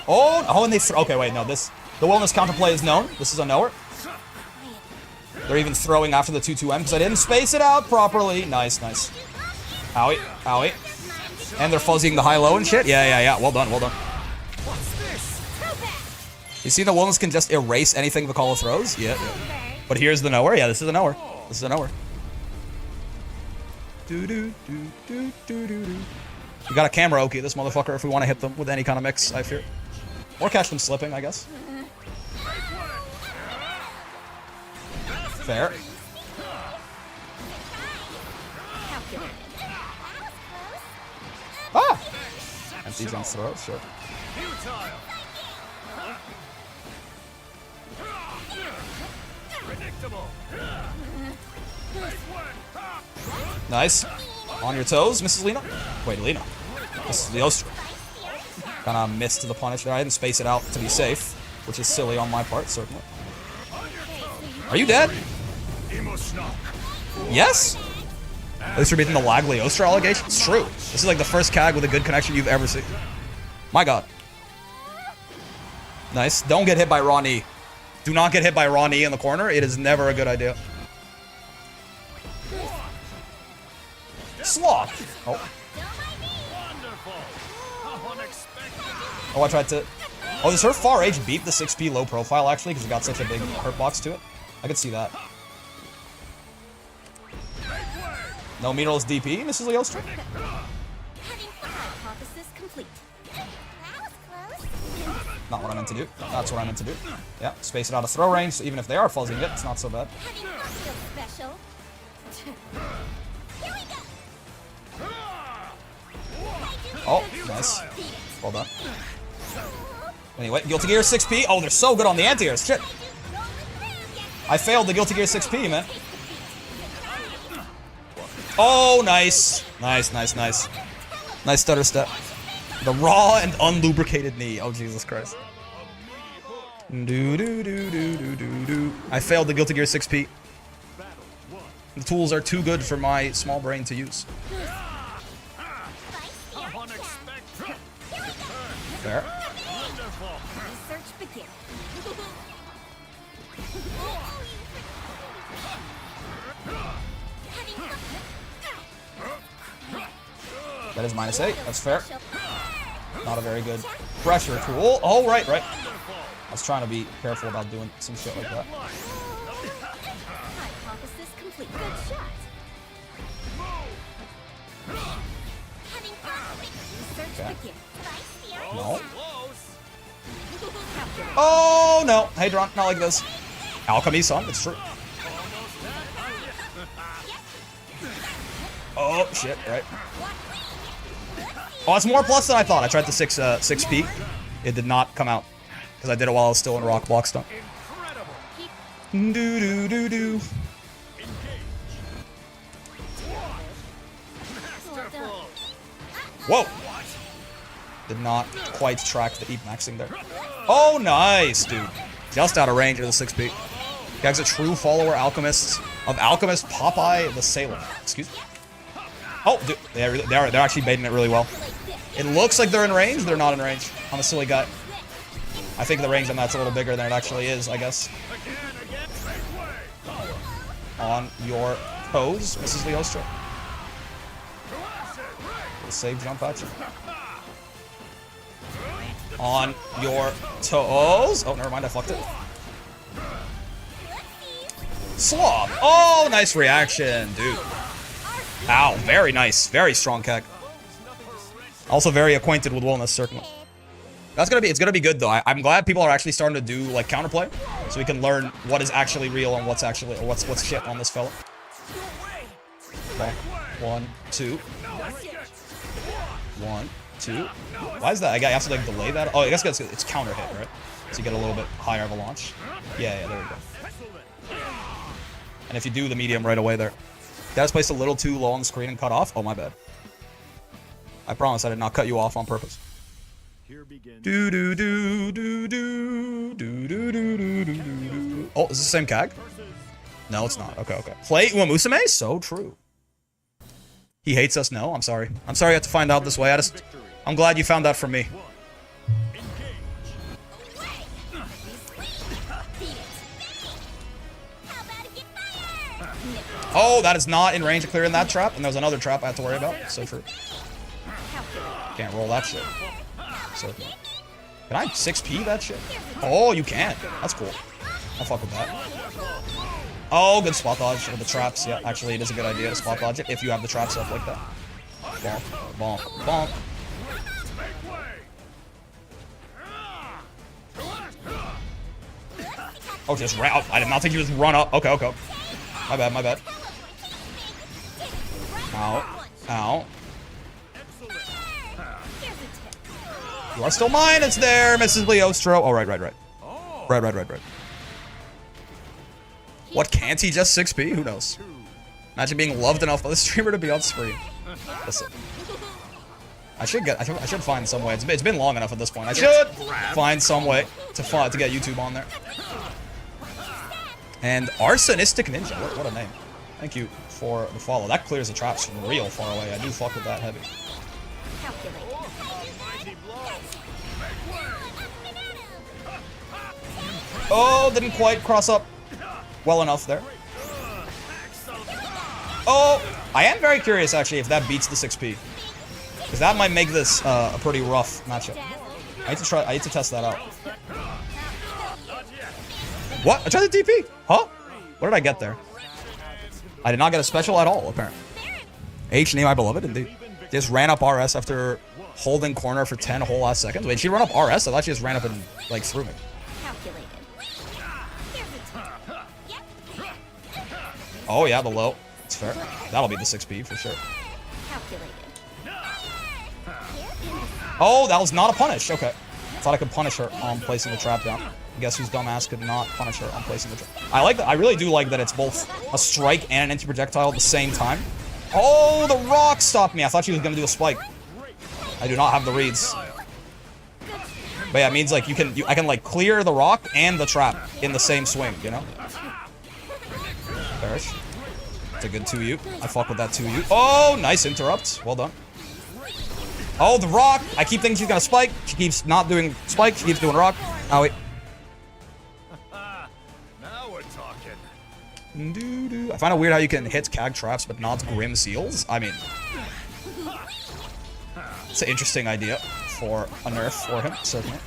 Oh, and they okay, wait, no, the wellness counterplay is known. This is a knower. They're even throwing after the 2-2M because I didn't space it out properly. Nice. Owie. And they're fuzzying the high-low and shit. Yeah. Well done. You see the wellness can just erase anything Vakala throws? Yeah. But here's the knower. Yeah, this is a knower. You got a camera Oki, this motherfucker, if we want to hit them with any kind of mix, I fear. Or catch them slipping, I guess. Fair. Ah! Empties on throw, sure. Nice. On your toes, Mrs. Lena. Wait, Lena. This is the Ostra. Kind of missed the punish there. I didn't space it out to be safe, which is silly on my part, certainly. Are you dead? Yes? At least we're beating the Lagliostra allegation. It's true. This is like the first CAG with a good connection you've ever seen. My god. Nice. Don't get hit by raw knee. Do not get hit by raw knee in the corner. It is never a good idea. Slop. Oh. Oh, I tried to... Oh, does her far age beat the 6P low profile, actually? Because it got such a big hurt box to it? I could see that. No minerals DP, Mrs. Leostra? Not what I meant to do. That's what I meant to do. Yeah, space it out of throw range, so even if they are fuzzing it, it's not so bad. Oh, nice. Well done. Anyway, Guilty Gear 6P. Oh, they're so good on the anti-airs. Shit. I failed the Guilty Gear 6P, man. Oh, nice. Nice, nice, nice. Nice stutter step. The raw and unlubricated knee. Oh, Jesus Christ. I failed the Guilty Gear 6P. The tools are too good for my small brain to use. Fair. That is -8. That's fair. Not a very good pressure tool. Oh, right, right. I was trying to be careful about doing some shit like that. Okay. No. Oh, no. Hey, Dron, not like this. Alchemy, son. It's true. Oh, shit. Right. Oh, it's more plus than I thought. I tried the 6P. It did not come out. Because I did it while I was still in rock block stun. Do-do-do-do. Whoa. Did not quite track the Eep maxing there. Oh, nice, dude. Just out of range of the 6P. Gag's a true follower alchemist of Alchemist Popeye the Sailor. Excuse me. Oh, dude, they're actually baiting it really well. It looks like they're in range. They're not in range. I'm a silly guy. I think the range on that's a little bigger than it actually is, I guess. On your toes, Mrs. Leostra. Save jump at you. On your toes. Oh, never mind. I fucked it. Slop. Oh, nice reaction, dude. Ow, very nice. Very strong keg. Also very acquainted with wellness, certainly. It's gonna be good though. I'm glad people are actually starting to do like counterplay, so we can learn what is actually real and what's actually what's shit on this fella. Okay. 1, 2. 1, 2. Why is that? I have to like delay that. Oh, I guess it's counter hit, right? So you get a little bit higher of a launch. Yeah, there we go. And if you do the medium right away there. That was placed a little too low on the screen and cut off. Oh, my bad. I promise I did not cut you off on purpose. Do do do do do do do do do do. Oh, is this the same CAG? No, it's not. Okay, okay. Play Uemusume? So true. He hates us? No, I'm sorry. I'm sorry you have to find out this way. I'm glad you found out from me. Oh, that is not in range of clearing that trap. And there was another trap I had to worry about. So true. Can't roll that shit. So, can I 6P that shit? Oh, you can. That's cool. I'll fuck with that. Oh, good spot dodge with the traps. Yeah, actually, it is a good idea to spot dodge it if you have the traps up like that. Bonk, bonk, bonk. Oh, just run. I did not think you just run up. Okay, okay. My bad, my bad. Ow. Ow. You are still mine. It's there, Mrs. Leostro. Oh, right. Right. What, can't he just 6p? Who knows? Imagine being loved enough by the streamer to be on screen. Listen. I should find some way. It's been long enough at this point. I should find some way to get YouTube on there. And Arsonistic Ninja. What a name. Thank you for the follow. That clears the traps from real far away. I do fuck with that heavy. Oh, didn't quite cross up well enough there. Oh, I am very curious actually if that beats the 6p. Because that might make this a pretty rough matchup. I need to test that out. What? I tried the TP? Huh? What did I get there? I did not get a special at all, apparently. H, my beloved, indeed. Just ran up RS after holding corner for 10 whole last seconds. Wait, she ran up RS? I thought she just ran up and, like, threw me. Oh, yeah, the low. It's fair. That'll be the 6p for sure. Oh, that was not a punish. Okay. I thought I could punish her on placing the trap down. Guess whose dumbass could not punish her on placing the trap. I like that. I really do like that it's both a strike and an anti-projectile at the same time. Oh, the rock stopped me. I thought she was going to do a spike. I do not have the reads. But yeah, it means like I can like clear the rock and the trap in the same swing, you know? Perish. It's a good 2U. I fuck with that 2U. Oh, nice interrupt. Well done. Oh, the rock. I keep thinking she's gonna spike. She keeps not doing spike. She keeps doing rock. Oh, wait. Now we're talking. I find it weird how you can hit Cag traps but not Grim Seals. I mean, it's an interesting idea for a nerf for him, certainly.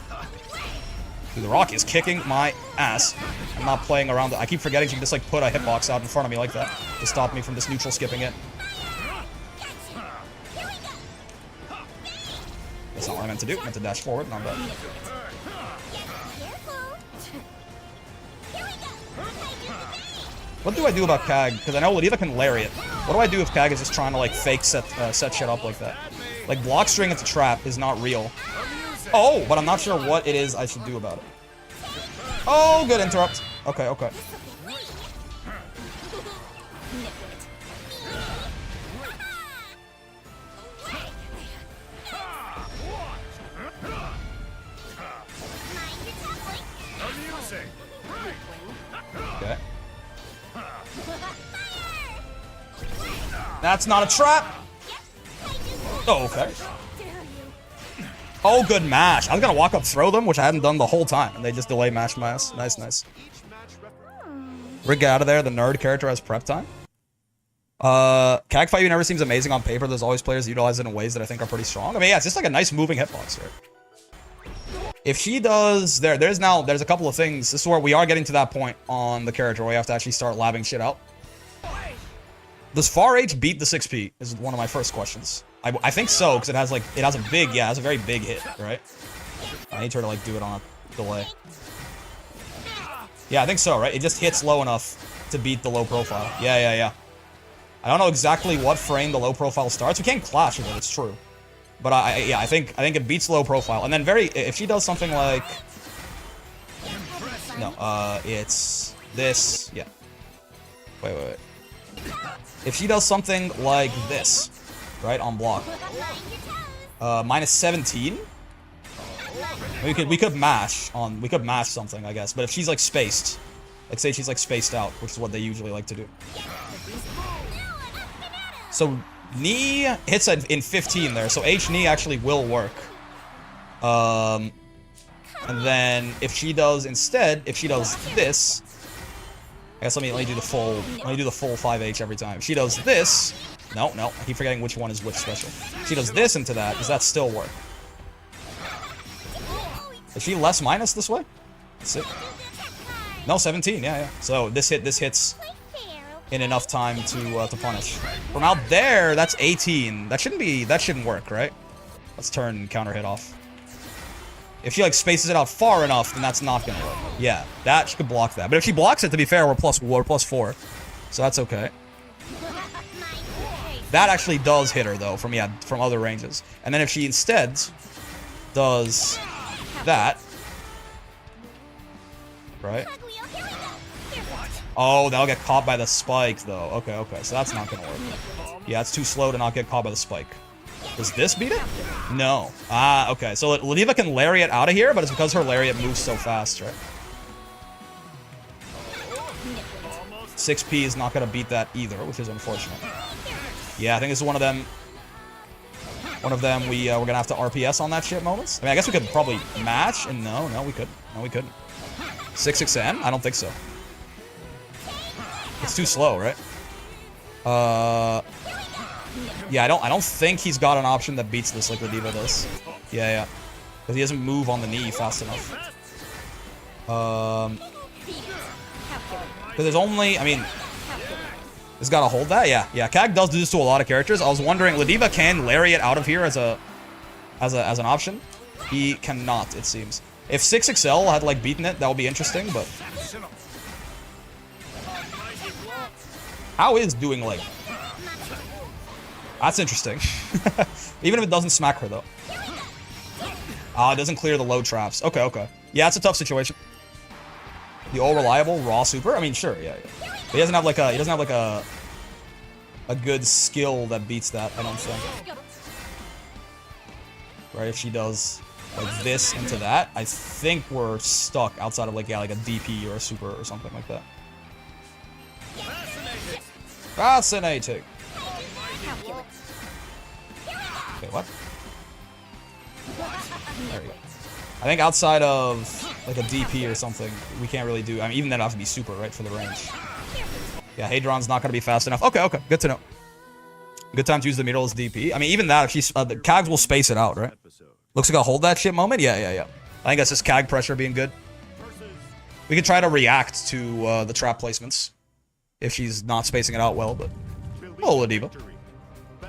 Dude, the rock is kicking my ass. I'm not playing around. I keep forgetting she can just like put a hitbox out in front of me like that to stop me from just neutral skipping it. That's not what I meant to do. I meant to dash forward, not bad. What do I do about Cag? Because I know Ladiva can lariat. What do I do if Cag is just trying to like fake set shit up like that? Like block string into trap is not real. Oh, but I'm not sure what it is I should do about it. Oh, good interrupt. Okay, okay. Okay. That's not a trap. Oh, okay. Oh, good mash. I was gonna walk up throw them, which I hadn't done the whole time, and they just delay mash my ass. Nice, nice. Rig out of there. The nerd character has prep time. Cag 5 never seems amazing on paper. There's always players that utilize it in ways that I think are pretty strong. I mean, yeah, it's just like a nice moving hitbox, right? If she does... There's a couple of things. This is where we are getting to that point on the character where we have to actually start labbing shit out. Does Far H beat the 6p? Is one of my first questions. I think so, because it has a very big hit, right? I need her to like do it on a delay. Yeah, I think so, right? It just hits low enough to beat the low profile. Yeah. I don't know exactly what frame the low profile starts. We can't clash with it, it's true. But I think it beats low profile. And then if she does something like... No, it's this. Yeah. Wait. If she does something like this, right, on block. Minus 17? We could mash something, I guess. But if she's like spaced, like say she's like spaced out, which is what they usually like to do. So knee hits in 15 there, so H knee actually will work. And then if she does this, I guess let me do the full 5H every time. If she does this, no, I keep forgetting which one is which special. If she does this into that, does that still work? Is she less minus this way? That's it. No, 17, yeah. So this hits in enough time to punish. From out there, that's 18. That shouldn't work, right? Let's turn counter hit off. If she like spaces it out far enough, then that's not gonna work. Yeah, she could block that. But if she blocks it, to be fair, we're plus 4. So that's okay. That actually does hit her though, from other ranges. And then if she instead does that, right? Oh, they'll get caught by the spike, though. Okay, okay. So that's not going to work. Yeah, it's too slow to not get caught by the spike. Does this beat it? No. Ah, okay. So Ladiva can lariat out of here, but it's because her lariat moves so fast, right? 6P is not going to beat that either, which is unfortunate. Yeah, I think this is one of them. We're going to have to RPS on that shit moments. I mean, I guess we could probably match, and no, we couldn't. No, we couldn't. 6-6N? I don't think so. It's too slow, right? Yeah, I don't think he's got an option that beats this like Ladiva does. Yeah. Because he doesn't move on the knee fast enough. Because there's only, I mean, he's got to hold that. Yeah. Cag does do this to a lot of characters. I was wondering, Ladiva can lariat out of here as an option. He cannot, it seems. If 6XL had like beaten it, that would be interesting, but how is doing like? That's interesting. Even if it doesn't smack her though. It doesn't clear the low traps. Okay. Yeah, it's a tough situation. The all reliable raw super. I mean, sure, yeah. But he doesn't have like a good skill that beats that. I don't think. Right? If she does like this into that, I think we're stuck outside of like a DP or a super or something like that. Fascinating. Okay, what? There we go. I think outside of like a DP or something, we can't really do. I mean, even then, it has to be super, right, for the range. Yeah, Hadron's not going to be fast enough. Okay, good to know. Good time to use the middle as DP. I mean, even that, if she's the Cags will space it out, right? Looks like I'll hold that shit moment. Yeah. I think that's just Cag pressure being good. We can try to react to the trap placements if she's not spacing it out well. But oh, Ladiva.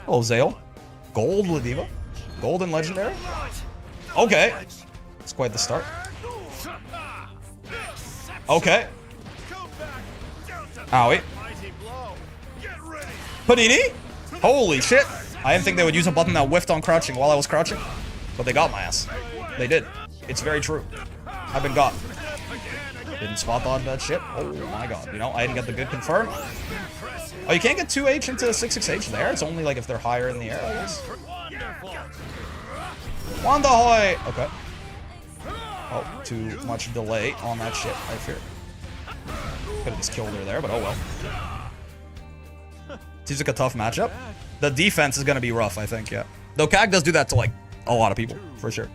Oh, Zale. Gold Ladiva. Gold and legendary. Okay. It's quite the start. Okay. Owie. Panini? Holy shit. I didn't think they would use a button that whiffed on crouching while I was crouching. But they got my ass. They did. It's very true. I've been got. Didn't spot dodge that shit. Oh my god. You know, I didn't get the good confirm. Oh, you can't get 2H into 6-6H there? It's only like if they're higher in the air, I guess. Wandahoy! Okay. Oh, too much delay on that shit, I fear. Could've just killed her there, but oh well. Seems like a tough matchup. The defense is gonna be rough, I think, yeah. Though Cag does do that to, like, a lot of people, for sure.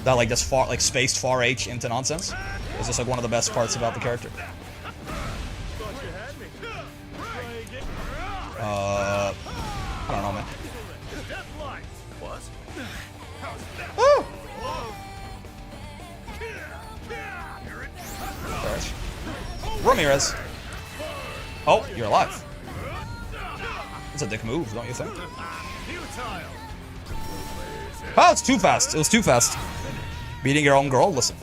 That, like, just far, like, spaced far H into nonsense is just, like, one of the best parts about the character. I don't know, man. Woo! Ramirez. Oh, you're alive. That's a dick move, don't you think? Oh, it's too fast. It was too fast. Beating your own girl? Listen.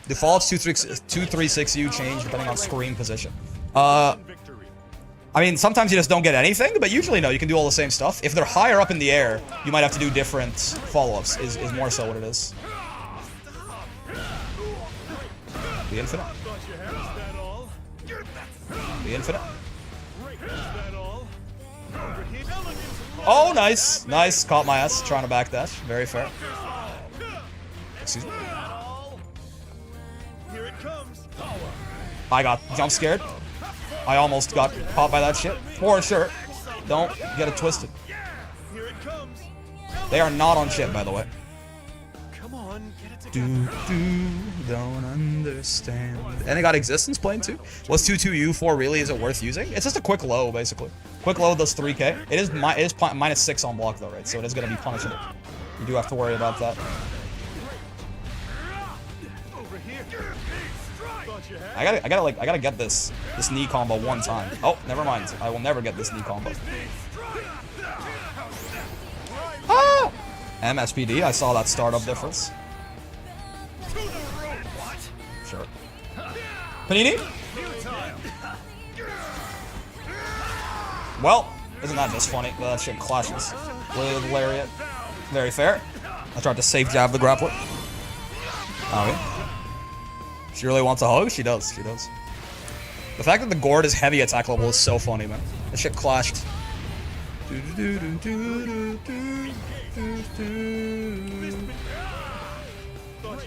Defaults 236U change depending on screen position. I mean, sometimes you just don't get anything, but usually no, you can do all the same stuff. If they're higher up in the air, you might have to do different follow-ups, is more so what it is. The infinite. The infinite. Oh, nice. Nice. Caught my ass trying to backdash. Very fair. Excuse me. I got jump scared. I almost got caught by that shit. For sure. Don't get it twisted. They are not on shit, by the way. Don't understand. And they got existence playing too. What's 2-2-U4 really? Is it worth using? It's just a quick low, basically. Quick low does 3k. It is -6 on block though, right? So it is gonna be punishable. You do have to worry about that. I gotta get this knee combo one time. Oh, never mind. I will never get this knee combo. Ah! MSPD. I saw that startup difference. Sure. Panini? Well, isn't that just funny? That shit clashes with Lariat. Very fair. I tried to safe jab the grappler. Okay. She really wants a hug? She does. She does. The fact that the gourd is heavy attack level is so funny, man. That shit clashed.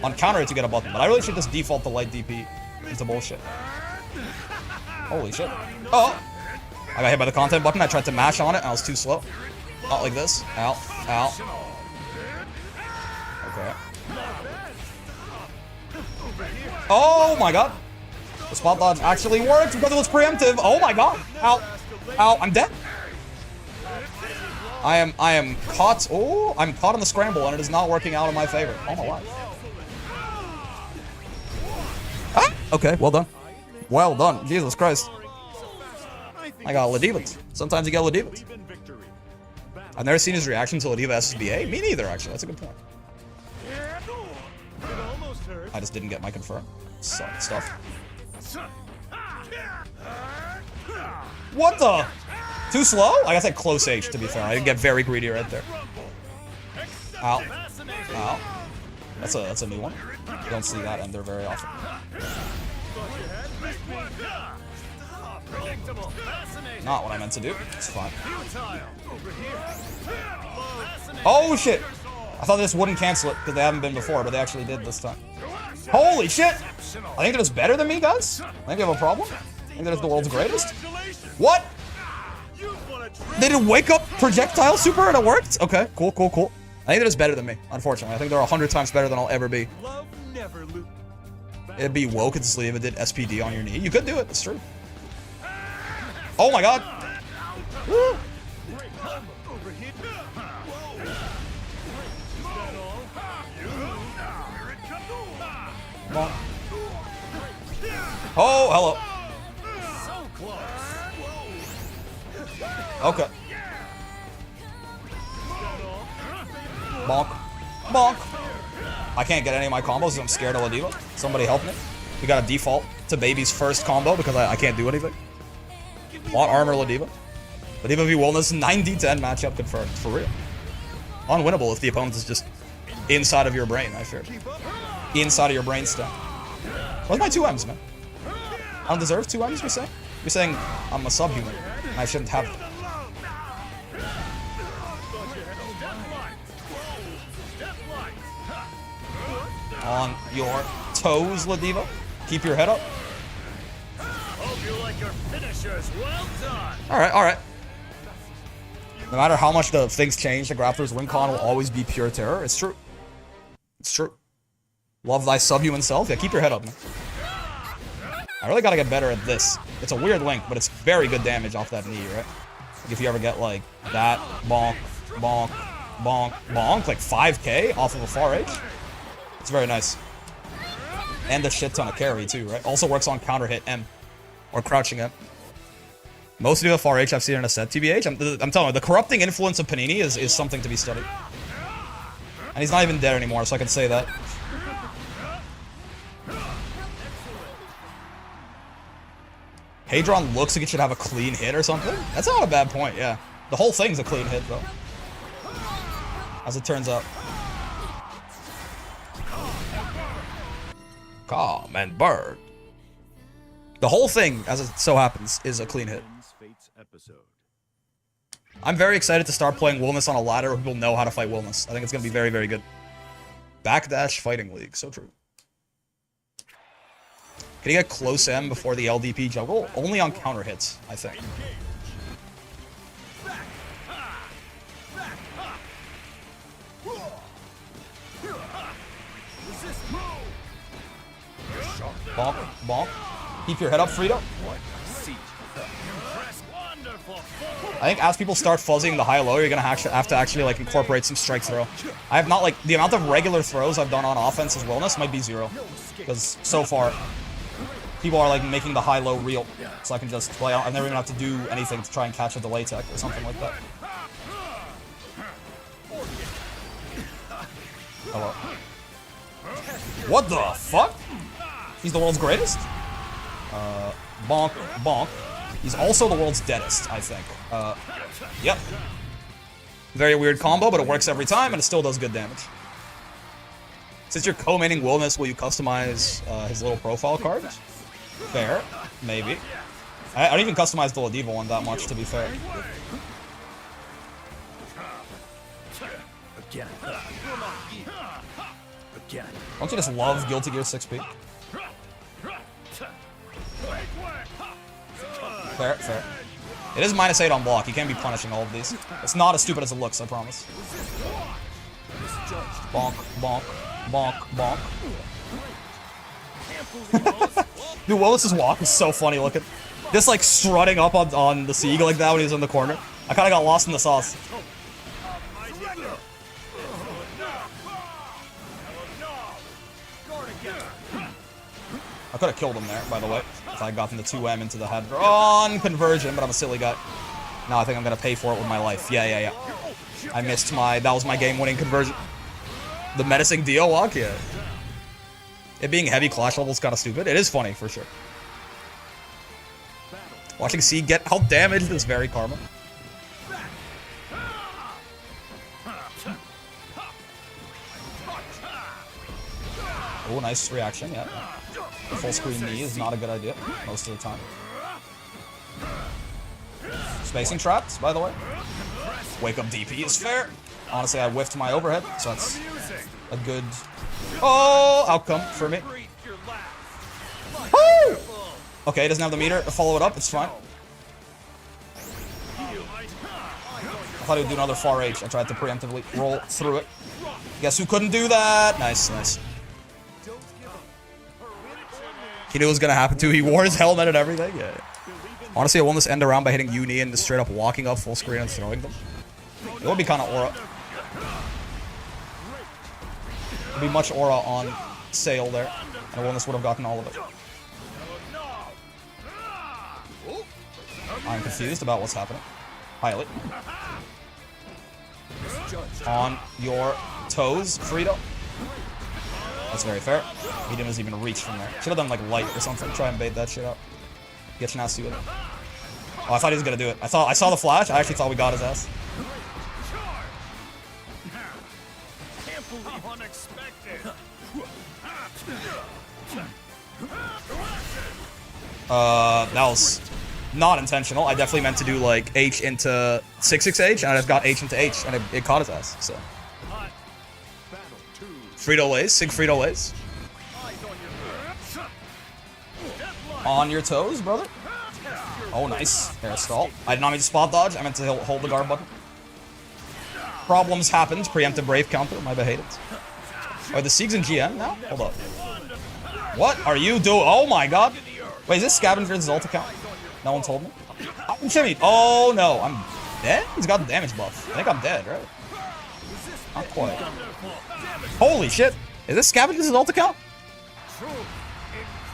On counter hits you get a button, but I really should just default the light DP into bullshit. Holy shit. Oh! I got hit by the content button, I tried to mash on it, and I was too slow. Not like this. Ow. Ow. Okay. Oh my god! The spot dodge actually worked because it was preemptive. Oh my god! Ow! Ow! I'm dead. I am caught. Oh, I'm caught in the scramble, and it is not working out in my favor. Oh my life. Ah! Okay, well done. Well done. Jesus Christ. I got Ladivans. Sometimes you get Ladivans. I've never seen his reaction to Ladiva SSBA. Me neither, actually. That's a good point. I just didn't get my confirm. Stuff. What the? Too slow? I guess I close H, to be fair. I didn't get very greedy right there. Ow. Ow. That's a new one. You don't see that ender very often. Not what I meant to do. It's fine. Oh shit! I thought they just wouldn't cancel it because they haven't been before, but they actually did this time. Holy shit! I think they're just better than me, guys. I think they have a problem. I think they're just the world's greatest. What? They did wake up projectile super and it worked? Okay, cool. I think they're just better than me, unfortunately. I think they're 100 times better than I'll ever be. It'd be woke at the sleeve. It did SPD on your knee. You could do it, it's true. Oh my god! Woo. Oh, hello. Okay. Bonk. Bonk. I can't get any of my combos because I'm scared of Ladiva. Somebody help me. We got a default to baby's first combo because I can't do anything. Want armor Ladiva. Ladiva v Wellness 9d10 matchup confirmed. For real. Unwinnable if the opponent is just inside of your brain, I fear. Inside of your brainstem. What's my 2 M's, man? I don't deserve 2 M's, you're saying? You're saying I'm a subhuman. And I shouldn't have them. On your toes, Ladiva. Keep your head up. Alright. No matter how much the things change, the Grappler's win con will always be pure terror. It's true. It's true. Love thy subhuman self. Yeah, keep your head up, man. I really gotta get better at this. It's a weird link, but it's very good damage off that knee, right? Like if you ever get like that, bonk, bonk, bonk, bonk, like 5k off of a far edge. It's very nice. And a shit ton of carry too, right? Also works on counter hit M. Or crouching M. Most of the far H I've seen in a set, TBH. I'm telling you, the corrupting influence of Panini is something to be studied. And he's not even dead anymore, so I can say that. Hadron looks like it should have a clean hit or something. That's not a bad point, yeah. The whole thing's a clean hit, though. As it turns out. Calm and bird. The whole thing, as it so happens, is a clean hit. I'm very excited to start playing Wilness on a ladder where people know how to fight Wilness. I think it's going to be very, very good. Backdash Fighting League, so true. Can you get close M before the LDP juggle? Only on counter hits, I think. Bonk, bonk. Keep your head up, Frito. I think as people start fuzzing the high-low, you're gonna have to actually like incorporate some strike throw. I have not like the amount of regular throws I've done on offense as Wellness might be 0, because so far people are like making the high-low real, so I can just play out. I've never even have to do anything to try and catch a delay tech or something like that. Hello. What the fuck? He's the world's greatest? Bonk, bonk. He's also the world's deadest, I think. Yep. Very weird combo, but it works every time, and it still does good damage. Since you're co-maining Wilness, will you customize his little profile cards? Fair. Maybe. I don't even customize the Ladiva one that much, to be fair. Don't you just love Guilty Gear 6P? Fair, fair. It is -8 on block. You can't be punishing all of these. It's not as stupid as it looks, I promise. Bonk, bonk, bonk, bonk. Dude, Willis's walk is so funny looking. Just like strutting up on the Sieg like that when he was in the corner. I kind of got lost in the sauce. I could have killed him there, by the way, if I got the 2M into the head on conversion, but I'm a silly guy. Now I think I'm going to pay for it with my life. Yeah. I missed my... That was my game-winning conversion. The menacing Dio walk? Yeah. It being heavy clash level is kind of stupid. It is funny, for sure. Watching C get out damaged is very karma. Oh, nice reaction, yeah. The full screen knee is not a good idea most of the time. Spacing traps, by the way. Wake up DP is fair. Honestly, I whiffed my overhead, so that's a good outcome for me. Woo! Okay, he doesn't have the meter to follow it up. It's fine. I thought he would do another far H. I tried to preemptively roll through it. Guess who couldn't do that? Nice, nice. He knew it was going to happen too. He wore his helmet and everything. Yeah. Honestly, I won this end around by hitting Uni and just straight up walking up full screen and throwing them. It would be kind of aura. It would be much aura on sale there. And Wellness would have gotten all of it. I'm confused about what's happening. Highly. On your toes, Frito. That's very fair. He didn't even reach from there. Should have done like light or something. Try and bait that shit out. Get you nasty with it. Oh, I thought he was gonna do it. I saw the flash. I actually thought we got his ass. That was not intentional. I definitely meant to do like H into 6-6H, and I just got H into H, and it caught his ass, so. Frito-Lays, Sig Frito-Lays. On your toes, brother. Oh, nice. Air stall. I did not mean to spot dodge. I meant to hold the guard button. Problems happened. Preemptive Brave counter. My behated. Oh, the Sieg's in GM now? Hold up. What are you doing? Oh my god. Wait, is this Scavenger's ult account? No one told me. I'm shimmied. Oh no. I'm dead? He's got the damage buff. I think I'm dead, right? Not quite. Holy shit. Is this Scavenger's ult account?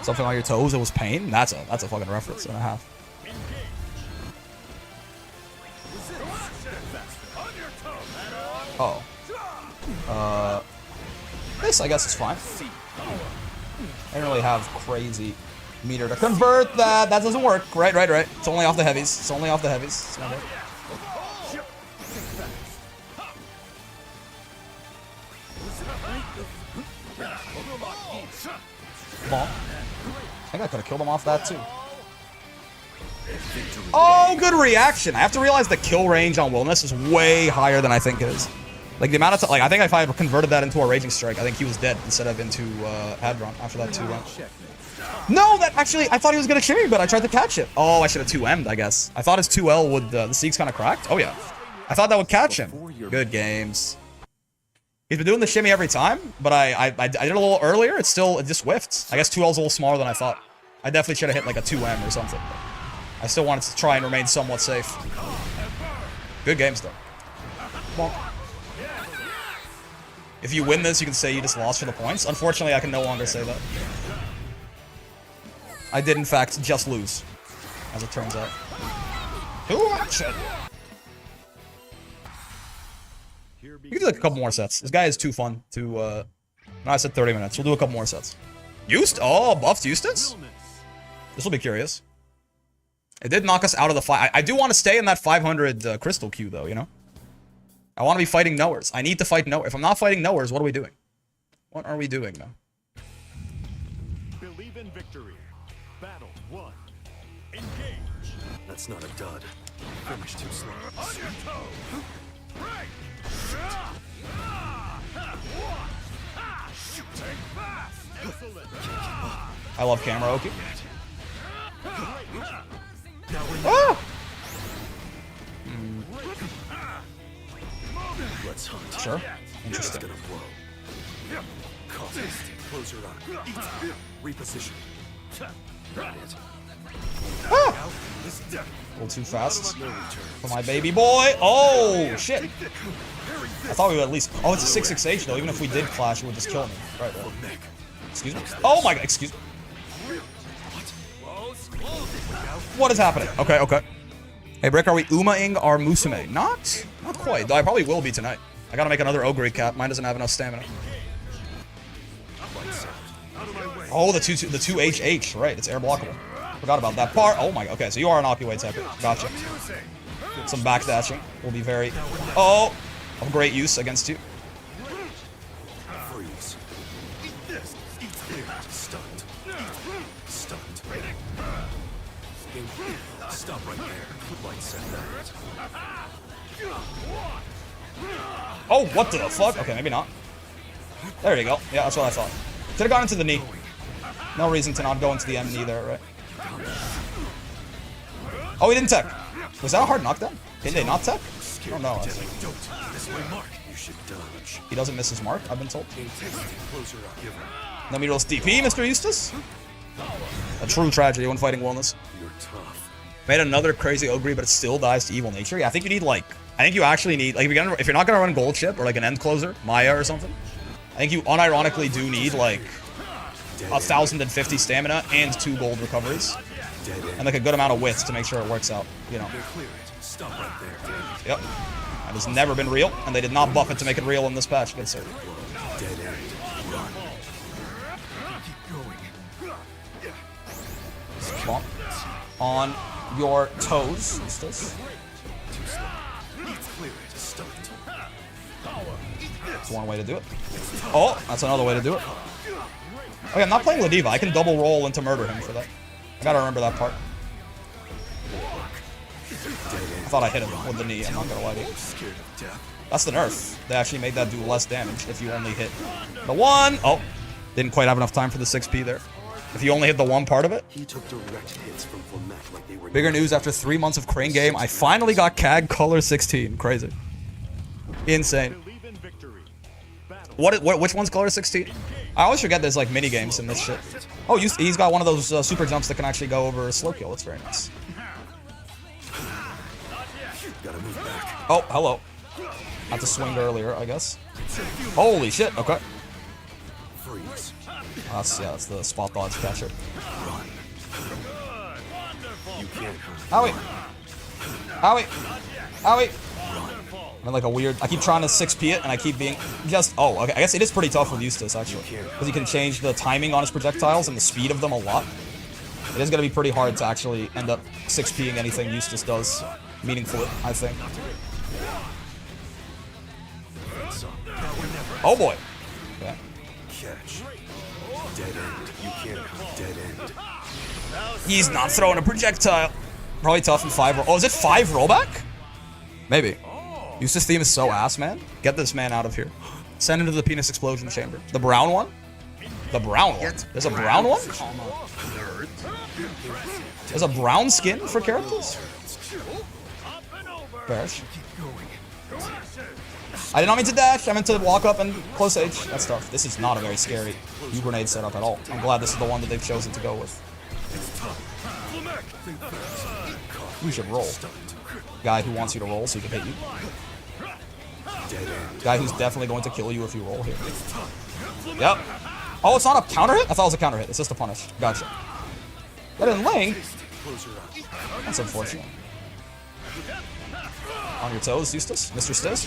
Something on your toes, it was pain? That's a fucking reference and a half. Oh. This, I guess, is fine. I don't really have crazy meter to convert that. That doesn't work. Right. It's only off the heavies. It's only off the heavies. It's not it. Bonk. I think I could have killed him off that too. Oh, good reaction. I have to realize the kill range on Wilness is way higher than I think it is. Like the amount of I think if I had converted that into a Raging Strike, I think he was dead instead of into Hadron after that 2-1. No, that actually, I thought he was going to shimmy, but I tried to catch it. Oh, I should have 2M'd, I guess. I thought his 2L would, the Sieg's kind of cracked. Oh yeah. I thought that would catch him. Good games. He's been doing the shimmy every time, but I did it a little earlier. It just whiffed. I guess 2L's a little smaller than I thought. I definitely should have hit like a 2M or something. I still wanted to try and remain somewhat safe. Good games though. Bonk. If you win this, you can say you just lost for the points. Unfortunately, I can no longer say that. I did, in fact, just lose, as it turns out. Shit. You can do like a couple more sets. This guy is too fun to, no, I said 30 minutes. We'll do a couple more sets. Oh, buffed Eustace? This will be curious. It did knock us out of the fight. I do want to stay in that 500 crystal queue, though, you know? I want to be fighting knowers. I need to fight knowers. If I'm not fighting knowers, what are we doing? What are we doing now? Believe in victory. Battle 1. That's not a dud. Finish too slow. I love camera Oki. Ah! Let's hunt. Sure. Interesting. Gonna blow. Close your eye. Reposition. Got it. Ah! A little too fast for my baby boy. Oh, shit. I thought we would at least... Oh, it's a 668 though. Even if we did clash, it would just kill me. Right there. Excuse me? Oh my god, excuse me. What is happening? Okay, okay. Hey, Brick, are we Uma-ing our Musume? Not quite. Though I probably will be tonight. I gotta make another Ogre cap. Mine doesn't have enough stamina. Oh, the 2HH. Right, it's air blockable. Forgot about that part. Oh my god. Okay, so you are an Okiway type. Gotcha. Some backdashing will be very... Oh! Of great use against you. Freeze. Stunned. Stunned. Stop right there. Light set that. Oh, what the fuck? Okay, maybe not. There you go. Yeah, that's what I thought. Should have gone into the knee. No reason to not go into the M knee there, right? Oh, he didn't tech. Was that a hard knockdown? Did they not tech? I don't know. He doesn't miss his mark, I've been told. No Meteorless DP, Mr. Eustace? A true tragedy when fighting wellness. Made another crazy Ogre, but it still dies to evil nature. Yeah, I think you need like... I think you actually need... Like, if you're not gonna run Gold Chip or like an end closer, Maya or something, I think you unironically do need like 1,050 stamina and 2 gold recoveries. And like a good amount of width to make sure it works out, you know. Yep. That has never been real, and they did not buff it to make it real in this patch, good sir. Bonk. On your toes, Eustace. That's one way to do it. Oh, that's another way to do it. Okay, I'm not playing Ladiva. I can double roll into murder him for that. I gotta remember that part. I thought I hit him with the knee, I'm not gonna lie to you. That's the nerf. They actually made that do less damage if you only hit the one. Oh, didn't quite have enough time for the 6p there. If you only hit the one part of it. Bigger news after 3 months of Crane game. I finally got CAG color 16. Crazy. Insane. Which one's color 16? I always forget there's like mini games in this shit. Oh, he's got one of those super jumps that can actually go over a slow kill. That's very nice. Oh, hello. Had to swing earlier, I guess. Holy shit. Okay. That's the spot dodge catcher. Owie. Owie. Owie. I'm like a weird... I keep trying to 6p it, and I keep being just... Oh, okay. I guess it is pretty tough with Eustace, actually. Because you can change the timing on his projectiles and the speed of them a lot. It is going to be pretty hard to actually end up 6ping anything Eustace does meaningfully, I think. Oh, boy. Okay. He's not throwing a projectile. Probably tough in 5... Oh, is it 5 rollback? Maybe. Eustace theme is so ass, man. Get this man out of here. Send him to the penis explosion chamber. The brown one? The brown one? There's a brown one? There's a brown skin for characters? Bearish. I did not mean to dash. I meant to walk up and close H. That's tough. This is not a very scary U-grenade setup at all. I'm glad this is the one that they've chosen to go with. We should roll. Guy who wants you to roll so he can hit you. Guy who's definitely going to kill you if you roll here. Yep. Oh, it's not a counter hit? I thought it was a counter hit. It's just a punish. Gotcha. That didn't link. That's unfortunate. On your toes, Eustace. Mr. Stiz.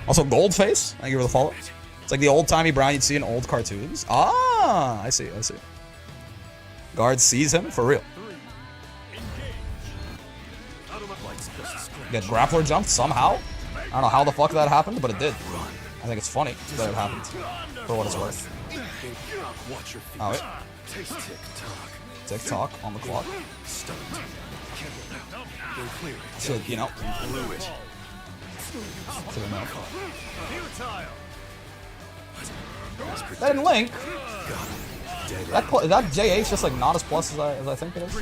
Also, gold face. Thank you for the follow. It's like the old-timey Brown you'd see in old cartoons. Ah, I see, I see. Guard sees him for real. Get grappler jumped somehow. I don't know how the fuck that happened, but it did. I think it's funny that it happened. For what it's worth. Oh, wait. Tick-tock on the clock. We're clear. Should, you know. Blew it. Should've known. Futile. That didn't link. Dead That JH just like not as plus as I think it is.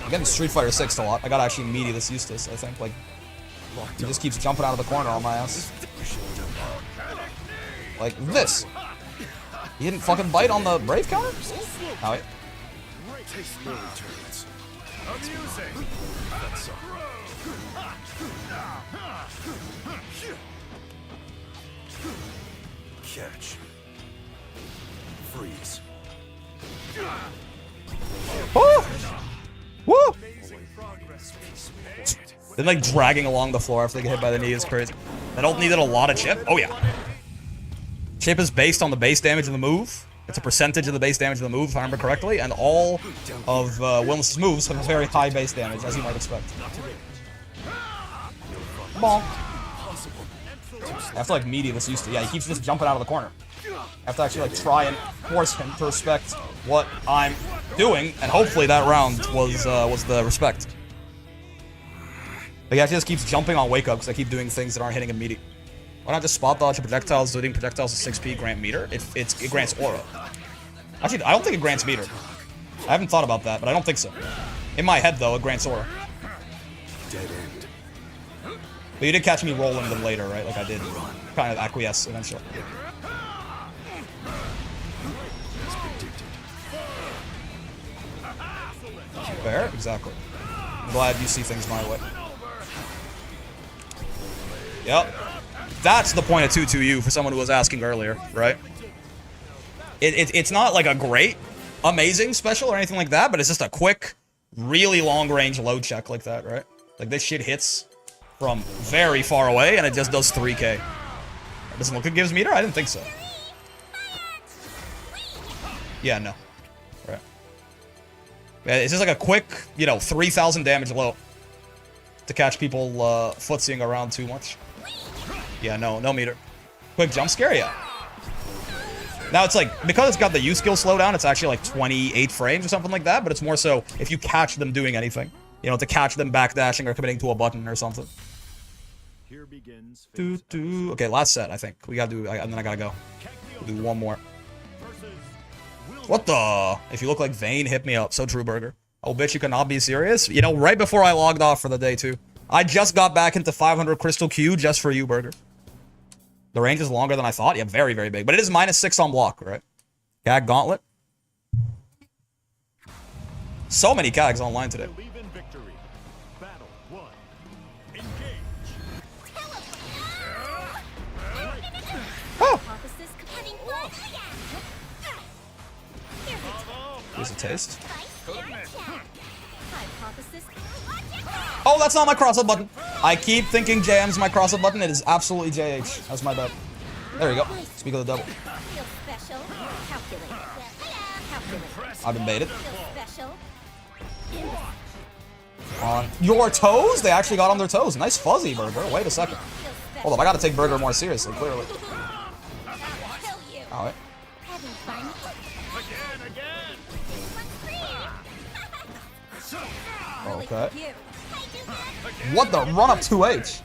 I'm getting Street Fighter 6 a lot. I gotta actually meaty this Eustace, I think. Like, he just keeps jumping out of the corner on my ass. Like this. He didn't fucking bite on the Brave counter? Oh, wait. Taste no returns. Amusing. That's all. Catch. Freeze. Woo! Woo! Amazing progress. They're like dragging along the floor after they get hit by the knee is crazy. That ult needed a lot of chip. Oh yeah. Chip is based on the base damage of the move. It's a percentage of the base damage of the move, if I remember correctly, and all of Willis' moves have a very high base damage, as you might expect. Bonk. I have to like meaty this Eustace. Yeah, he keeps just jumping out of the corner. I have to actually like try and force him to respect what I'm doing, and hopefully that round was the respect. Like, he actually just keeps jumping on wake up because I keep doing things that aren't hitting him meaty. Why not just spot dodge a projectiles, doing projectiles at 6p grant meter? It grants aura. Actually, I don't think it grants meter. I haven't thought about that, but I don't think so. In my head, though, it grants aura. Dead end. But you did catch me rolling them later, right? Like I did kind of acquiesce eventually. As predicted. Fair? Exactly. I'm glad you see things my way. Yep. That's the point of 2-2U for someone who was asking earlier, right? It's not like a great, amazing special or anything like that, but it's just a quick, really long-range load check like that, right? Like, this shit hits from very far away, and it just does 3k. It doesn't look like it gives meter? I didn't think so. Yeah, no. Right. Yeah, it's just like a quick, you know, 3,000 damage low to catch people footsying around too much. Yeah, no meter. Quick jump scare, yeah. Now it's like, because it's got the U skill slowdown, it's actually like 28 frames or something like that, but it's more so if you catch them doing anything. You know, to catch them backdashing or committing to a button or something. Here begins Okay, last set, I think. We gotta do, and then I gotta go. We'll do one more. What the? If you look like Vane, hit me up. So true, Burger. Oh, bitch, you cannot be serious? You know, right before I logged off for the day, too. I just got back into 500 Crystal Q just for you, Burger. The range is longer than I thought. Yeah, very, very big. But it is -6 on block, right? Cag Gauntlet. So many Cags online today. Oh! Here's a taste. Oh, that's not my cross-up button. I keep thinking JM's my cross-up button. It is absolutely JH. That's my bad. There we go. Speak of the devil. I've been baited. On your toes? They actually got on their toes. Nice fuzzy, Burger. Wait a second. Hold up, I gotta take Burger more seriously, clearly. Alright. Okay. What the? Run up 2H.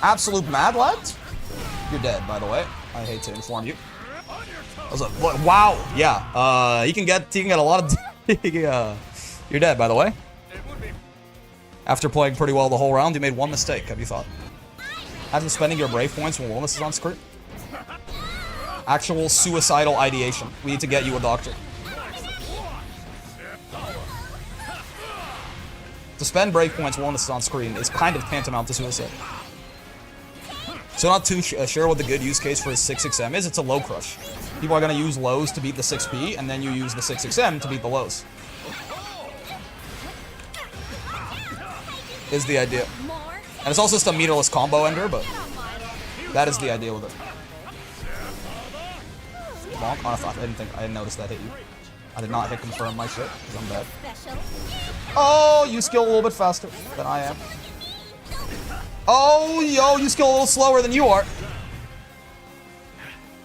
Absolute mad lads? You're dead, by the way. I hate to inform you. I was like, wow. Yeah. You can get a lot of. You're dead, by the way. After playing pretty well the whole round, you made one mistake. Have you thought? After spending your brave points when wellness is on screen. Actual suicidal ideation. We need to get you a doctor. To spend break points while this is on screen is kind of tantamount to suicide. So not too sure what the good use case for his 6XM is. It's a low crush. People are going to use lows to beat the 6P, and then you use the 6XM to beat the lows. Is the idea. And it's also just a meterless combo ender, but that is the idea with it. Bonk. Oh, I didn't notice that hit you. I did not hit confirm my shit, because I'm bad. Oh, you skill a little bit faster than I am. Oh, yo, you skill a little slower than you are.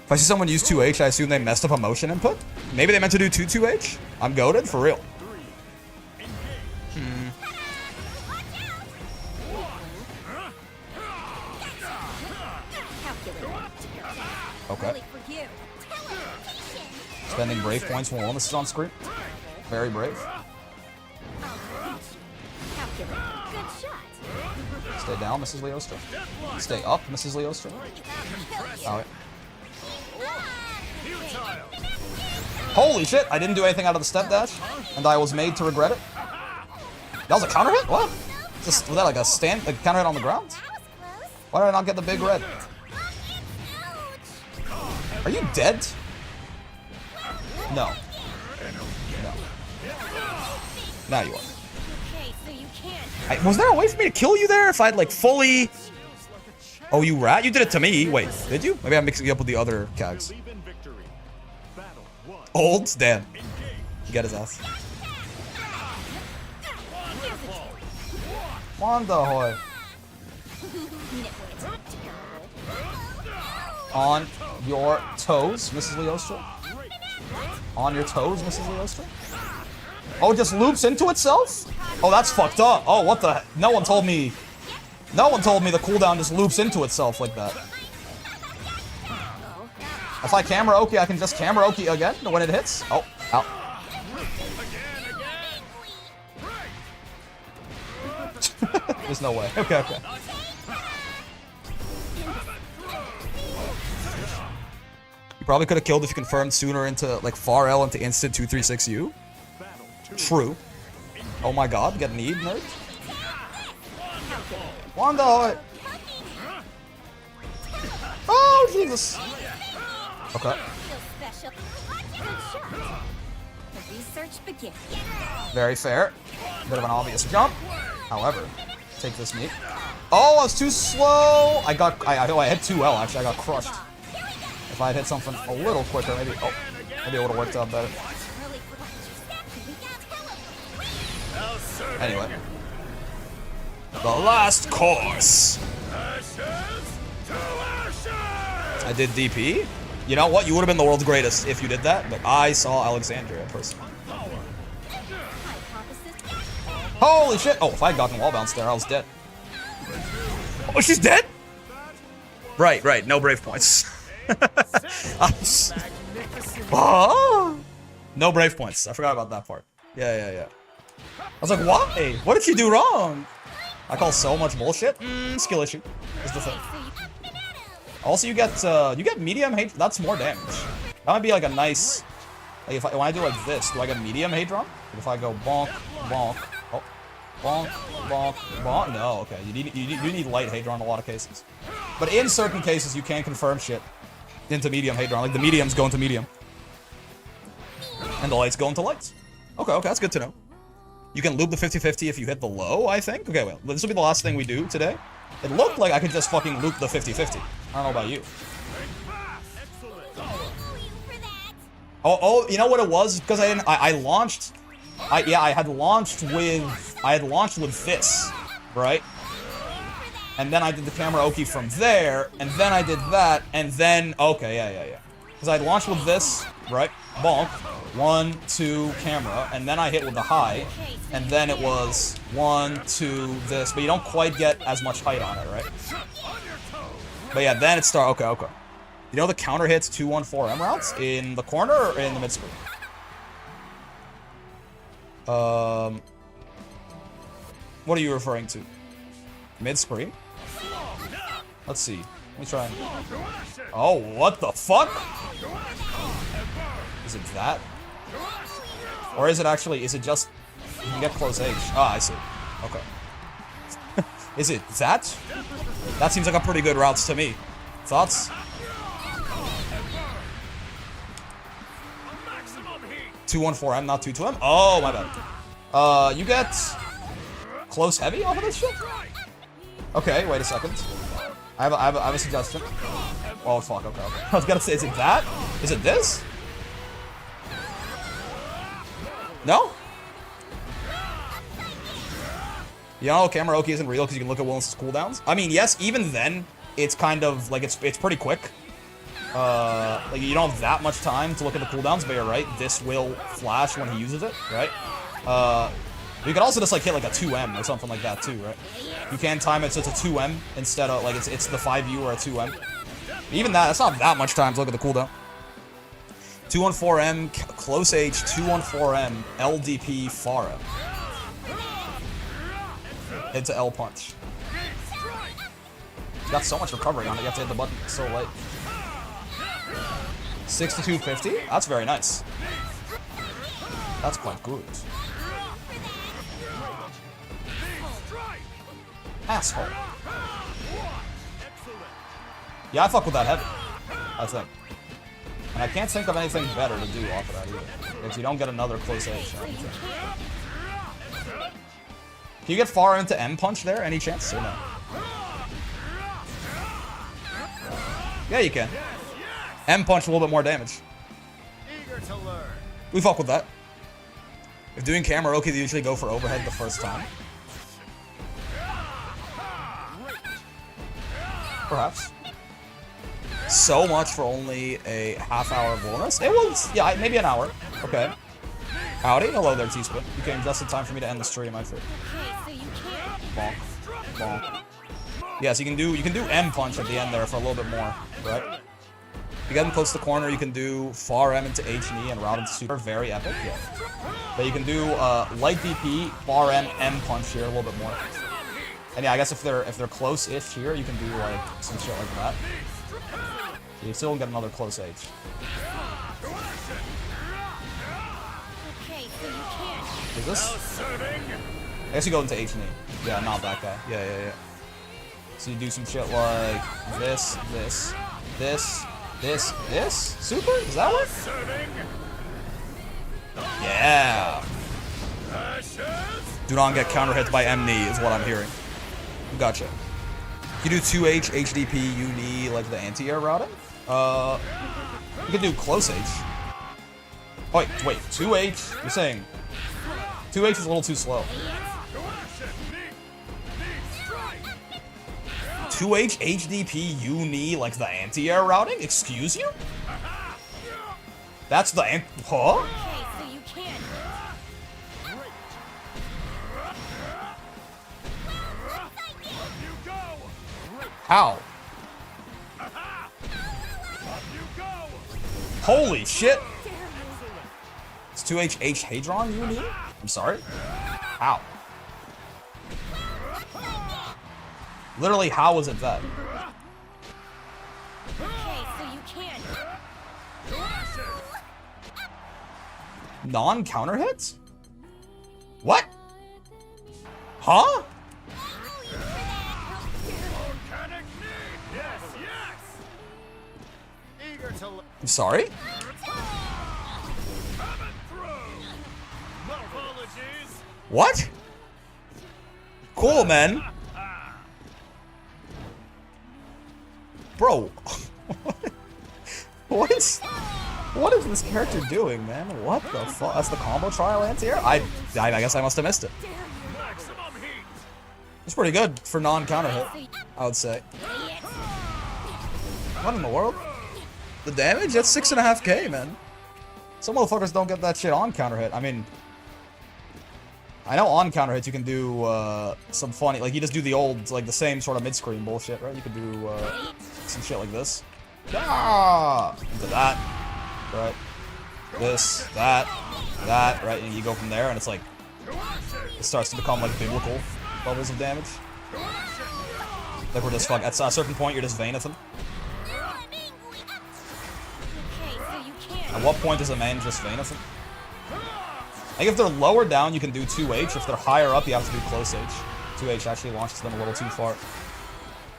If I see someone use 2H, I assume they messed up a motion input. Maybe they meant to do 2-2H? I'm goated for real. Okay. Spending brave points when wellness is on screen. Very brave. Stay down, Mrs. Leostra. Stay up, Mrs. Leostra. Alright. Holy shit! I didn't do anything out of the step dash, and I was made to regret it. That was a counter hit? What? Was that like a counter hit on the ground? Why did I not get the big red? Are you dead? No. No. Now you are. Was there a way for me to kill you there if I'd like fully... Oh, you rat? You did it to me. Wait, did you? Maybe I'm mixing it up with the other cags. Old? Damn. You got his ass. Wanda hoy. On your toes, Mrs. Leostra. On your toes, Mrs. Leostra. Oh, it just loops into itself? Oh, that's fucked up. Oh, what the? No one told me. No one told me the cooldown just loops into itself like that. If I karaoke, I can just karaoke again when it hits. Oh, out. There's no way. Okay, okay. You probably could have killed if you confirmed sooner into like far L into instant 236U. True. Oh my god, get need, nerd. Wanda! Oh, Jesus! Okay. Very fair. Bit of an obvious jump. However, take this meat. Oh, I was too slow! I hit 2L actually, I got crushed. If I had hit something a little quicker, maybe it would have worked out better. Anyway. The last course. I did DP. You know what? You would have been the world's greatest if you did that, but I saw Alexandria personally. Holy shit! Oh, if I had gotten wall bounce there, I was dead. Oh, she's dead? Right, right. No brave points. Oh! No brave points. I forgot about that part. Yeah. I was like, why? What did she do wrong? I call so much bullshit. Skill issue is the thing. Also, you get medium hate. That's more damage. That might be like a nice. Like when I do like this, do I get medium hate run? If I go bonk, bonk, oh, bonk, bonk, bonk. No, okay. You need light hate run in a lot of cases. But in certain cases, you can confirm shit into medium hate run. Like the mediums go into medium, and the lights go into lights. Okay, that's good to know. You can loop the 50-50 if you hit the low, I think. Okay, well, this will be the last thing we do today. It looked like I could just fucking loop the 50-50. I don't know about you. Oh, you know what it was? Because I had launched with this, right? And then I did the karaoke from there, and then I did that, and then, okay, yeah. Because I launched with this, right? Bonk. 1, 2, camera, and then I hit with the high, and then it was 1, 2, this, but you don't quite get as much height on it, right? But yeah, then it starts. Okay. You know the counter hits 2-1-4M routes in the corner or in the mid screen? What are you referring to? Mid screen? Let's see. Let me try. Oh, what the fuck? Is it that? Or is it actually, is it just, you can get close age. Ah, I see. Okay. Is it that? That seems like a pretty good route to me. Thoughts? 2-1-4M, not 2-2M? Oh, my bad. You get close heavy off of this shit? Okay, wait a second. I have a suggestion. Oh, fuck, okay. I was gonna say, is it that? Is it this? No? You know, karaoke isn't real because you can look at Willis' cooldowns. I mean, yes, even then, it's kind of, like, it's pretty quick. like you don't have that much time to look at the cooldowns, but you're right. This will flash when he uses it, right? You could also just like hit like a 2M or something like that too, right? You can time it so it's a 2M instead of like it's the 5U or a 2M. Even that's not that much time to look at the cooldown. 214M, close H, 214M, LDP, Pharah. Hit to L punch. You got so much recovery on it, you have to hit the button so late. 6250? That's very nice. That's quite good. Asshole. Yeah, I fuck with that heavy, I think. And I can't think of anything better to do off of that either. If you don't get another close H. Can you get far into M punch there? Any chance or no? Yeah, you can. M punch a little bit more damage. We fuck with that. If doing camera okay, they usually go for overhead the first time. Perhaps. So much for only a half-hour bonus. It was, yeah, maybe an hour. Okay. Howdy, hello there, T-Spin. You came just in time for me to end the stream, I think. Bonk, bonk. Yeah, so you can do M punch at the end there for a little bit more, right? If you get them close to the corner, you can do far M into H and E and route into super. Very epic, yeah. But you can do light DP, far M, M punch here a little bit more. And yeah, I guess if they're close-ish here, you can do like some shit like that. You still get another close H. Is this? I guess you go into H and E. Yeah, not that guy. Yeah. So you do some shit like this. Super? Does that work? Yeah. Do not get counter hits by M knee is what I'm hearing. Gotcha. You do 2H, HDP, U-knee, like the anti-air routing? You can do close H. Oh, wait, 2H? You're saying 2H is a little too slow. 2H, HDP, U-knee, like the anti-air routing? Excuse you? That's the huh? How? Holy shit! It's 2H H Hadron you need? I'm sorry? How? Literally, how was it that? Non-counter hits? What? Huh? I'm sorry? What? Cool, man. Bro. What is this character doing, man? What the fuck? That's the combo trial anti-air? I guess I must have missed it. It's pretty good for non-counter hit, I would say. What in the world? The damage? That's 6.5k, man. Some motherfuckers don't get that shit on counter hit. I mean, I know on counter hits you can do some funny, like you just do the old, like the same sort of mid-screen bullshit, right? You can do some shit like this. Ah! Into that, right? This, that, right? And you go from there, and it's like, it starts to become like biblical levels of damage. Like we're just at a certain point, you're just Vanething. At what point does a man just Vanething? I think if they're lower down, you can do 2H. If they're higher up, you have to do close H. 2H actually launches them a little too far.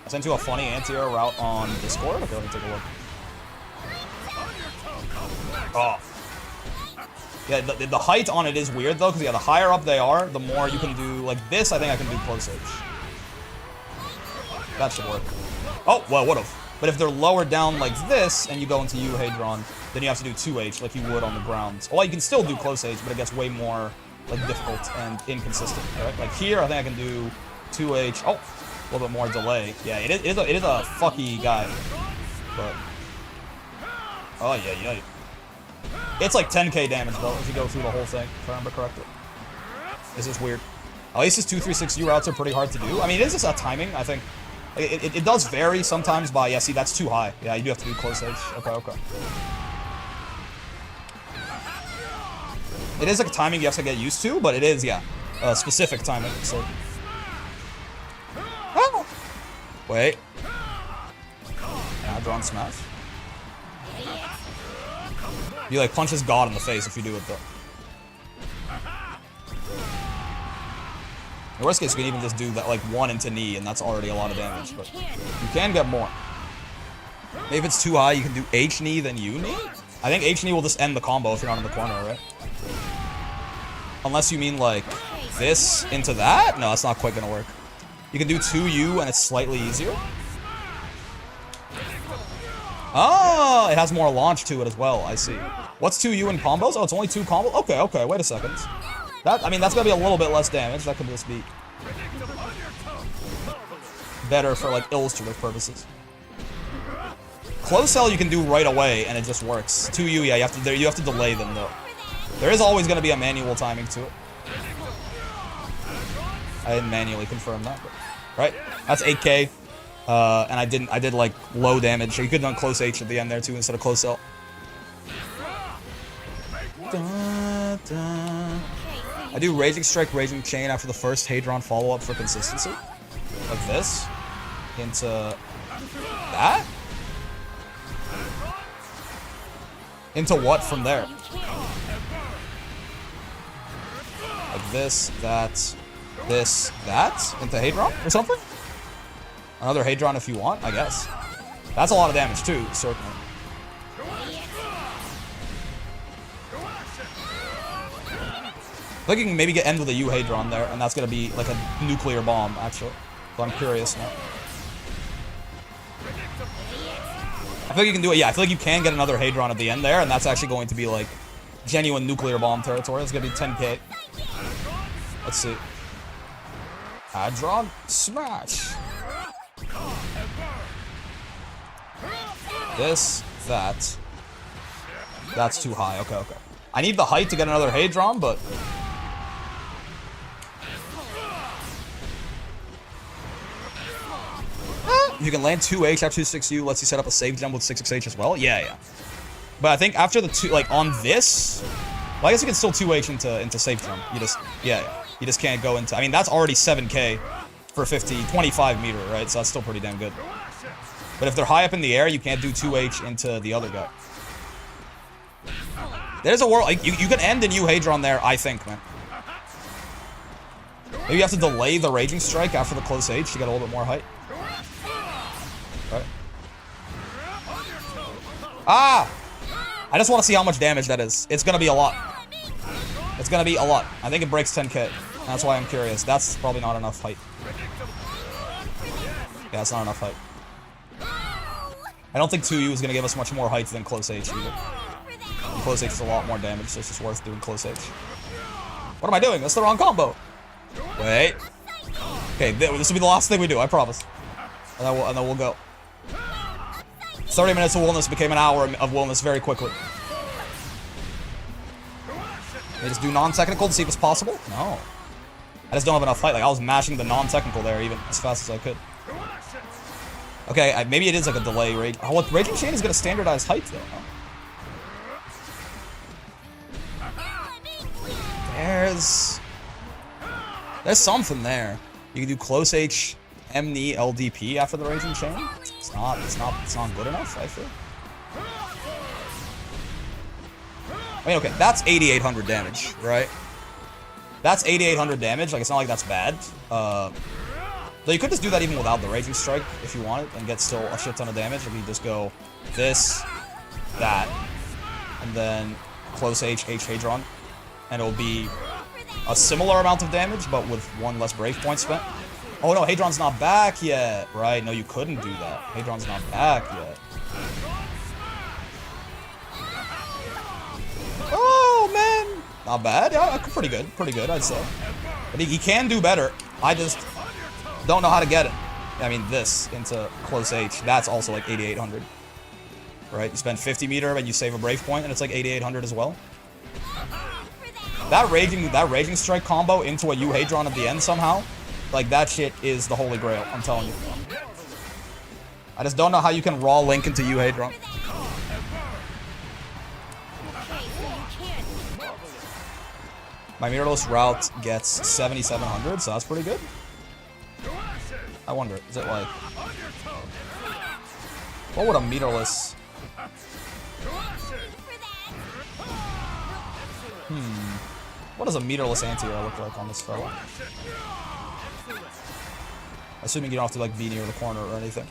I sent you a funny anti-air route on Discord. Okay, let me take a look. Oh. Yeah, the height on it is weird, though, because, yeah, the higher up they are, the more you can do, like this, I think I can do close H. That should work. Oh, well, would've. But if they're lower down like this, and you go into U-Hadron, then you have to do 2H like you would on the ground. Well, you can still do close H, but it gets way more like difficult and inconsistent, right? Like here, I think I can do 2H. Oh, a little bit more delay. Yeah, it is a fucky guy. But Oh, yeah. It's like 10k damage, though, if you go through the whole thing, if I remember correctly. This is weird. At least his 2-3-6U routes are pretty hard to do. I mean, it is just a timing, I think. It does vary sometimes by... Yeah, see, that's too high. Yeah, you do have to do close edge. Okay. It is like a timing you have to get used to, but it is, yeah, specific timing, so... Oh! Wait. Drawn smash. You like punches God in the face if you do it though. In the worst case, you can even just do that like 1 into knee, and that's already a lot of damage. But you can get more. Maybe if it's too high, you can do H knee then U knee. I think H knee will just end the combo if you're not in the corner, right? Unless you mean like this into that. No, that's not quite gonna work. You can do 2U and it's slightly easier. Oh, it has more launch to it as well. I see. What's 2U in combos? Oh, it's only 2 combos? Okay. Wait a second. I mean, that's gonna be a little bit less damage. That could just be better for, like, illustrative purposes. Close cell you can do right away, and it just works. 2U, yeah, you have to delay them, though. There is always gonna be a manual timing to it. I didn't manually confirm that, but... Right? That's 8k. And I did like low damage. So you could have done close H at the end there too instead of close L. I do Raging Strike, Raging Chain after the first Hadron follow-up for consistency. Like this. Into that? Into what from there? Like this, that, this, that? Into Hadron or something? Another Hadron if you want, I guess. That's a lot of damage too, certainly. I think you can maybe get end with a U Hadron there, and that's gonna be like a nuclear bomb, actually. So I'm curious now. I feel like you can do it, yeah, I feel like you can get another Hadron at the end there, and that's actually going to be like genuine nuclear bomb territory. It's gonna be 10k. Let's see. Hadron smash. This, that. That's too high. Okay. I need the height to get another Hadron, but... You can land 2H after 2-6U, lets you set up a save jump with 6-6H as well. Yeah. But I think after the 2, like, on this... Well, I guess you can still 2H into save jump. You just... Yeah. You just can't go into... I mean, that's already 7k for 25 meter, right? So that's still pretty damn good. But if they're high up in the air, you can't do 2H into the other guy. There's a world... Like, you can end in U Hadron there, I think, man. Maybe you have to delay the Raging Strike after the close H to get a little bit more height. Right. Ah! I just want to see how much damage that is. It's gonna be a lot. It's gonna be a lot. I think it breaks 10k. That's why I'm curious. That's probably not enough height. Yeah, it's not enough height. I don't think 2U is gonna give us much more height than close H either. And close H is a lot more damage, so it's just worth doing close H. What am I doing? That's the wrong combo. Wait. Okay, this will be the last thing we do, I promise. And then we'll go. 30 minutes of Willness became an hour of Willness very quickly. They just do non-technical to see if it's possible? No. I just don't have enough height. Like, I was mashing the non-technical there even as fast as I could. Okay, maybe it is like a delay rate. Oh, what, Raging Chain is going to standardize height though. Huh? There's something there. You can do close H, M knee, LDP after the Raging Chain. It's not good enough, I feel. I mean, okay, that's 8,800 damage, right? That's 8,800 damage. Like, it's not like that's bad. Though you could just do that even without the Raging Strike if you want it and get still a shit ton of damage. If you just go this, that, and then close H, Hadron, and it'll be a similar amount of damage, but with one less brave point spent. Oh no, Hadron's not back yet. Right, no, you couldn't do that. Hadron's not back yet. Oh, man. Not bad. Yeah, pretty good, I'd say. But he can do better. I just don't know how to get it. I mean, this into close H. That's also like 8,800. right? You spend 50 meter and you save a brave point, and it's like 8,800 as well. That raging strike combo into a Euhadron at the end somehow, like that shit is the holy grail. I'm telling you. I just don't know how you can raw link into Euhadron. My mirrorless route gets 7,700, so that's pretty good. I wonder, is it like... What would a meterless... What does a meterless anti-air look like on this fella? Assuming you don't have to like be near the corner or anything.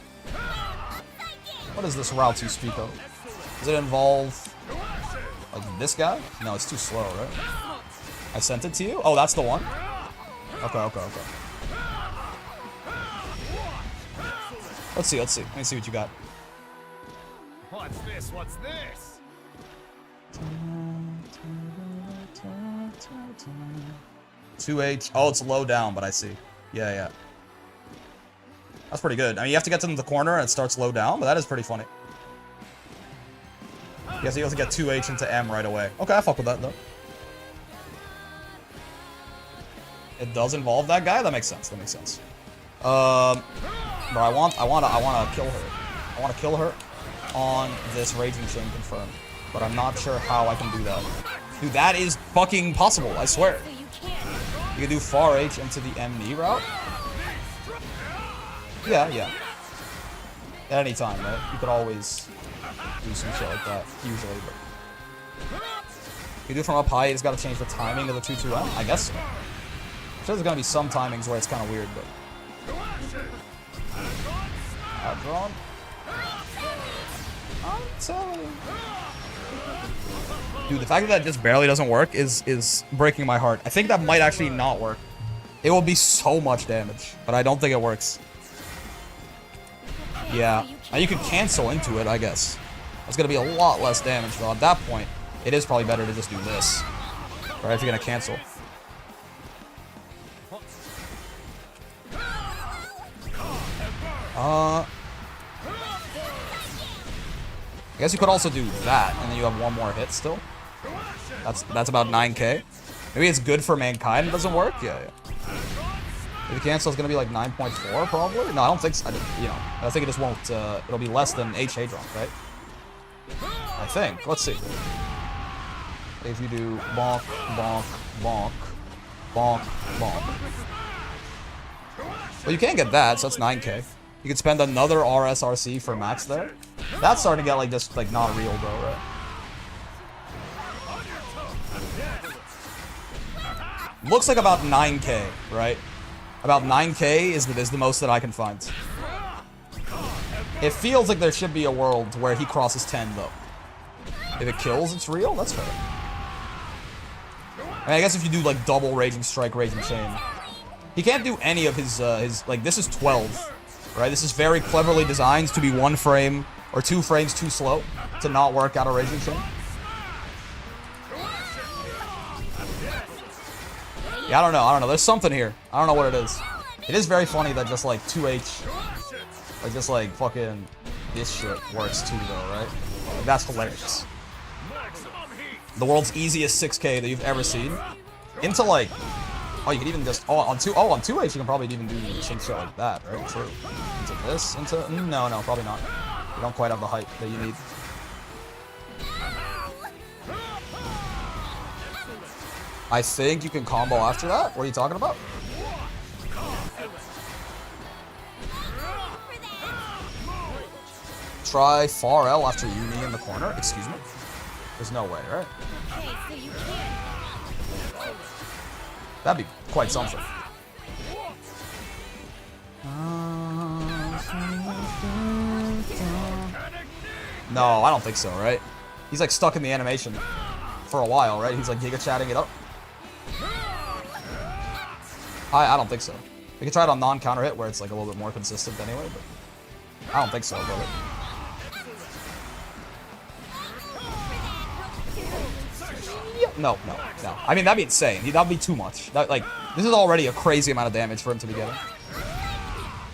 What is this route you speak of? Does it involve like this guy? No, it's too slow, right? I sent it to you? Oh, that's the one? Okay, okay, okay. Let's see, let's see. Let me see what you got. What's this? What's this? 2H. Oh, it's low down, but I see. Yeah, yeah. That's pretty good. I mean, you have to get to the corner and it starts low down, but that is pretty funny. You have to get 2H into M right away. Okay, I fuck with that, though. It does involve that guy? That makes sense. That makes sense. But I wanna kill her. I wanna kill her on this Raging Chain confirm. But I'm not sure how I can do that. Dude, that is fucking possible, I swear. You can do far H into the M-knee route? Yeah, yeah. At any time, right? You could always do some shit like that, usually, but... You do it from up high, it's gotta change the timing of the 2-2M? I guess so. I'm sure there's gonna be some timings where it's kinda weird, but... Outdrawn? I'm telling you. Dude, the fact that just barely doesn't work is breaking my heart. I think that might actually not work. It will be so much damage, but I don't think it works. Yeah. Now you could cancel into it, I guess. It's gonna be a lot less damage, though. At that point, it is probably better to just do this. Right, if you're gonna cancel. I guess you could also do that, and then you have one more hit still. That's about 9k. Maybe it's good for mankind. It doesn't work. Yeah, yeah. Maybe cancel is gonna be like 9.4 probably. No, I don't think so. I think it just won't. It'll be less than H Hadron, right? I think. Let's see. If you do bonk, bonk, bonk, bonk, bonk. Well, you can't get that, so that's 9k. You could spend another RSRC for max there. That's starting to get like just like not real, bro, right? Looks like about 9k, right? About 9k is the most that I can find. It feels like there should be a world where he crosses 10 though. If it kills, it's real. That's fair. I mean, I guess if you do like double Raging Strike, Raging Chain, he can't do any of his like this is 12. Right, this is very cleverly designed to be 1 frame or 2 frames too slow to not work out a Raging Chain. Yeah, I don't know. There's something here. I don't know what it is. It is very funny that just like 2H, like just like fucking this shit works too though, right? Like, that's hilarious. The world's easiest 6K that you've ever seen. Into like... Oh, you can even just... on 2H you can probably even do shit like that, right? True. Into this? Into... No, probably not. You don't quite have the height that you need. I think you can combo after that? What are you talking about? Try far L after Uni in the corner? Excuse me? There's no way, right? That'd be quite something. No, I don't think so, right? He's like stuck in the animation for a while, right? He's like giga chatting it up. I don't think so. We could try it on non-counter hit where it's like a little bit more consistent anyway, but I don't think so, brother. No. I mean, that'd be insane. That'd be too much. Like, this is already a crazy amount of damage for him to be getting.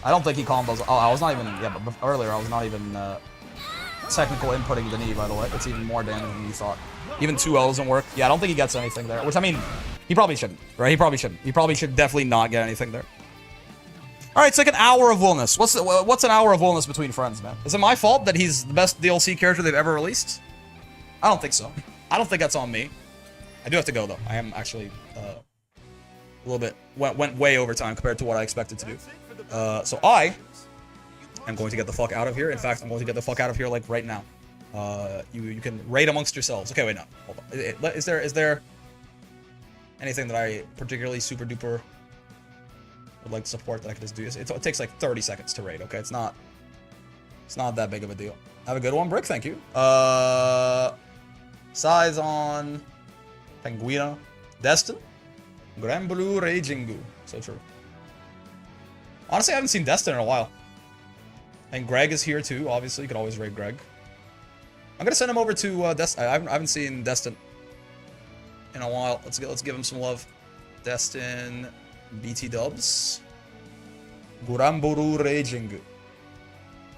I don't think he combos. Oh, I was not even... Yeah, but earlier I was not even technical inputting than E, by the way. It's even more damage than you thought. Even 2L doesn't work. Yeah, I don't think he gets anything there. Which, I mean, he probably shouldn't, right? He probably shouldn't. He probably should definitely not get anything there. Alright, it's like an hour of Wilness. What's an hour of Wilness between friends, man? Is it my fault that he's the best DLC character they've ever released? I don't think so. I don't think that's on me. I do have to go, though. I am actually a little bit... Went way over time compared to what I expected to do. So I am going to get the fuck out of here. In fact, I'm going to get the fuck out of here, like, right now. You can raid amongst yourselves. Okay, wait, no. Hold on. Is there anything that I particularly super duper would like to support that I can just do? It takes like 30 seconds to raid, okay? It's not that big of a deal. Have a good one, Brick, thank you. Size on Penguina. Destin. Granblue Raging. So true. Honestly, I haven't seen Destin in a while. And Greg is here too, obviously. You could always raid Greg. I'm gonna send him over to Destin. I haven't seen Destin in a while. Let's give him some love. Destin, BT dubs. Guramburu Raging.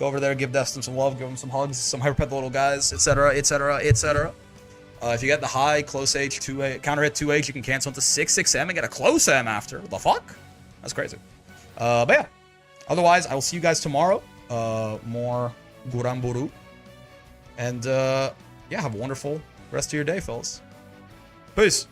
Go over there, give Destin some love, give him some hugs, some hyperpet little guys, etc., etc., etc. If you get the high, close H, 2A, counter hit 2H, you can cancel into 6/6M and get a close M after. What the fuck? That's crazy. But yeah. Otherwise, I will see you guys tomorrow. More Guramburu. And yeah, have a wonderful rest of your day, fellas. Peace.